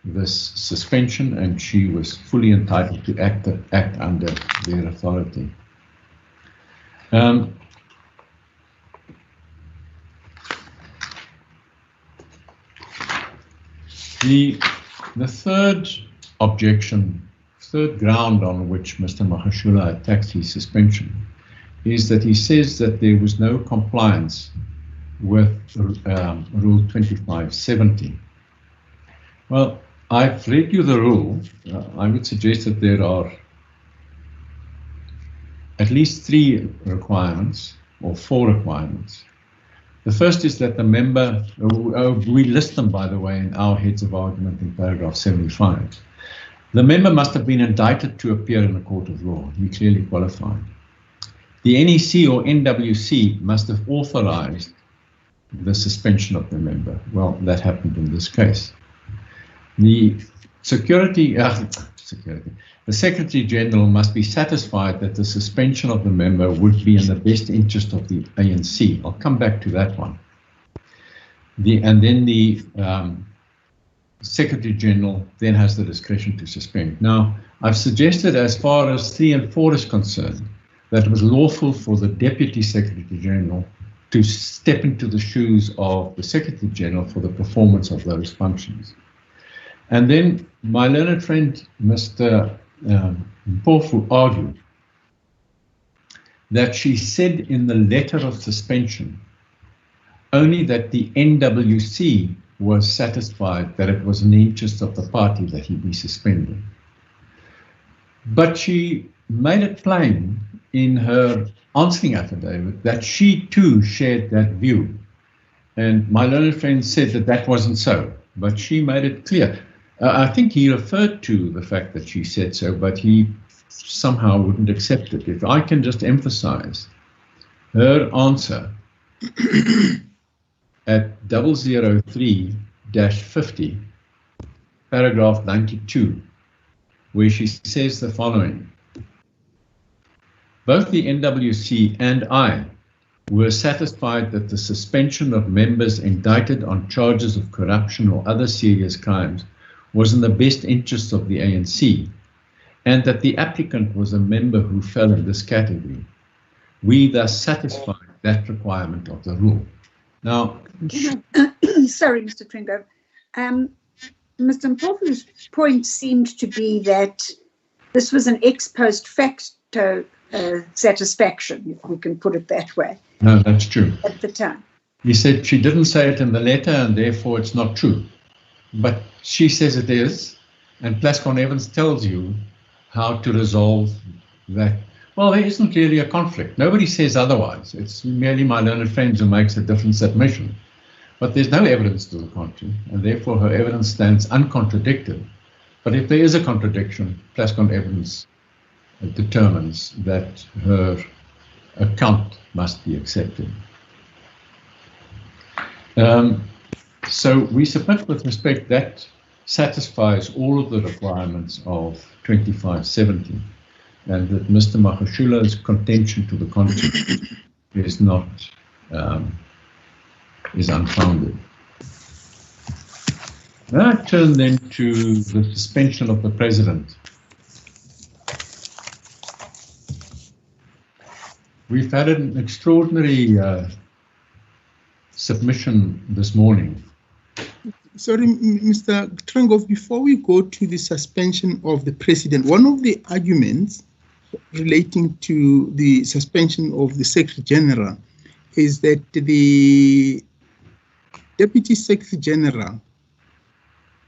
this suspension, and she was fully entitled to act under their authority. The third objection, third ground on which Mr. Magashule attacks his suspension, is that he says that there was no compliance with Rule 2570. Well, I've read you the rule. I would suggest that there are at least 3 requirements, or 4 requirements. The first is that the member, we list them, by the way, in our heads of argument in paragraph 75. The member must have been indicted to appear in a court of law. He clearly qualified. The NEC or NWC must have authorized the suspension of the member. Well, that happened in this case. The the Secretary General must be satisfied that the suspension of the member would be in the best interest of the ANC. I'll come back to that one. And then the Secretary General then has the discretion to suspend. Now, I've suggested, as far as 3 and 4 is concerned, that it was lawful for the Deputy Secretary General to step into the shoes of the Secretary General for the performance of those functions. And then my learned friend, Mr. Mpofu, argued that she said in the letter of suspension only that the NWC was satisfied that it was in the interest of the party that he be suspended. But she made it plain in her answering affidavit that she too shared that view. And my learned friend said that that wasn't so, but she made it clear. I think he referred to the fact that she said so, but he somehow wouldn't accept it. If I can just emphasize her answer at 003-50, paragraph 92, where she says the following: both the NWC and I were satisfied that the suspension of members indicted on charges of corruption or other serious crimes was in the best interest of the ANC, and that the applicant was a member who fell in this category. We thus satisfied that requirement of the rule. Now, sorry, Mr. Tringo. Mr. Mpofu's point seemed to be that this was an ex post facto satisfaction, if we can put it that way. No, that's true. At the time. He said she didn't say it in the letter and therefore it's not true. But she says it is, and Plascon Evans tells you how to resolve that. Well, there isn't really a conflict. Nobody says otherwise. It's merely my learned friends who makes a different submission. But there's no evidence to the contrary, and therefore her evidence stands uncontradicted. But if there is a contradiction, Plascon Evans determines that her account must be accepted. So we submit with respect that satisfies all of the requirements of 2570, and that Mr. Magashule's contention to the contrary is not is unfounded. Now I turn then to the suspension of the president We've had an extraordinary submission this morning. Sorry, Mr. Trengov, before we go to the suspension of the president, one of the arguments relating to the suspension of the Secretary General is that the Deputy Secretary General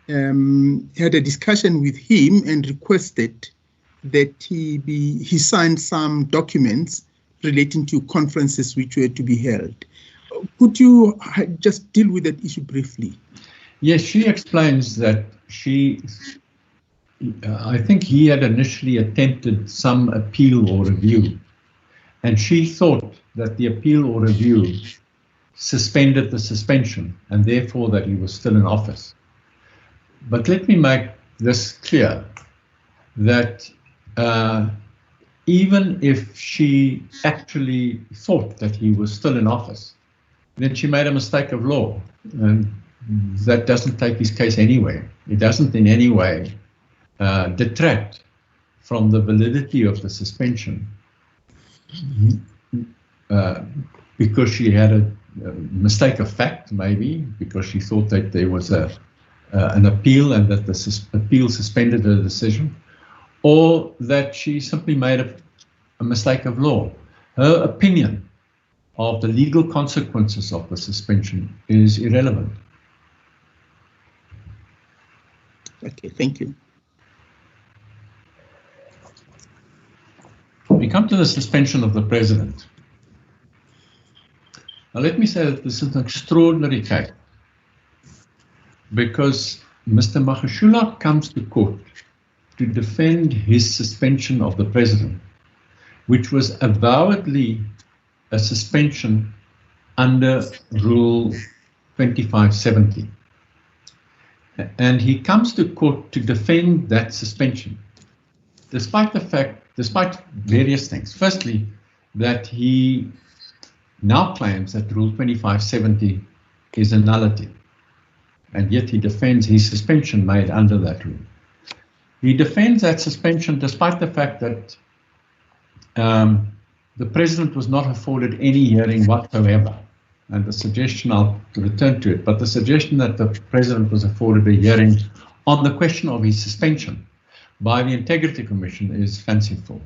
had a discussion with him and requested that he signed some documents relating to conferences which were to be held. Could you just deal with that issue briefly? Yes, she explains that I think he had initially attempted some appeal or review, and she thought that the appeal or review suspended the suspension and therefore that he was still in office. But let me make this clear, that even if she actually thought that he was still in office, then she made a mistake of law, and that doesn't take his case anywhere. It doesn't in any way detract from the validity of the suspension because she had a mistake of fact, maybe, because she thought that there was an appeal and that the appeal suspended her decision, or that she simply made a mistake of law. Her opinion of the legal consequences of the suspension is irrelevant. Okay, thank you. We come to the suspension of the president. Now let me say that this is an extraordinary case because Mr. Magashule comes to court to defend his suspension of the president, which was avowedly a suspension under Rule 2570. And he comes to court to defend that suspension, despite various things. Firstly, that he now claims that Rule 2570 is a nullity, and yet he defends his suspension made under that rule. He defends that suspension despite the fact that the president was not afforded any hearing whatsoever. And the suggestion, I'll return to it, but the suggestion that the president was afforded a hearing on the question of his suspension by the Integrity Commission is fanciful.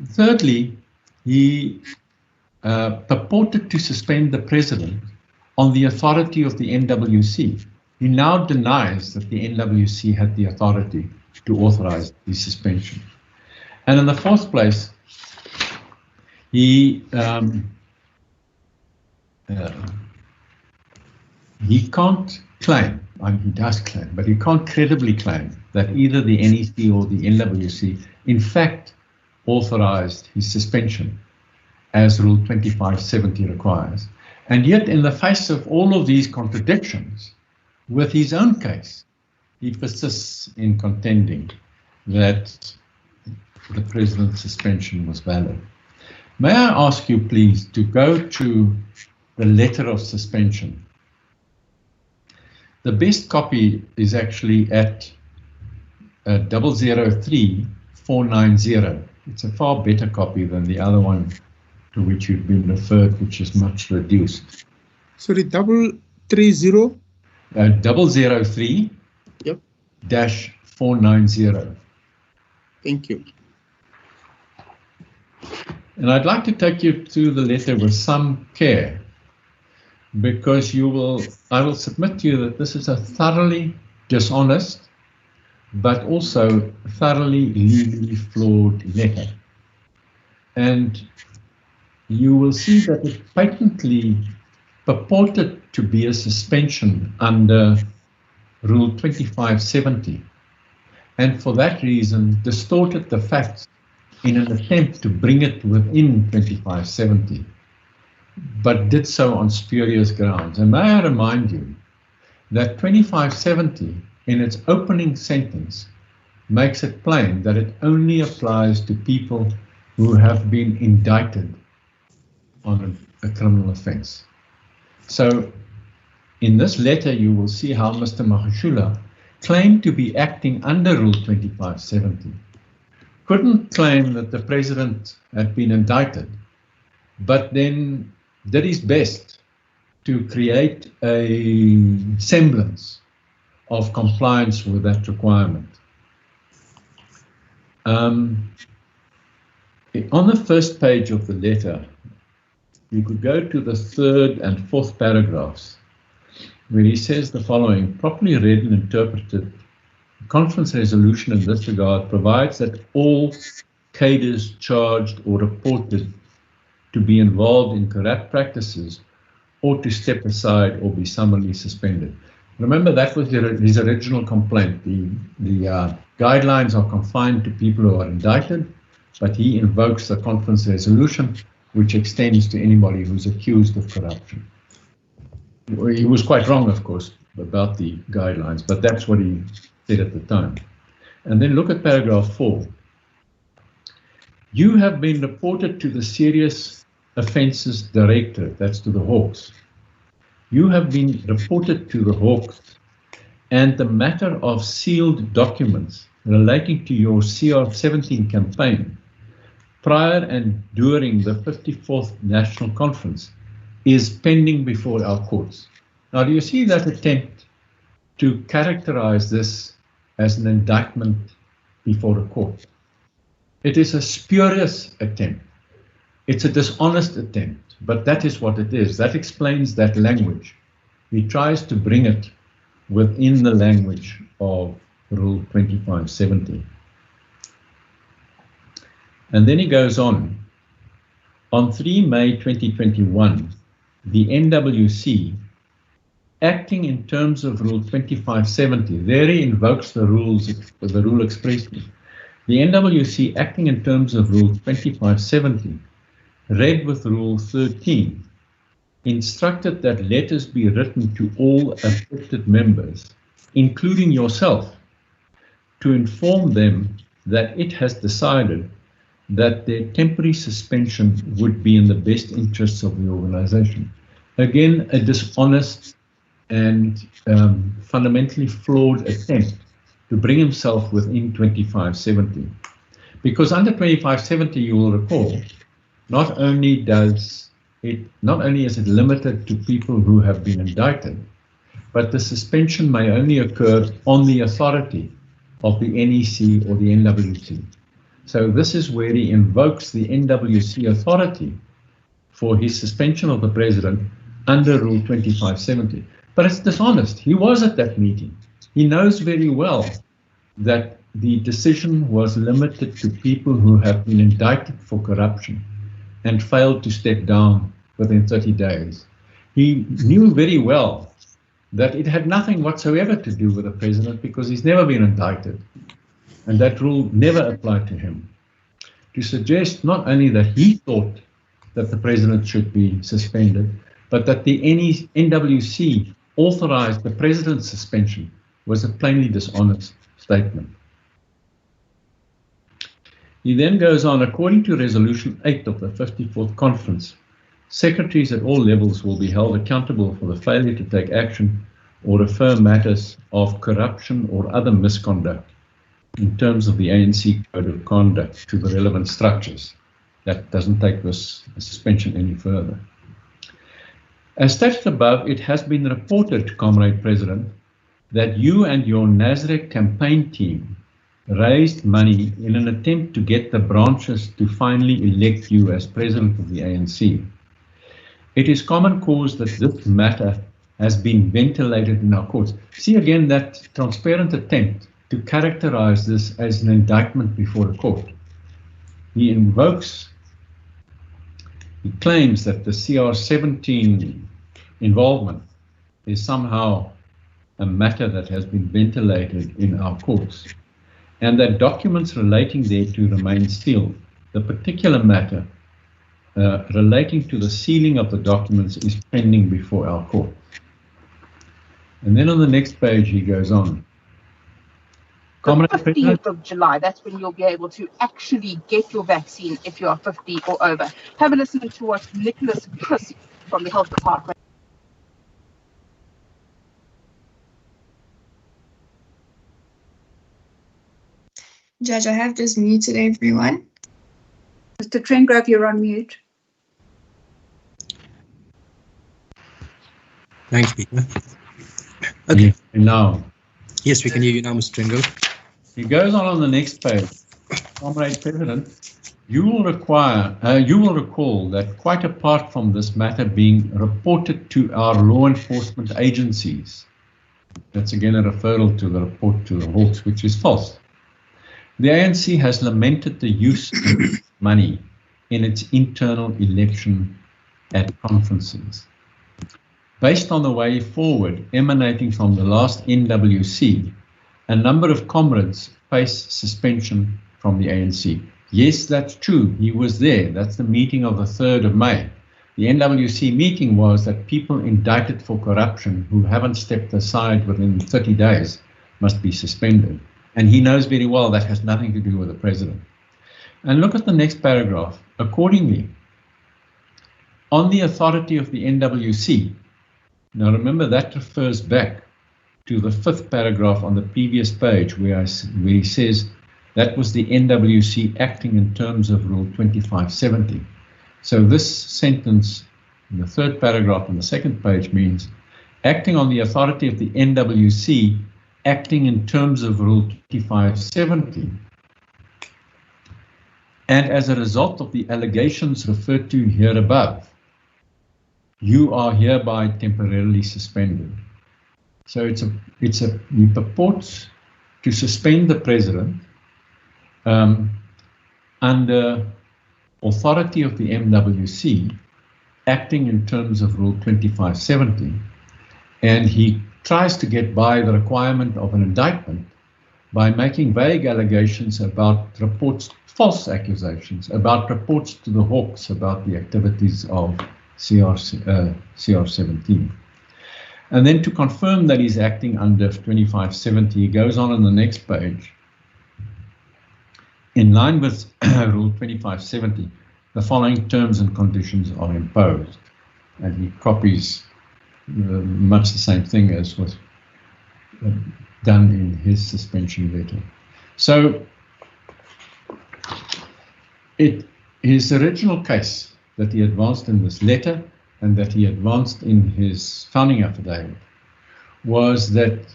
Thirdly, he purported to suspend the president on the authority of the NWC. He now denies that the NWC had the authority to authorize the suspension. And in the fourth place, he can't claim, he does claim, but he can't credibly claim that either the NEC or the NWC in fact authorized his suspension as Rule 2570 requires. And yet in the face of all of these contradictions with his own case, he persists in contending that the president's suspension was valid. May I ask you please to go to the letter of suspension. The best copy is actually at 003490. It's a far better copy than the other one to which you've been referred, which is much reduced. Sorry, 330? 003 Yep. -490. Thank you. And I'd like to take you through the letter with some care, because I will submit to you that this is a thoroughly dishonest, but also thoroughly legally flawed letter. And you will see that it patently purported to be a suspension under Rule 2570, and for that reason distorted the facts in an attempt to bring it within 2570, but did so on spurious grounds. And may I remind you that 2570, in its opening sentence, makes it plain that it only applies to people who have been indicted on a criminal offense. So in this letter, you will see how Mr. Magashule claimed to be acting under Rule 2570, couldn't claim that the president had been indicted, but then did his best to create a semblance of compliance with that requirement. On the first page of the letter, you could go to the third and fourth paragraphs, where he says the following: properly read and interpreted, the conference resolution in this regard provides that all cadres charged or reported to be involved in corrupt practices ought to step aside or be summarily suspended. Remember, that was his original complaint. The guidelines are confined to people who are indicted, but he invokes the conference resolution, which extends to anybody who's accused of corruption. He was quite wrong, of course, about the guidelines, but that's what he said at the time. And then look at paragraph 4. You have been reported to the Serious Offences Directorate, that's to the Hawks. You have been reported to the Hawks, and the matter of sealed documents relating to your CR17 campaign prior and during the 54th National Conference is pending before our courts. Now, do you see that attempt to characterize this as an indictment before a court? It is a spurious attempt. It's a dishonest attempt, but that is what it is. That explains that language. He tries to bring it within the language of Rule 2570. And then he goes on 3 May 2021, the NWC, acting in terms of Rule 2570, there he invokes the rule expressly. The NWC, acting in terms of Rule 2570, read with Rule 13, instructed that letters be written to all affected members, including yourself, to inform them that it has decided that their temporary suspension would be in the best interests of the organization. Again, a dishonest and fundamentally flawed attempt to bring himself within 2570. Because under 2570, you will recall, not only is it limited to people who have been indicted, but the suspension may only occur on the authority of the NEC or the NWC. So this is where he invokes the NWC authority for his suspension of the president under Rule 2570. But it's dishonest. He was at that meeting. He knows very well that the decision was limited to people who have been indicted for corruption and failed to step down within 30 days. He knew very well that it had nothing whatsoever to do with the president because he's never been indicted, and that rule never applied to him. To suggest not only that he thought that the president should be suspended, but that the NWC authorized the president's suspension was a plainly dishonest statement. He then goes on, according to Resolution 8 of the 54th Conference, secretaries at all levels will be held accountable for the failure to take action or refer matters of corruption or other misconduct in terms of the ANC Code of Conduct to the relevant structures. That doesn't take this suspension any further. As stated above, it has been reported, Comrade President, that you and your Nasrec campaign team raised money in an attempt to get the branches to finally elect you as president of the ANC. It is common cause that this matter has been ventilated in our courts. See again that transparent attempt to characterize this as an indictment before a court. He claims that the CR17 involvement is somehow a matter that has been ventilated in our courts, and that documents relating thereto remain sealed. The particular matter relating to the sealing of the documents is pending before our court. And then on the next page he goes on. The 15th of July, that's when you'll be able to actually get your vaccine if you are 50 or over. Have a listen to what Nicholas Chris from the Health Department. Judge, I have just muted everyone. Mr. Trengrove, you're on mute. Thanks, Peter. Okay. Now, Yes, we can hear you now, Mr. Trengrove. he goes on the next page. Comrade President, you will recall that quite apart from this matter being reported to our law enforcement agencies, that's again a referral to the report to the Hawks, which is false. The ANC has lamented the use of money in its internal election at conferences. Based on the way forward emanating from the last NWC, a number of comrades face suspension from the ANC. Yes, that's true. He was there. That's the meeting of the 3rd of May. The NWC meeting was that people indicted for corruption who haven't stepped aside within 30 days must be suspended. And he knows very well that has nothing to do with the president. And look at the next paragraph. Accordingly, on the authority of the NWC, now remember that refers back to the 5th paragraph on the previous page where he says that was the NWC acting in terms of Rule 2570. So this sentence in the 3rd paragraph on the 2nd page means acting on the authority of the NWC acting in terms of Rule 2570. And as a result of the allegations referred to here above, you are hereby temporarily suspended. So he purports to suspend the president under authority of the MWC acting in terms of Rule 2570, and he tries to get by the requirement of an indictment by making vague allegations about reports, false accusations, about reports to the Hawks about the activities of CR17. And then to confirm that he's acting under 2570, he goes on the next page. In line with Rule 2570, the following terms and conditions are imposed. And he copies much the same thing as was done in his suspension letter. So his original case that he advanced in this letter and that he advanced in his founding affidavit was that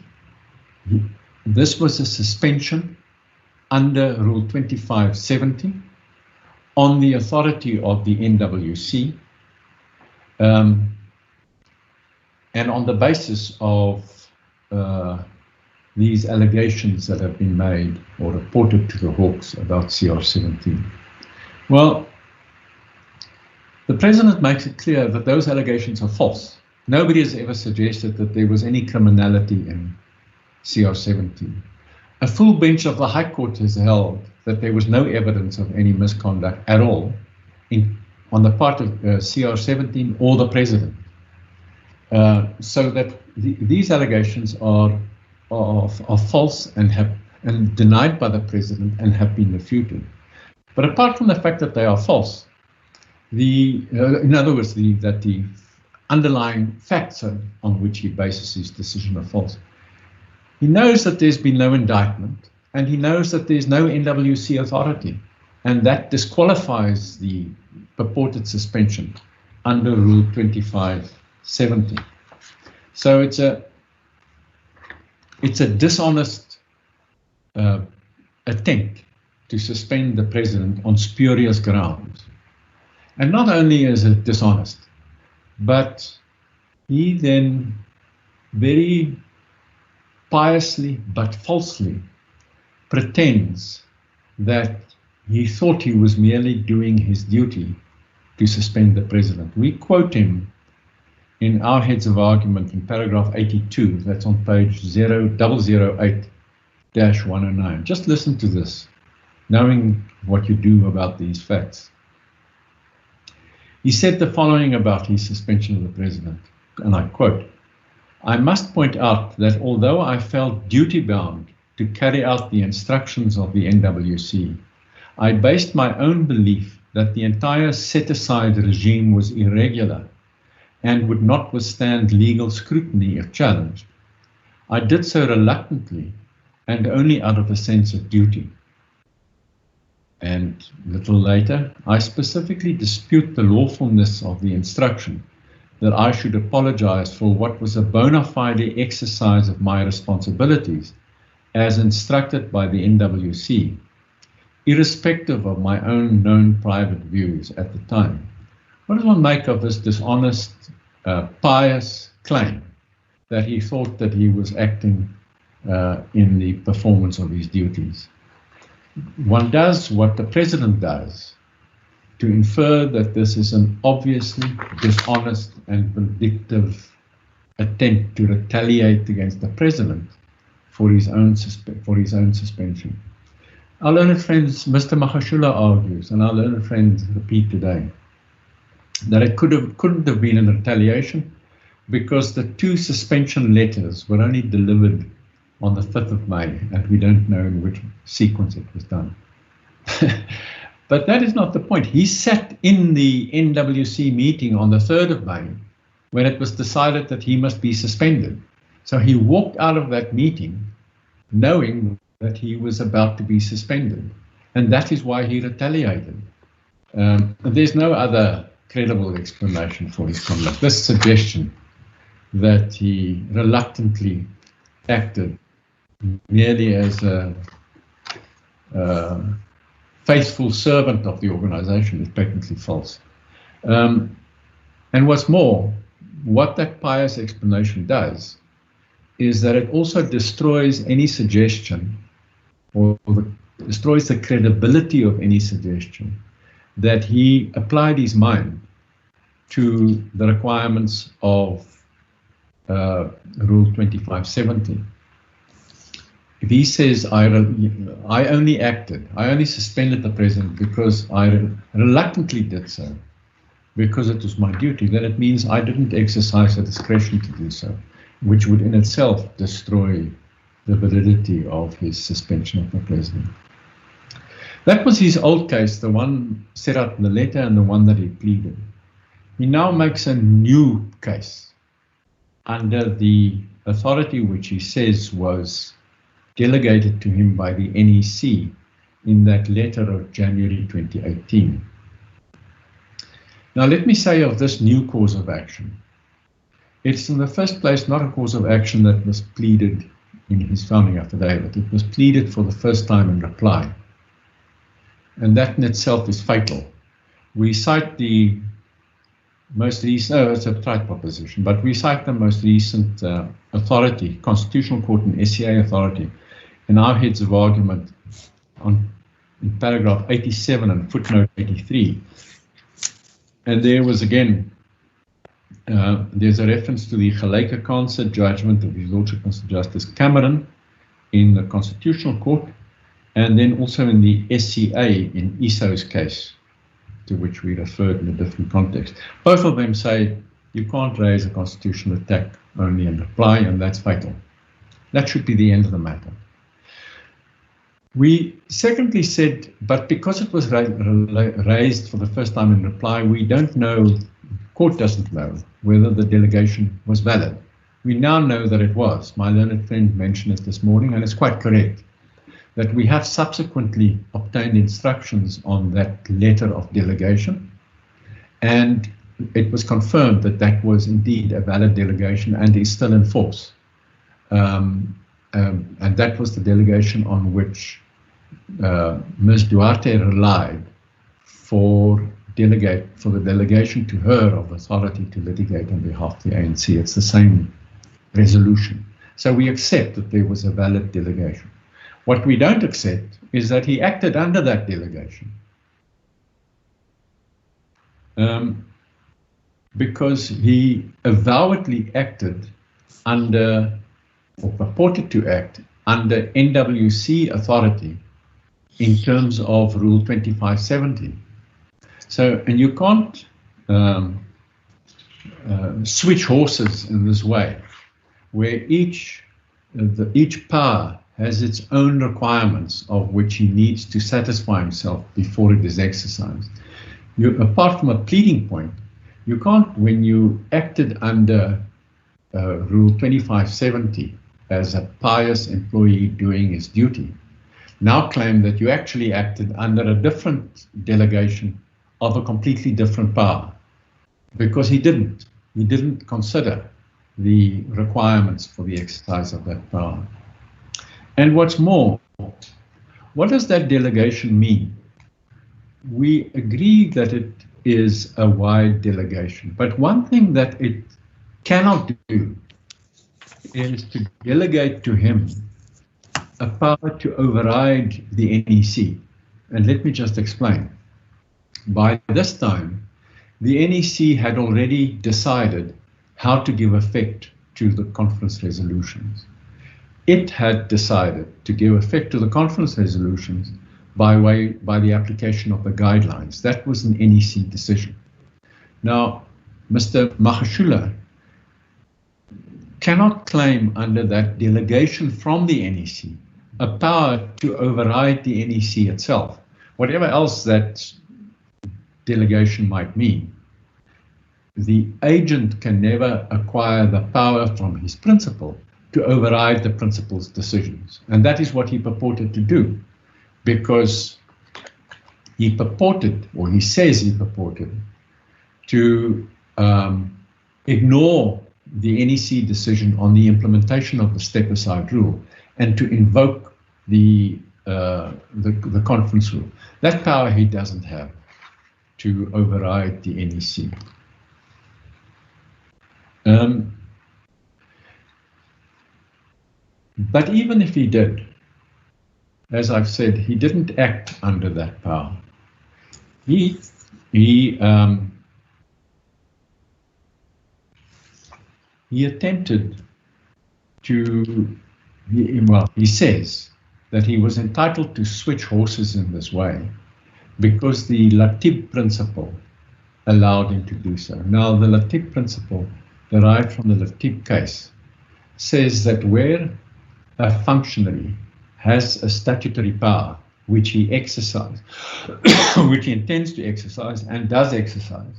this was a suspension under Rule 2570 on the authority of the NWC and on the basis of these allegations that have been made or reported to the Hawks about CR17. Well, the president makes it clear that those allegations are false. Nobody has ever suggested that there was any criminality in CR17. A full bench of the High Court has held that there was no evidence of any misconduct at all on the part of CR17 or the president. So that these allegations are false and denied by the president and have been refuted. But apart from the fact that they are false, in other words, that the underlying facts on which he bases his decision are false, he knows that there's been no indictment, and he knows that there's no NWC authority, and that disqualifies the purported suspension under Rule 2570. So it's a dishonest attempt to suspend the president on spurious grounds. And not only is it dishonest, but he then very piously but falsely pretends that he thought he was merely doing his duty to suspend the president. We quote him in our heads of argument in paragraph 82, that's on page 0008-109. Just listen to this, knowing what you do about these facts. He said the following about his suspension of the president, and I quote, "I must point out that although I felt duty-bound to carry out the instructions of the NWC, I based my own belief that the entire set-aside regime was irregular and would not withstand legal scrutiny if challenged. I did so reluctantly and only out of a sense of duty. a little later, I specifically dispute the lawfulness of the instruction that I should apologize for what was a bona fide exercise of my responsibilities as instructed by the NWC, irrespective of my own known private views at the time. What does one make of this dishonest, pious claim that he thought that he was acting in the performance of his duties? One does what the president does to infer that this is an obviously dishonest and vindictive attempt to retaliate against the president for his own suspension. Our learned friends, Mr. Magashule argues, and our learned friends repeat today, that it couldn't have been a retaliation because the 2 suspension letters were only delivered on the 5th of May, and we don't know in which sequence it was done. But that is not the point. He sat in the NWC meeting on the 3rd of May when it was decided that he must be suspended. So he walked out of that meeting knowing that he was about to be suspended, and that is why he retaliated. And there's no other credible explanation for his conduct. This suggestion that he reluctantly acted merely as a faithful servant of the organization is patently false. And what's more, what that pious explanation does is that it also destroys any suggestion or destroys the credibility of any suggestion that he applied his mind to the requirements of Rule 2570. If he says, I only suspended the president because I reluctantly did so, because it was my duty, then it means I didn't exercise the discretion to do so, which would in itself destroy the validity of his suspension of the president. That was his old case, the one set out in the letter and the one that he pleaded. He now makes a new case under the authority which he says was delegated to him by the NEC in that letter of January 2018. Now let me say of this new cause of action, it's in the first place not a cause of action that was pleaded in his founding affidavit. It was pleaded for the first time in reply. And that in itself is fatal. We cite the most recent, it's a trite proposition, but we cite the most recent authority, Constitutional Court and SCA authority, in our heads of argument in paragraph 87 and footnote 83. And there was again, there's a reference to the Gelyke Concert judgment of His Lordship Mr. Justice Cameron in the Constitutional Court, and then also in the SCA in ESO's case, to which we referred in a different context. Both of them say you can't raise a constitutional attack only in reply, and that's fatal. That should be the end of the matter. We secondly said, but because it was raised for the first time in reply, we don't know, the court doesn't know whether the delegation was valid. We now know that it was. My learned friend mentioned it this morning, and it's quite correct that we have subsequently obtained instructions on that letter of delegation, and it was confirmed that that was indeed a valid delegation and is still in force. And that was the delegation on which Ms. Duarte relied for the delegation to her of authority to litigate on behalf of the ANC. It's the same resolution. So we accept that there was a valid delegation. What we don't accept is that he acted under that delegation. Because he avowedly acted under, or purported to act under NWC authority in terms of Rule 2570. So, and you can't switch horses in this way, where each power has its own requirements of which he needs to satisfy himself before it is exercised. Apart from a pleading point, you can't, when you acted under Rule 2570 as a pious employee doing his duty, now claim that you actually acted under a different delegation of a completely different power, because he didn't. He didn't consider the requirements for the exercise of that power. And what's more, what does that delegation mean? We agree that it is a wide delegation, but one thing that it cannot do is to delegate to him a power to override the NEC. And let me just explain. By this time, the NEC had already decided how to give effect to the conference resolutions. It had decided to give effect to the conference resolutions by the application of the guidelines. That was an NEC decision. Now, Mr. Magashule cannot claim under that delegation from the NEC a power to override the NEC itself, whatever else that delegation might mean. The agent can never acquire the power from his principal to override the principal's decisions. And that is what he purported to do, because he purported, or he says he purported, to ignore the NEC decision on the implementation of the step-aside rule and to invoke the conference rule. That power he doesn't have to override the NEC. But even if he did, as I've said, he didn't act under that power. He attempted to, he says that he was entitled to switch horses in this way because the Latex Principle allowed him to do so. Now, the Latex Principle, derived from the Latex case, says that where a functionary has a statutory power which he exercises, which he intends to exercise and does exercise,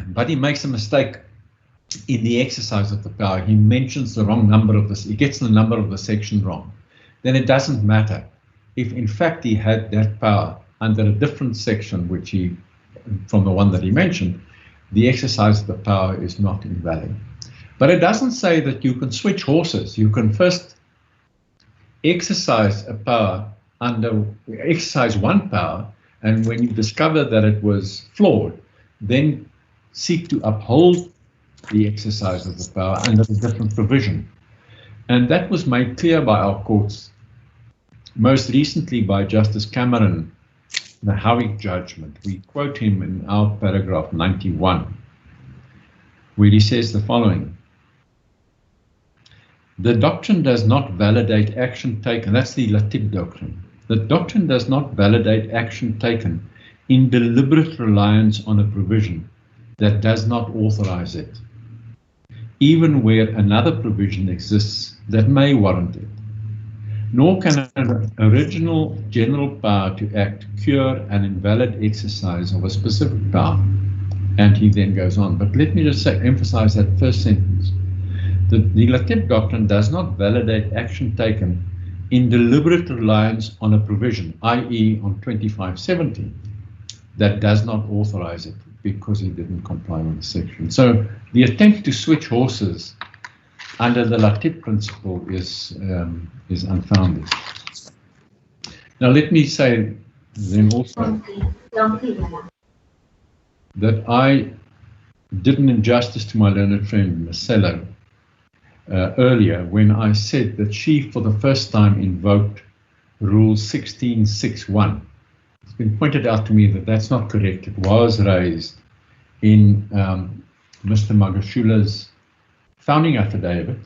but he makes a mistake in the exercise of the power. He mentions the wrong number of this, he gets the number of the section wrong. Then it doesn't matter if in fact he had that power under a different section, which he, from the one that he mentioned, the exercise of the power is not invalid. But it doesn't say that you can switch horses. You can first exercise a power exercise one power, and when you discover that it was flawed, then seek to uphold the exercise of the power under a different provision. And that was made clear by our courts, most recently by Justice Cameron, the Howick judgment. We quote him in our paragraph 91, where he says the following: the doctrine does not validate action taken, that's the Latex doctrine. The doctrine does not validate action taken in deliberate reliance on a provision that does not authorize it, even where another provision exists that may warrant it. Nor can an original general power to act cure an invalid exercise of a specific power. And he then goes on. But let me just emphasize that first sentence. The Latex doctrine does not validate action taken in deliberate reliance on a provision, i.e. on 2517, that does not authorize it because he didn't comply with the section. So the attempt to switch horses under the Latex principle is unfounded. Now let me say then also that I did an injustice to my learned friend Marcelo earlier when I said that she for the first time invoked Rule 1661. It's been pointed out to me that that's not correct. It was raised in Mr. Magashule's founding affidavit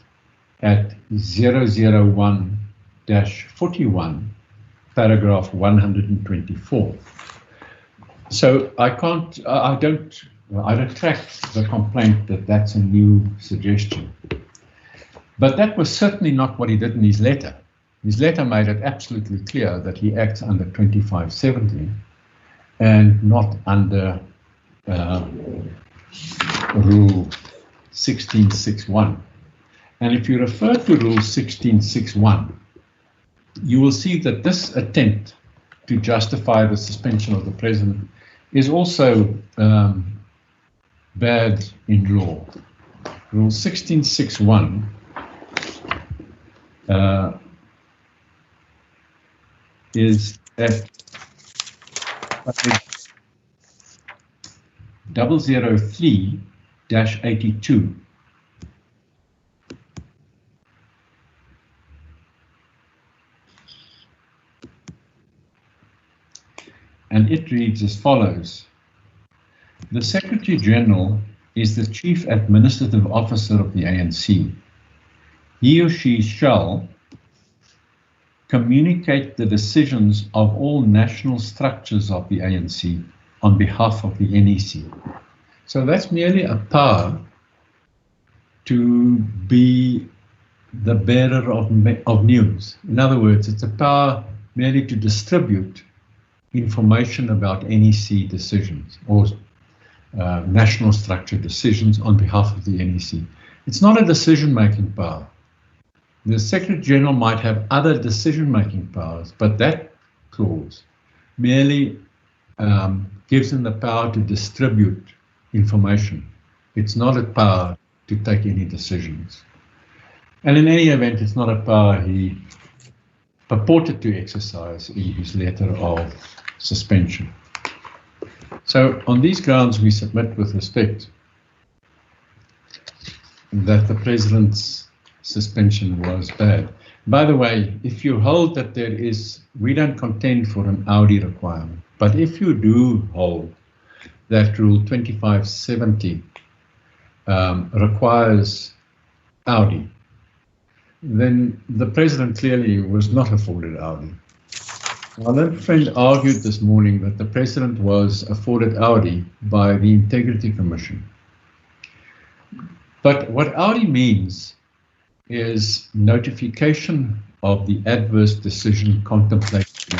at 001-41, paragraph 124. So I retract the complaint that that's a new suggestion. But that was certainly not what he did in his letter. His letter made it absolutely clear that he acts under 2570 and not under Rule 1661. And if you refer to Rule 16.6.1, you will see that this attempt to justify the suspension of the President is also bad in law. Rule 16.6.1 is at 003-82. And it reads as follows. The Secretary General is the Chief Administrative Officer of the ANC. He or she shall communicate the decisions of all national structures of the ANC on behalf of the NEC. So that's merely a power to be the bearer of news. In other words, it's a power merely to distribute information about NEC decisions or national structure decisions on behalf of the NEC. It's not a decision-making power. The Secretary General might have other decision-making powers, but that clause merely gives him the power to distribute information. It's not a power to take any decisions. And in any event, it's not a power he purported to exercise in his letter of suspension. So on these grounds, we submit with respect that the President's suspension was bad. By the way, if you hold that there is, we don't contend for an Audi requirement, but if you do hold that Rule 2570 requires Audi, then the President clearly was not afforded Audi. Our learned friend argued this morning that the President was afforded Audi by the Integrity Commission. But what Audi means is notification of the adverse decision contemplated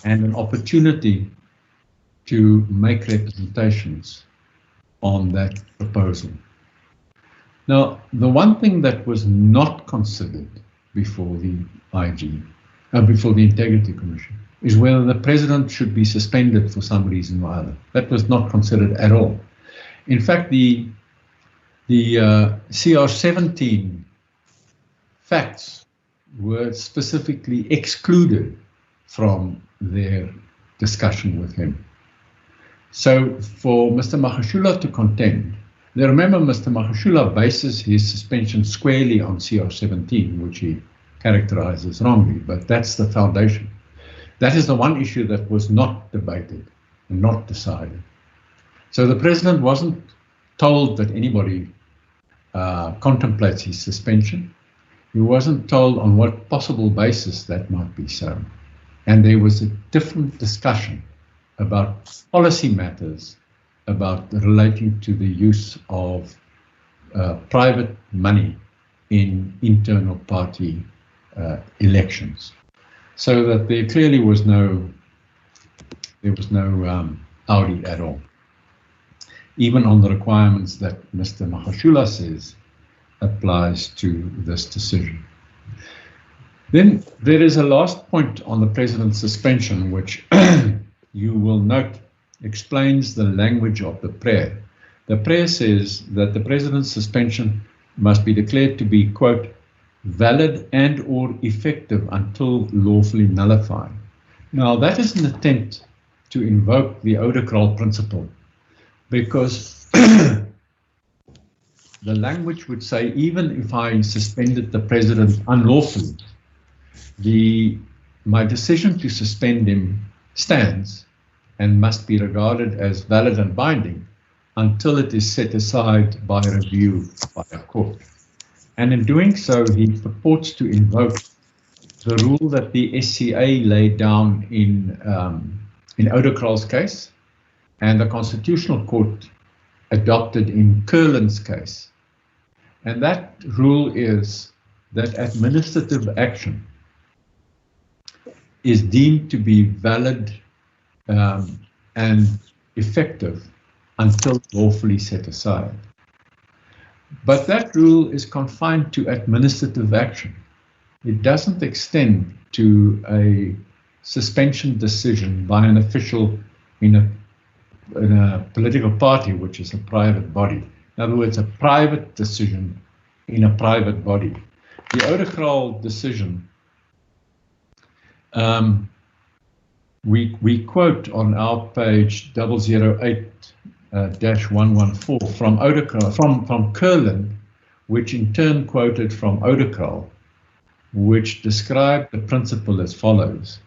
and an opportunity to make representations on that proposal. Now, the one thing that was not considered before the before the Integrity Commission, is whether the President should be suspended for some reason or other. That was not considered at all. In fact, the CR17 facts were specifically excluded from their discussion with him. So for Mr. Magashule to contend, now remember Mr. Magashule bases his suspension squarely on CR17, which he characterizes wrongly, but that's the foundation. That is the one issue that was not debated and not decided. So the President wasn't told that anybody contemplates his suspension. He wasn't told on what possible basis that might be so. And there was a different discussion about policy matters, about relating to the use of private money in internal party elections. So that there clearly was no Audi at all, even on the requirements that Mr. Magashule says applies to this decision. Then there is a last point on the President's suspension, which you will note explains the language of the prayer. The prayer says that the President's suspension must be declared to be, quote, valid and or effective until lawfully nullified. Now that is an attempt to invoke the Latex Principle, because the language would say, even if I suspended the President unlawfully, my decision to suspend him stands and must be regarded as valid and binding until it is set aside by review by a court. And in doing so, he purports to invoke the rule that the SCA laid down in Oudekraal's case, and the Constitutional Court adopted in Curlin's case. And that rule is that administrative action is deemed to be valid and effective until lawfully set aside. But that rule is confined to administrative action. It doesn't extend to a suspension decision by an official in a political party, which is a private body. In other words, a private decision in a private body. The Oudekraal decision, we quote on our page 008-114 from Oudekraal, from Curlin, which in turn quoted from Oudekraal, which described the principle as follows.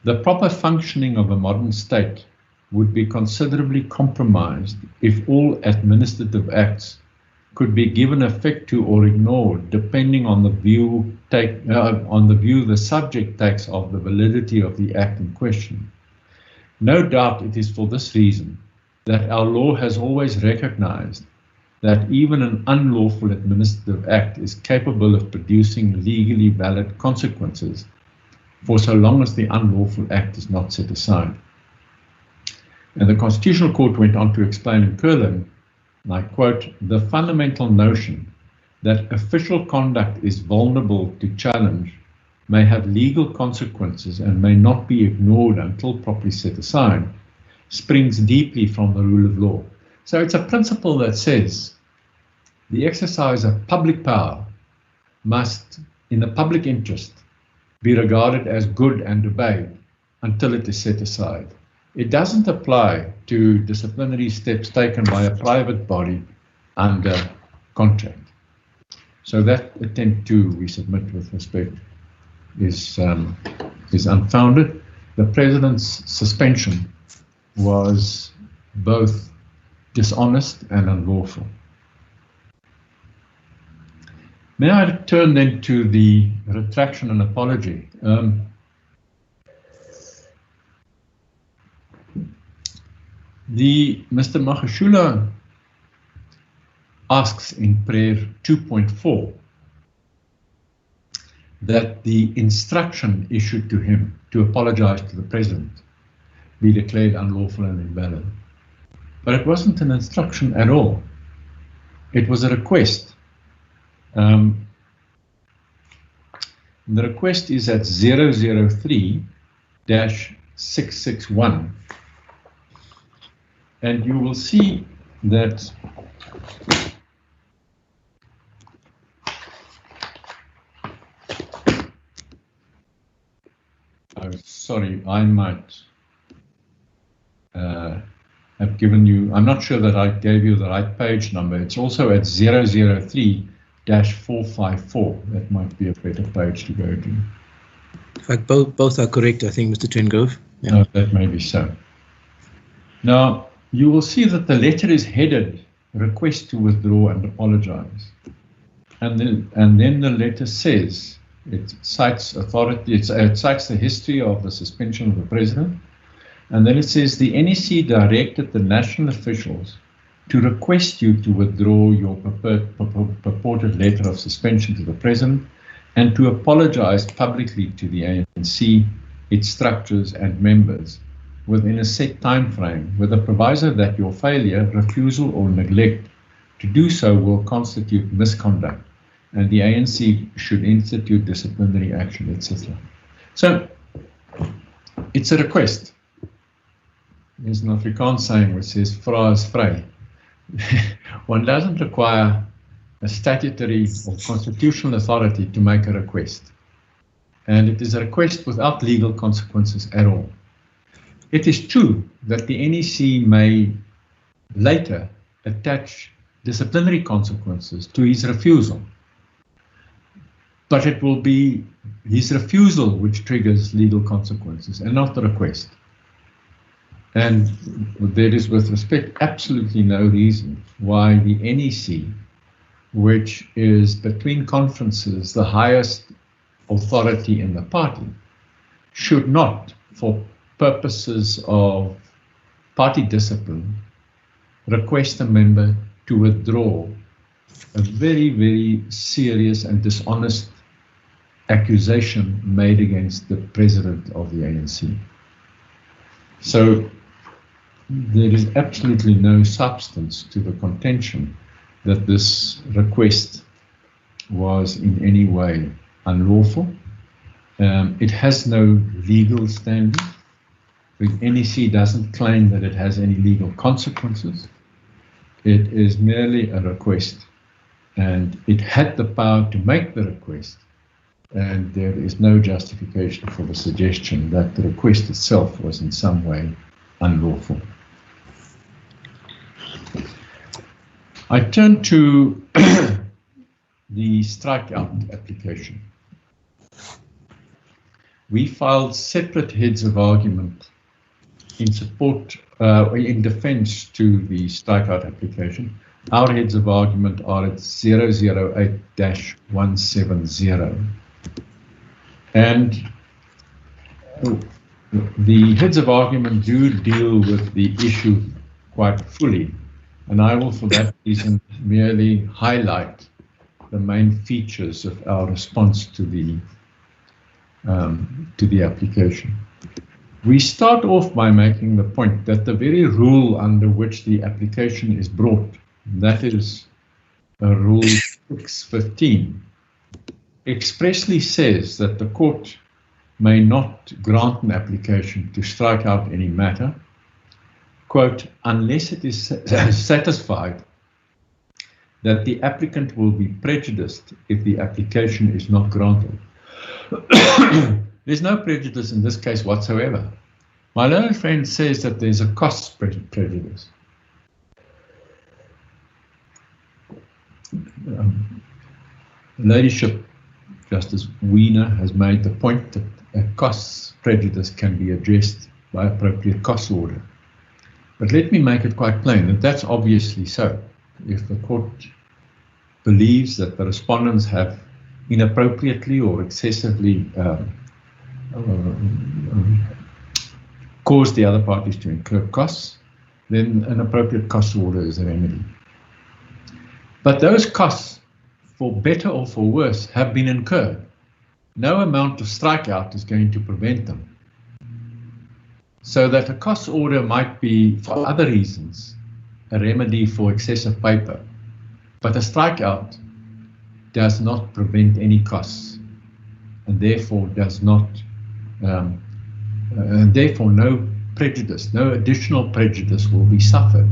The proper functioning of a modern state would be considerably compromised if all administrative acts could be given effect to or ignored depending on the view the subject takes of the validity of the act in question. No doubt it is for this reason that our law has always recognized that even an unlawful administrative act is capable of producing legally valid consequences for so long as the unlawful act is not set aside. And the Constitutional Court went on to explain in Curlin, and I quote, the fundamental notion that official conduct is vulnerable to challenge may have legal consequences and may not be ignored until properly set aside, springs deeply from the rule of law. So it's a principle that says the exercise of public power must, in the public interest, be regarded as good and obeyed until it is set aside. It doesn't apply to disciplinary steps taken by a private body under contract. So that attempt too, we submit with respect, is unfounded. The President's suspension was both dishonest and unlawful. May I turn then to the retraction and apology? Mr. Magashule asks in prayer 2.4 that the instruction issued to him to apologize to the President be declared unlawful and invalid. But it wasn't an instruction at all. It was a request. The request is at 003-661. And you will see that sorry, I might have given you, I'm not sure that I gave you the right page number. It's also at 003-454. That might be a better page to go to. In fact, both are correct, I think, Mr. Trengove. Yeah. No, that may be so. Now, you will see that the letter is headed request to withdraw and apologize. And then the letter says, it cites authority, it cites the history of the suspension of the President. And then it says the NEC directed the national officials to request you to withdraw your purported letter of suspension to the President and to apologize publicly to the ANC, its structures and members within a set time frame, with a proviso that your failure, refusal or neglect to do so will constitute misconduct and the ANC should institute disciplinary action, etc. So it's a request. There's an Afrikaans saying which says, "Vra is vry." One doesn't require a statutory or constitutional authority to make a request. And it is a request without legal consequences at all. It is true that the NEC may later attach disciplinary consequences to his refusal, but it will be his refusal which triggers legal consequences and not the request. And there is, with respect, absolutely no reason why the NEC, which is between conferences the highest authority in the party, should not, for purposes of party discipline, request a member to withdraw a very, very serious and dishonest accusation made against the President of the ANC. So there is absolutely no substance to the contention that this request was in any way unlawful. It has no legal standing. The NEC doesn't claim that it has any legal consequences. It is merely a request, and it had the power to make the request, and there is no justification for the suggestion that the request itself was in some way unlawful. I turn to the strikeout application. We filed separate heads of argument in support, in defense to the strikeout application. Our heads of argument are at 008-170. And the heads of argument do deal with the issue quite fully. And I will, for that reason, merely highlight the main features of our response to the application. We start off by making the point that the very rule under which the application is brought, that is Rule 615, expressly says that the court may not grant an application to strike out any matter, quote, unless it is satisfied that the applicant will be prejudiced if the application is not granted. There's no prejudice in this case whatsoever. My learned friend says that there's a cost prejudice. Ladyship Justice Wiener has made the point that a cost prejudice can be addressed by appropriate cost order. But let me make it quite plain that that's obviously so. If the court believes that the respondents have inappropriately or excessively cause the other parties to incur costs, then an appropriate cost order is a remedy. But those costs, for better or for worse, have been incurred. No amount of strikeout is going to prevent them. So that a cost order might be, for other reasons, a remedy for excessive paper, but a strikeout does not prevent any costs, and therefore does not, and therefore no prejudice, no additional prejudice will be suffered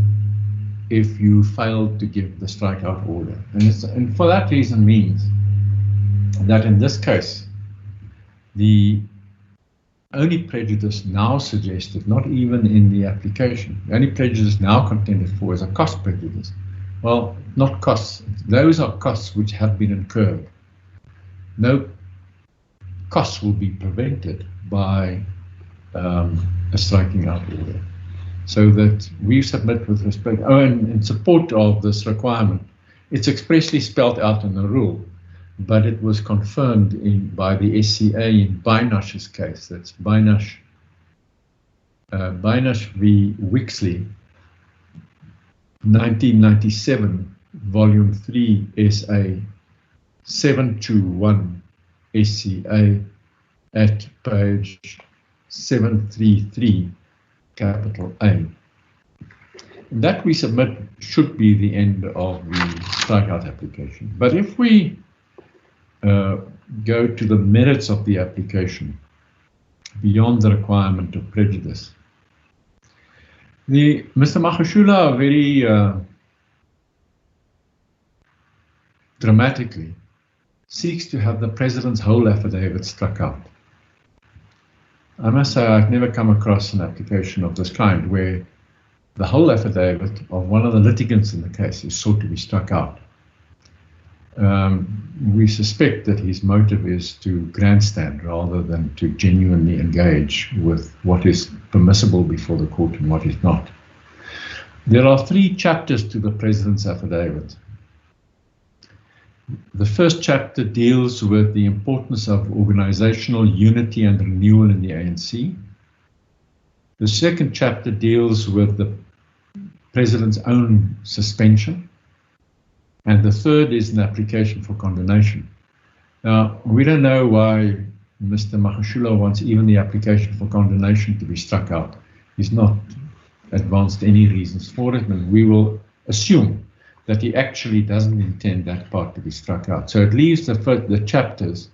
if you fail to give the strikeout order. And for that reason means that in this case, the only prejudice now suggested, not even in the application, the only prejudice now contended for is a cost prejudice. Well, not costs. Those are costs which have been incurred. No costs will be prevented by a striking out order. So that we submit with respect, and in support of this requirement, it's expressly spelled out in the rule, but it was confirmed by the SCA in Bynash's case. That's Bynash v. Wixley, 1997, Volume 3, SA 721 SCA at page 733, capital A. That we submit should be the end of the strikeout application. But if we go to the merits of the application beyond the requirement of prejudice, Mr. Magashule very dramatically seeks to have the President's whole affidavit struck out. I must say I've never come across an application of this kind where the whole affidavit of one of the litigants in the case is sought to be struck out. We suspect that his motive is to grandstand rather than to genuinely engage with what is permissible before the court and what is not. There are 3 chapters to the President's affidavit. The first chapter deals with the importance of organizational unity and renewal in the ANC. The second chapter deals with the President's own suspension. And the third is an application for condonation. Now, we don't know why Mr. Magashule wants even the application for condonation to be struck out. He's not advanced any reasons for it, and we will assume that he actually doesn't intend that part to be struck out. So it leaves the chapters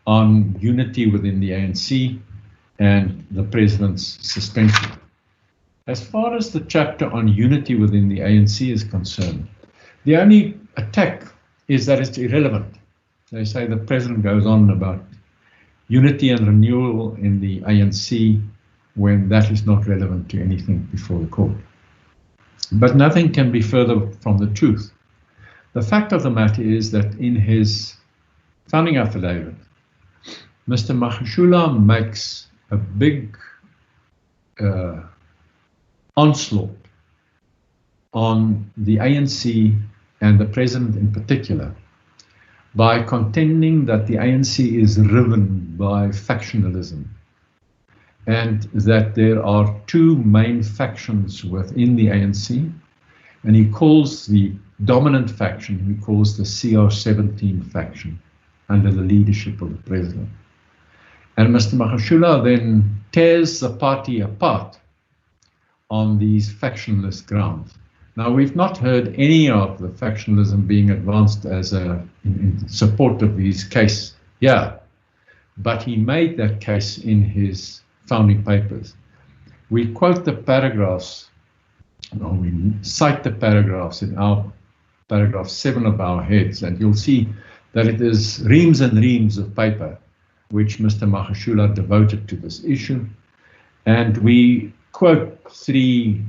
on unity within the ANC and the president's suspension. As far as the chapter on unity within the ANC is concerned, the only attack is that it's irrelevant. They say the president goes on about unity and renewal in the ANC when that is not relevant to anything before the court. But nothing can be further from the truth. The fact of the matter is that in his founding affidavit, Mr. Magashule makes a big onslaught on the ANC and the president in particular by contending that the ANC is riven by factionalism and that there are two main factions within the ANC, and he calls the dominant faction, he calls the CR17 faction under the leadership of the president. And Mr. Magashule then tears the party apart on these factionless grounds. Now, we've not heard any of the factionalism being advanced as in support of his case here, but he made that case in his founding papers. We quote the paragraphs, or we cite the paragraphs in our paragraph 7 of our heads, and you'll see that it is reams and reams of paper which Mr. Magashule devoted to this issue. And we quote 3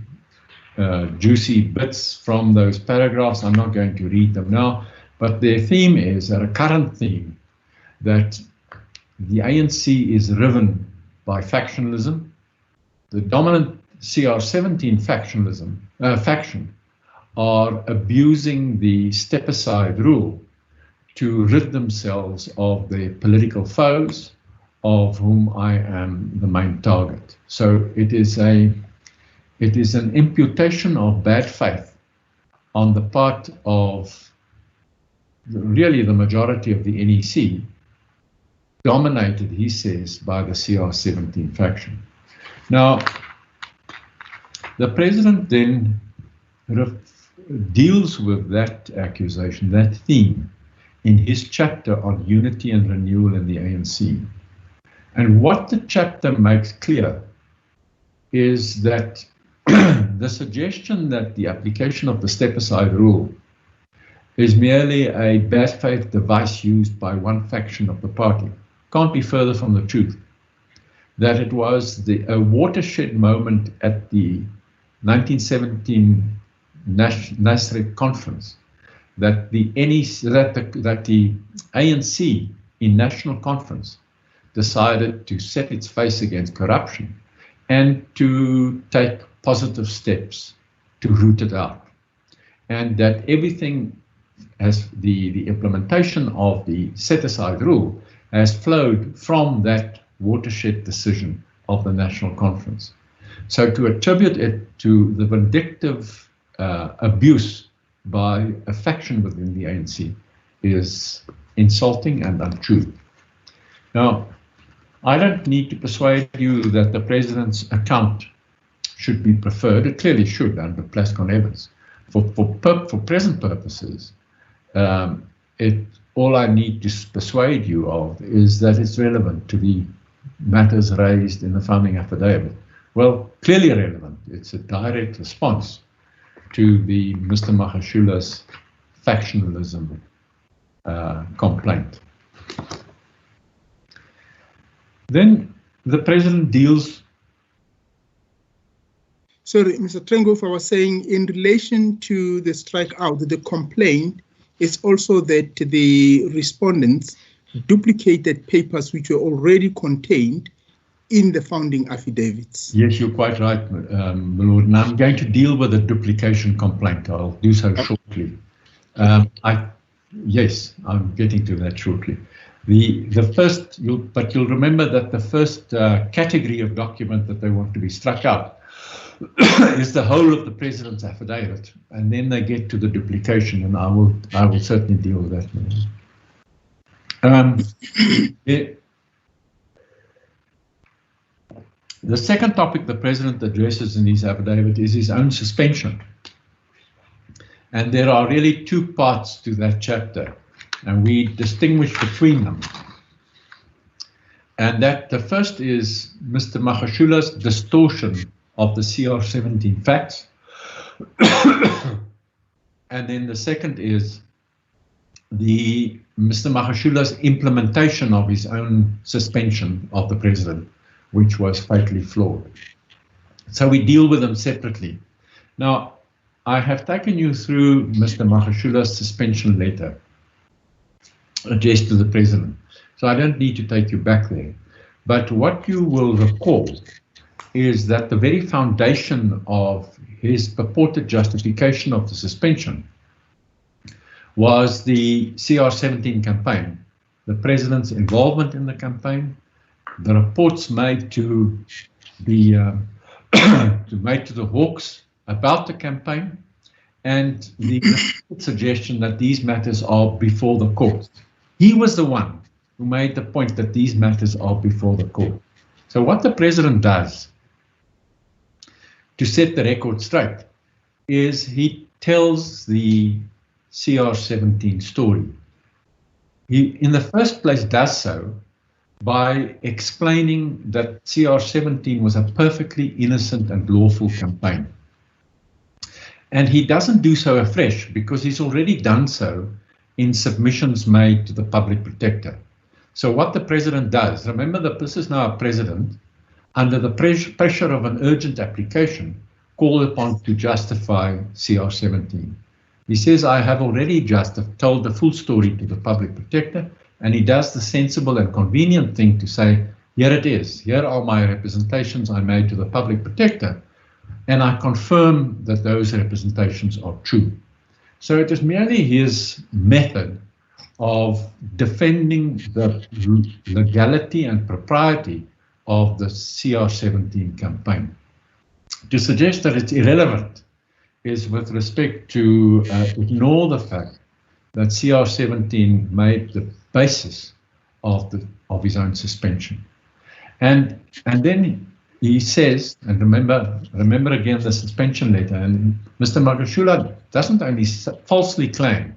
juicy bits from those paragraphs. I'm not going to read them now, but their theme is, a current theme, that the ANC is riven by factionalism. The dominant CR17 faction are abusing the step-aside rule to rid themselves of their political foes, of whom I am the main target. So it is an imputation of bad faith on the part of really the majority of the NEC, dominated, he says, by the CR17 faction. Now, the president then deals with that accusation, that theme, in his chapter on unity and renewal in the ANC. And what the chapter makes clear is that the suggestion that the application of the step-aside rule is merely a bad faith device used by one faction of the party can't be further from the truth. That it was a watershed moment at the 1917 Nasrec conference that the ANC in national conference decided to set its face against corruption and to take positive steps to root it out, and that everything as the implementation of the set-aside rule has flowed from that watershed decision of the national conference. So to attribute it to the vindictive abuse by a faction within the ANC is insulting and untrue. Now, I don't need to persuade you that the president's account should be preferred. It clearly should under Plascon Evans. For present purposes, all I need to persuade you of is that it's relevant to the matters raised in the founding affidavit. Well, clearly relevant. It's a direct response to the Mr. Magashule's factionalism complaint. Then the president deals. Sorry, Mr. Trenghoff, I was saying in relation to the strikeout, the complaint is also that the respondents duplicated papers which were already contained in the founding affidavits. Yes, you're quite right, my lord. And I'm going to deal with the duplication complaint. I'll do so shortly. Yes, I'm getting to that shortly. The first, but you'll remember that the first category of document that they want to be struck out is the whole of the president's affidavit, and then they get to the duplication, and I will certainly deal with that. The second topic the president addresses in his affidavit is his own suspension. And there are really two parts to that chapter, and we distinguish between them. And that the first is Mr. Magashule's distortion of the CR17 facts. And then the second is Mr. Magashule's implementation of his own suspension of the president, which was fatally flawed. So we deal with them separately. Now, I have taken you through Mr. Magashule's suspension letter addressed to the president, so I don't need to take you back there. But what you will recall is that the very foundation of his purported justification of the suspension was the CR17 campaign, the president's involvement in the campaign, the reports made to the Hawks about the campaign, and the suggestion that these matters are before the court. He was the one who made the point that these matters are before the court. So what the president does to set the record straight is he tells the CR17 story. He, in the first place, does so by explaining that CR17 was a perfectly innocent and lawful campaign. And he doesn't do so afresh because he's already done so in submissions made to the public protector. So what the president does, remember that this is now a president under the pressure of an urgent application called upon to justify CR17. He says, I have already told the full story to the public protector, and he does the sensible and convenient thing to say, here it is, here are my representations I made to the public protector, and I confirm that those representations are true. So it is merely his method of defending the legality and propriety of the CR17 campaign. To suggest that it's irrelevant is with respect to ignore the fact that CR17 made the basis of his own suspension. And then he says, and remember again the suspension letter, and Mr. Magashule doesn't only falsely claim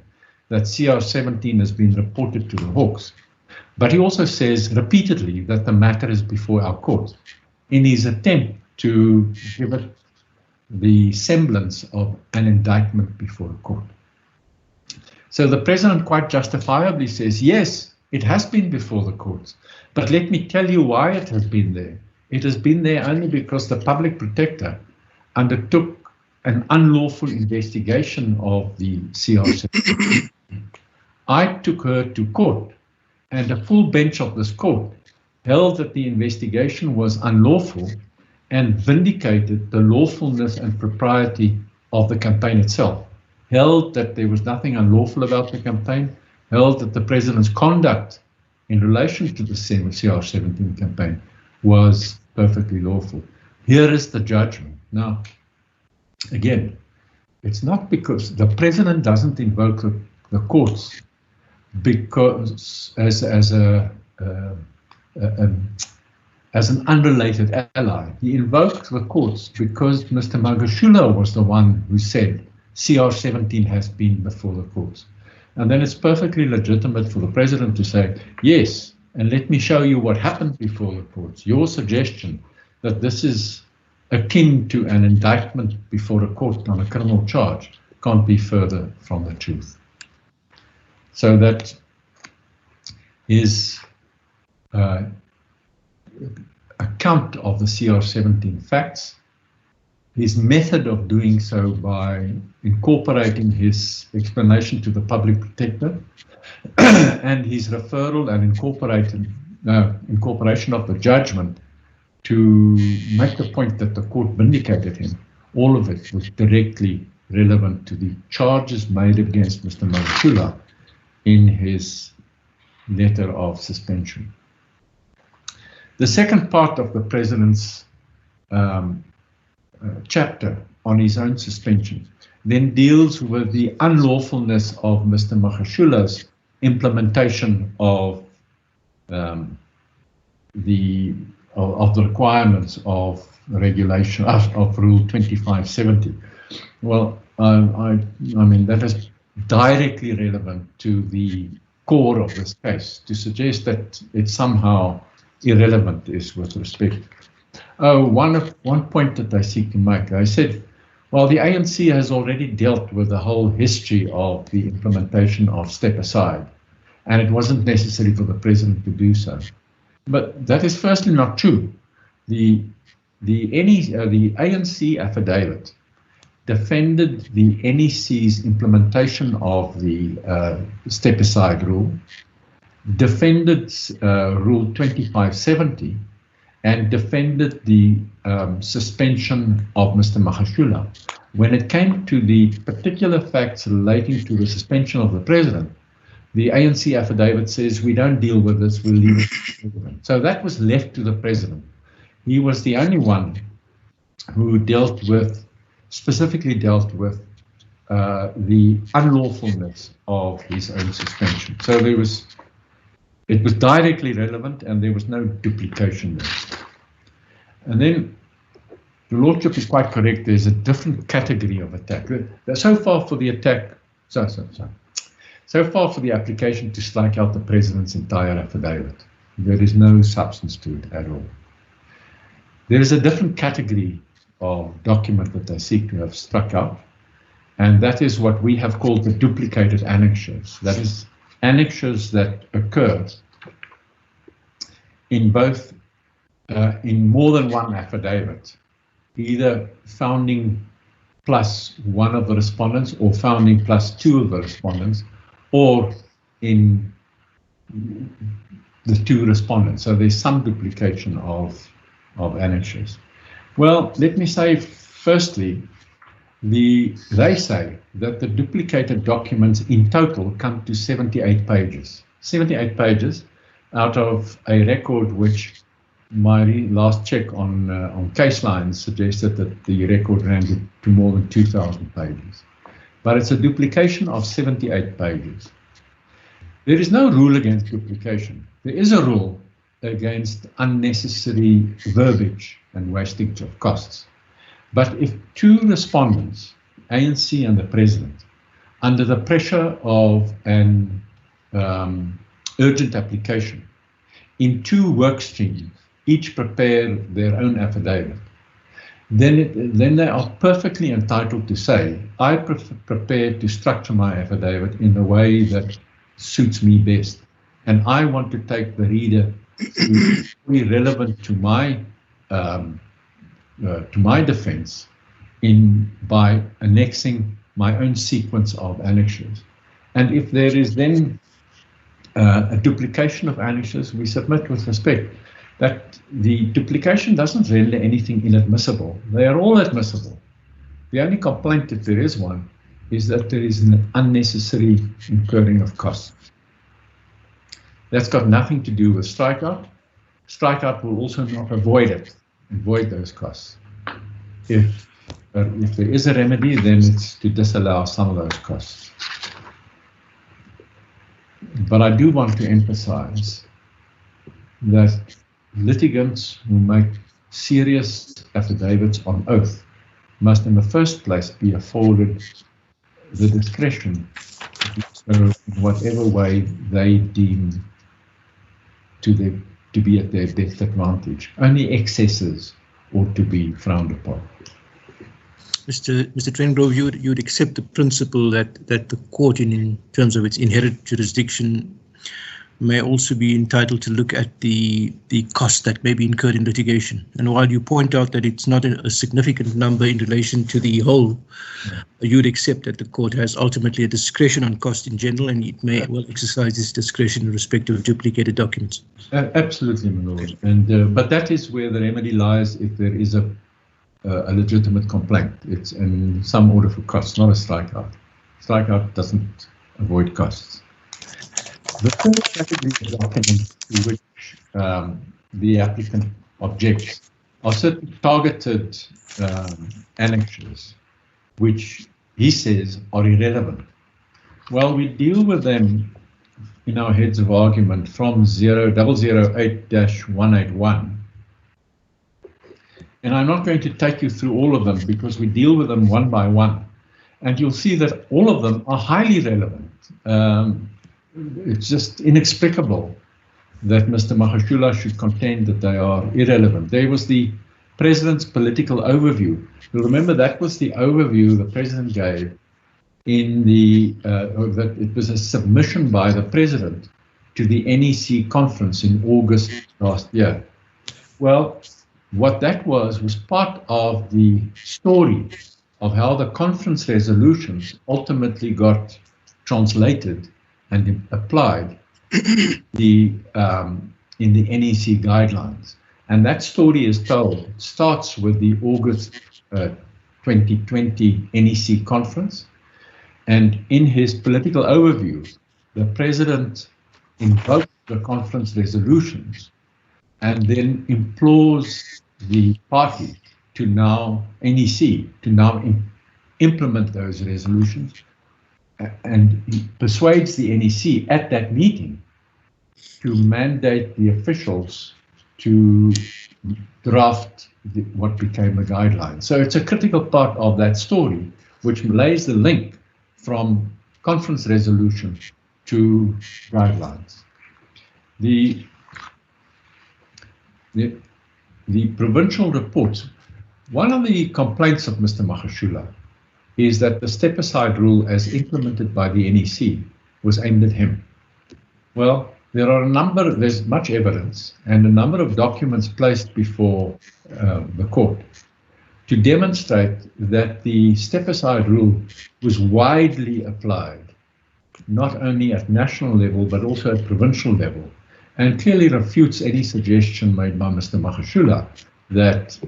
that CR17 has been reported to the Hawks, but he also says repeatedly that the matter is before our court in his attempt to give it the semblance of an indictment before a court. So the president quite justifiably says, yes, it has been before the courts, but let me tell you why it has been there. It has been there only because the public protector undertook an unlawful investigation of the CR17. I took her to court, and a full bench of this court held that the investigation was unlawful and vindicated the lawfulness and propriety of the campaign itself, held that there was nothing unlawful about the campaign, held that the president's conduct in relation to the CR17 campaign was perfectly lawful. Here is the judgment. Now, again, it's not because the president doesn't invoke the courts because as an unrelated ally. He invoked the courts because Mr. Magashule was the one who said CR17 has been before the courts. And then it's perfectly legitimate for the president to say, yes, and let me show you what happened before the courts. Your suggestion that this is akin to an indictment before a court on a criminal charge can't be further from the truth. So that his account of the CR17 facts, his method of doing so by incorporating his explanation to the public protector and his referral and incorporation of the judgment to make the point that the court vindicated him, all of it was directly relevant to the charges made against Mr. Magashule in his letter of suspension. The second part of the president's chapter on his own suspension then deals with the unlawfulness of Mr. Magashule's implementation of the requirements of regulation of Rule 2570. Well, I mean, that is directly relevant to the core of this case. To suggest that it's somehow irrelevant is with respect. Oh, one point that I seek to make. I said, well, the ANC has already dealt with the whole history of the implementation of step aside, and it wasn't necessary for the president to do so. But that is firstly not true. The ANC affidavit defended the NEC's implementation of the step aside rule, defended Rule 2570, and defended the suspension of Mr. Magashule. When it came to the particular facts relating to the suspension of the president, the ANC affidavit says we don't deal with this, we'll leave it to the president. So that was left to the president. He was the only one who specifically dealt with the unlawfulness of his own suspension. So it was directly relevant and there was no duplication there. And then the Lordship is quite correct, there's a different category of attack. So far for the attack, so far for the application to strike out the president's entire affidavit, there is no substance to it at all. There is a different category of document that they seek to have struck out, and that is what we have called the duplicated annexures. That is, annexures that occur in both, in more than one affidavit, either founding plus one of the respondents or founding plus two of the respondents, or in the two respondents. So there's some duplication of annexures. Well, let me say, firstly, they say that the duplicated documents in total come to 78 pages. 78 pages out of a record which my last check on case lines suggested that the record ran to more than 2,000 pages. But it's a duplication of 78 pages. There is no rule against duplication. There is a rule against unnecessary verbiage and wastage of costs. But if two respondents, ANC and the president, under the pressure of an urgent application, in two work streams, each prepare their own affidavit, then they are perfectly entitled to say, I prepare to structure my affidavit in the way that suits me best, and I want to take the reader to be relevant to my defense by annexing my own sequence of annexures. And if there is then a duplication of annexures, we submit with respect that the duplication doesn't render anything inadmissible. They are all admissible. The only complaint, if there is one, is that there is an unnecessary incurring of costs. That's got nothing to do with strikeout. Strikeout will also not avoid those costs. If there is a remedy, then it's to disallow some of those costs. But I do want to emphasize that litigants who make serious affidavits on oath must in the first place be afforded the discretion in whatever way they deem to be at their best advantage. Only excesses ought to be frowned upon. Mr. Trengrove, you would accept the principle that the court, in terms of its inherent jurisdiction, may also be entitled to look at the costs that may be incurred in litigation. And while you point out that it's not a significant number in relation to the whole, you'd accept that the court has ultimately a discretion on cost in general, and it may well exercise its discretion in respect of duplicated documents. Absolutely, my lord. And but that is where the remedy lies if there is a legitimate complaint. It's in some order for costs, not a strikeout. Strikeout doesn't avoid costs. The third category of documents to which the applicant objects are certain targeted annexures, which he says are irrelevant. Well, we deal with them in our heads of argument from 008-181. And I'm not going to take you through all of them because we deal with them one by one. And you'll see that all of them are highly relevant. It's just inexplicable that Mr. Magashule should contend that they are irrelevant. There was the President's political overview. You'll remember that was the overview the President gave in the, that it was a submission by the President to the NEC conference in August last year. Well, what that was part of the story of how the conference resolutions ultimately got translated and applied in the NEC guidelines. And that story is told. It starts with the August 2020 NEC conference. And in his political overview, the President invoked the conference resolutions and then implores the party to now, NEC, to now implement those resolutions. And he persuades the NEC at that meeting to mandate the officials to draft what became a guideline. So it's a critical part of that story, which lays the link from conference resolution to guidelines. The provincial reports, one of the complaints of Mr. Magashule is that the step-aside rule as implemented by the NEC was aimed at him. Well, there's much evidence and a number of documents placed before the court to demonstrate that the step-aside rule was widely applied, not only at national level, but also at provincial level, and clearly refutes any suggestion made by Mr. Magashule that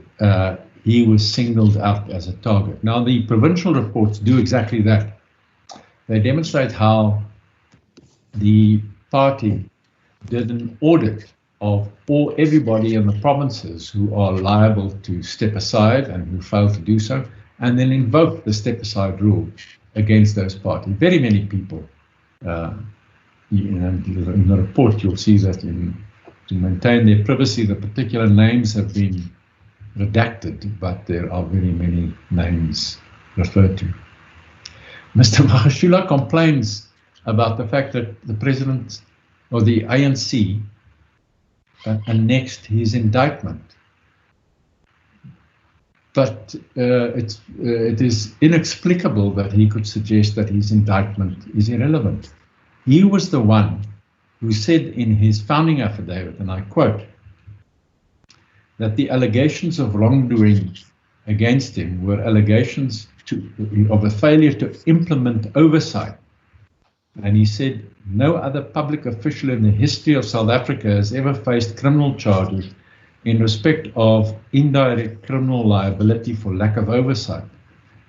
he was singled out as a target. Now, the provincial reports do exactly that. They demonstrate how the party did an audit of everybody in the provinces who are liable to step aside and who fail to do so, and then invoked the step-aside rule against those parties. Very many people, in the report, you'll see that to maintain their privacy, the particular names have been redacted, but there are very many names referred to. Mr. Magashule complains about the fact that the President or the ANC annexed his indictment. But it is inexplicable that he could suggest that his indictment is irrelevant. He was the one who said in his founding affidavit, and I quote, that the allegations of wrongdoing against him were allegations of a failure to implement oversight. And he said, no other public official in the history of South Africa has ever faced criminal charges in respect of indirect criminal liability for lack of oversight.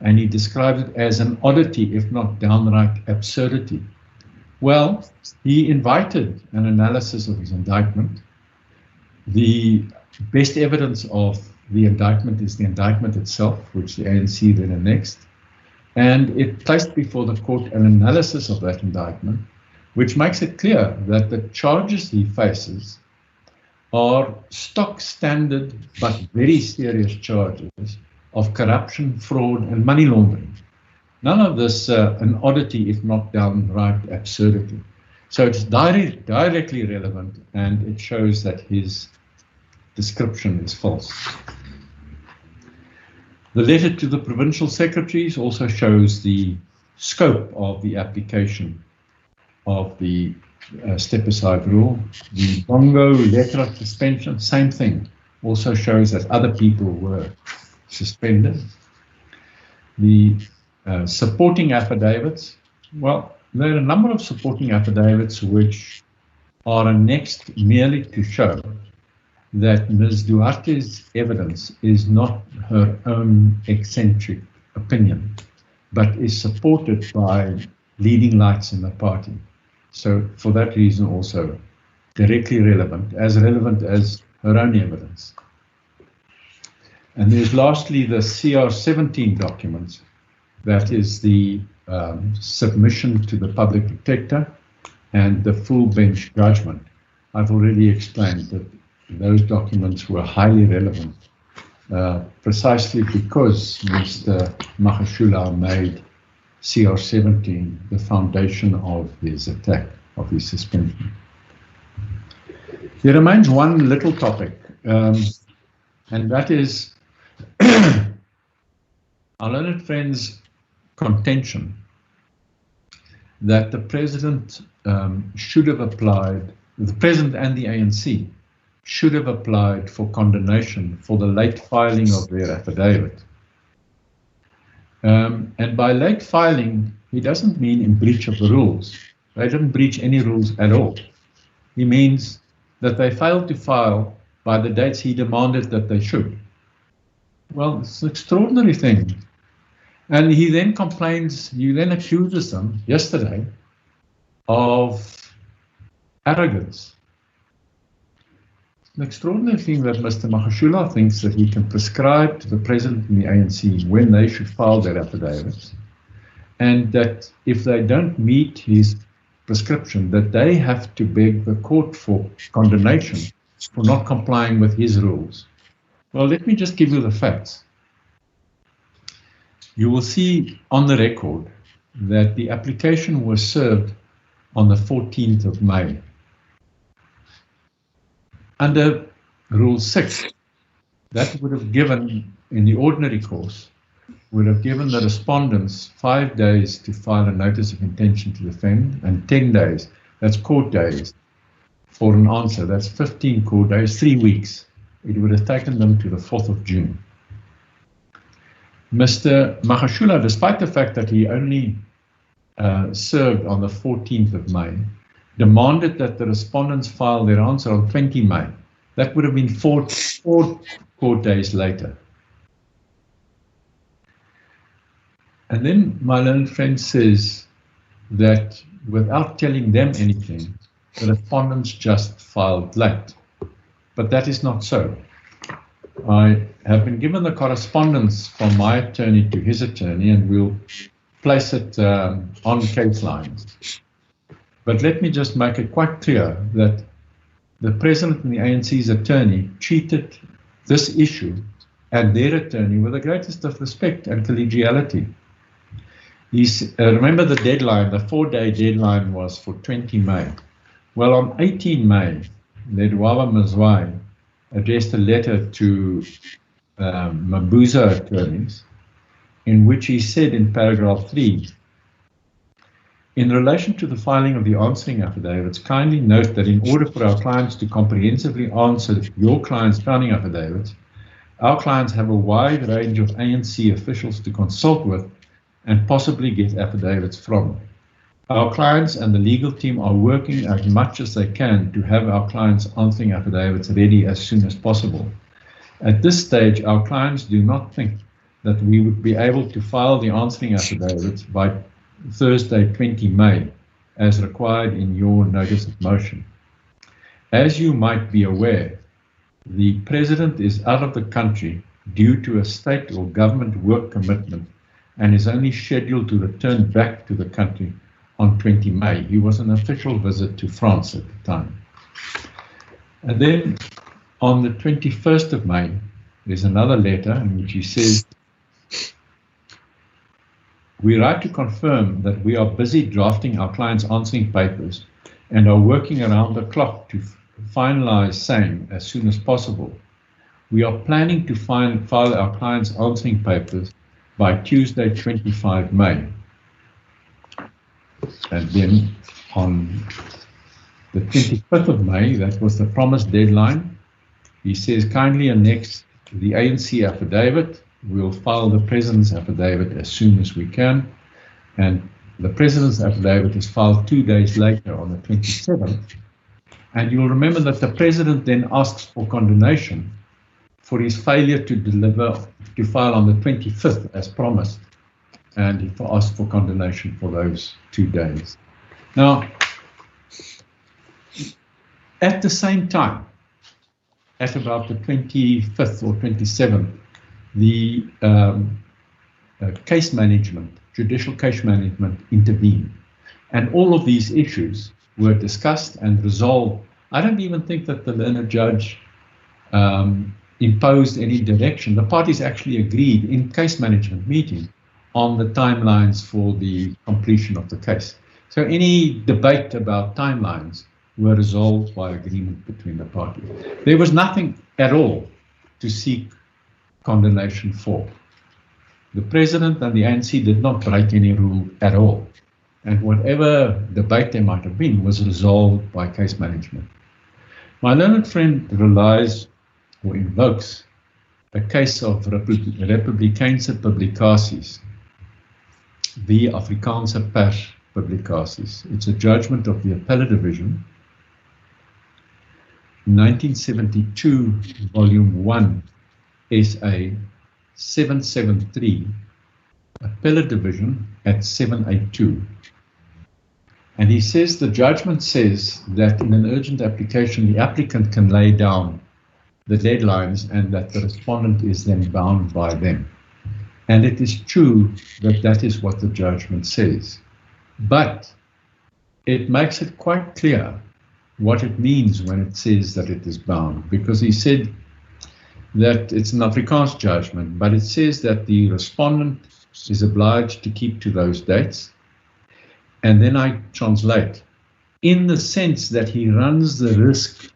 And he described it as an oddity, if not downright absurdity. Well, he invited an analysis of his indictment. The best evidence of the indictment is the indictment itself, which the ANC then annexed. And it placed before the court an analysis of that indictment, which makes it clear that the charges he faces are stock standard but very serious charges of corruption, fraud, and money laundering. None of this an oddity, if not downright absurdity. So it's directly relevant, and it shows that his description is false. The letter to the provincial secretaries also shows the scope of the application of the step-aside rule. The Bongo letter of suspension, same thing, also shows that other people were suspended. The supporting affidavits, well, there are a number of supporting affidavits which are annexed merely to show that Ms. Duarte's evidence is not her own eccentric opinion, but is supported by leading lights in the party. So for that reason also directly relevant as her own evidence. And there's lastly the CR17 documents, that is the submission to the public protector and the full bench judgment. I've already explained that those documents were highly relevant, precisely because Mr. Magashule made CR17, the foundation of his attack, of his suspension. There remains one little topic, and that is our learned friend's contention that the president should have applied, the president and the ANC should have applied for condemnation for the late filing of their affidavit. And by late filing, he doesn't mean in breach of the rules. They didn't breach any rules at all. He means that they failed to file by the dates he demanded that they should. Well, it's an extraordinary thing. And he then complains, he then accuses them yesterday of arrogance. It's an extraordinary thing that Mr. Magashule thinks that he can prescribe to the president and the ANC when they should file their affidavits, and that if they don't meet his prescription, that they have to beg the court for condemnation for not complying with his rules. Well, let me just give you the facts. You will see on the record that the application was served on the 14th of May. Under Rule 6, that would have given, in the ordinary course, would have given the respondents 5 days to file a notice of intention to defend and 10 days, that's court days, for an answer. That's 15 court days, 3 weeks. It would have taken them to the 4th of June. Mr. Magashule, despite the fact that he only served on the 14th of May, demanded that the respondents file their answer on 20 May. That would have been four court days later. And then my learned friend says that without telling them anything, the respondents just filed late. But that is not so. I have been given the correspondence from my attorney to his attorney, and we'll place it on case lines. But let me just make it quite clear that the president and the ANC's attorney treated this issue and their attorney with the greatest of respect and collegiality. Remember the deadline, the 4-day deadline was for 20 May. Well, on 18 May, Ledwaba Mazwai addressed a letter to Mabuza attorneys in which he said in paragraph 3, in relation to the filing of the answering affidavits, kindly note that in order for our clients to comprehensively answer your clients' founding affidavits, our clients have a wide range of ANC officials to consult with and possibly get affidavits from. Our clients and the legal team are working as much as they can to have our clients' answering affidavits ready as soon as possible. At this stage, our clients do not think that we would be able to file the answering affidavits by Thursday, 20 May, as required in your notice of motion. As you might be aware, the president is out of the country due to a state or government work commitment and is only scheduled to return back to the country on 20 May. He was on an official visit to France at the time. And then on the 21st of May, there's another letter in which he says, we write to confirm that we are busy drafting our clients' answering papers and are working around the clock to finalize same as soon as possible. We are planning to file our clients' answering papers by Tuesday, 25 May. And then on the 25th of May, that was the promised deadline, he says, kindly annex the ANC affidavit. We'll file the president's affidavit as soon as we can. And the president's affidavit is filed 2 days later on the 27th. And you'll remember that the president then asks for condemnation for his failure to file on the 25th as promised. And he asked for condemnation for those 2 days. Now, at the same time, at about the 25th or 27th, the case management, judicial case management intervened. And all of these issues were discussed and resolved. I don't even think that the learned judge imposed any direction. The parties actually agreed in case management meeting on the timelines for the completion of the case. So any debate about timelines were resolved by agreement between the parties. There was nothing at all to seek condemnation for. The President and the ANC did not break any rule at all. And whatever debate there might have been was resolved by case management. My learned friend relies or invokes a case of Republikeinse publikasies, die Afrikaanse pers publikasies. It's a judgment of the Appellate Division, 1972, Volume 1, SA 773, Appellate Division at 782. And he says the judgment says that in an urgent application, the applicant can lay down the deadlines and that the respondent is then bound by them. And it is true that that is what the judgment says. But it makes it quite clear what it means when it says that it is bound, because he said that it's an Afrikaans judgment, but it says that the respondent is obliged to keep to those dates. And then I translate, in the sense that he runs the risk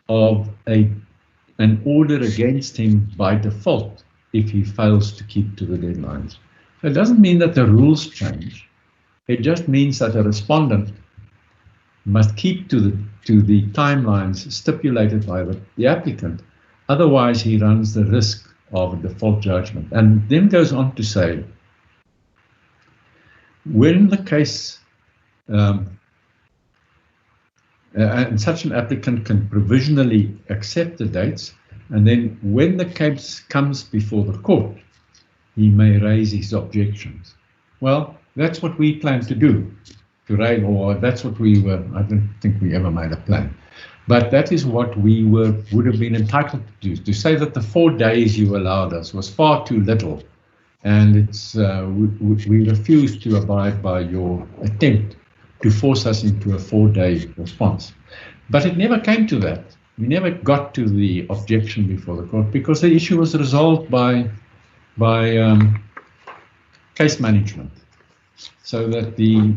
of an order against him by default if he fails to keep to the deadlines. So it doesn't mean that the rules change. It just means that a respondent must keep to the timelines stipulated by the applicant. Otherwise, he runs the risk of a default judgment. And then goes on to say, when the case, and such an applicant can provisionally accept the dates, and then when the case comes before the court, he may raise his objections. Well, that's what we plan to do, to raise, or that's what we were, I don't think we ever made a plan. But that is what we would have been entitled to do. To say that the 4 days you allowed us was far too little, and it's we refuse to abide by your attempt to force us into a 4-day response. But it never came to that. We never got to the objection before the court because the issue was resolved by case management, so that the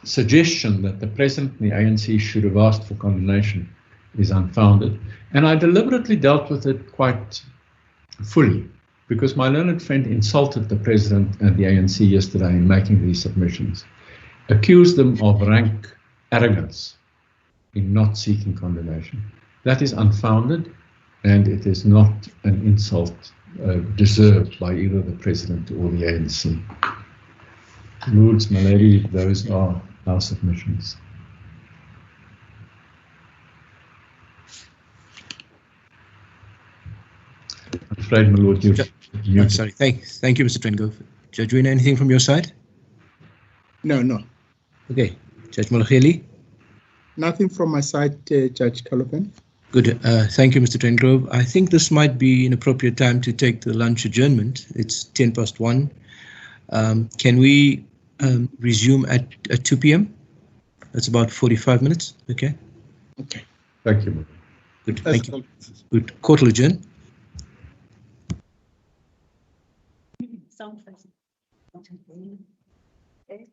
suggestion that the President and the ANC should have asked for condemnation is unfounded. And I deliberately dealt with it quite fully, because my learned friend insulted the President and the ANC yesterday in making these submissions, accused them of rank arrogance in not seeking condemnation. That is unfounded, and it is not an insult deserved by either the President or the ANC. Lords, my lady, those are our submissions. I'm afraid, my lord, you're muted. Sorry, thank you, Mr. Trengo. Judge Wiener, anything from your side? No. Okay, Judge Malacheli? Nothing from my side, Judge Calopan. Good. Thank you, Mr. Trengrove. I think this might be an appropriate time to take the lunch adjournment. It's 1:10. Can we resume at 2 p.m.? That's about 45 minutes. Okay. Okay. Thank you. Good. Thank you. Good. Court will adjourn. Okay.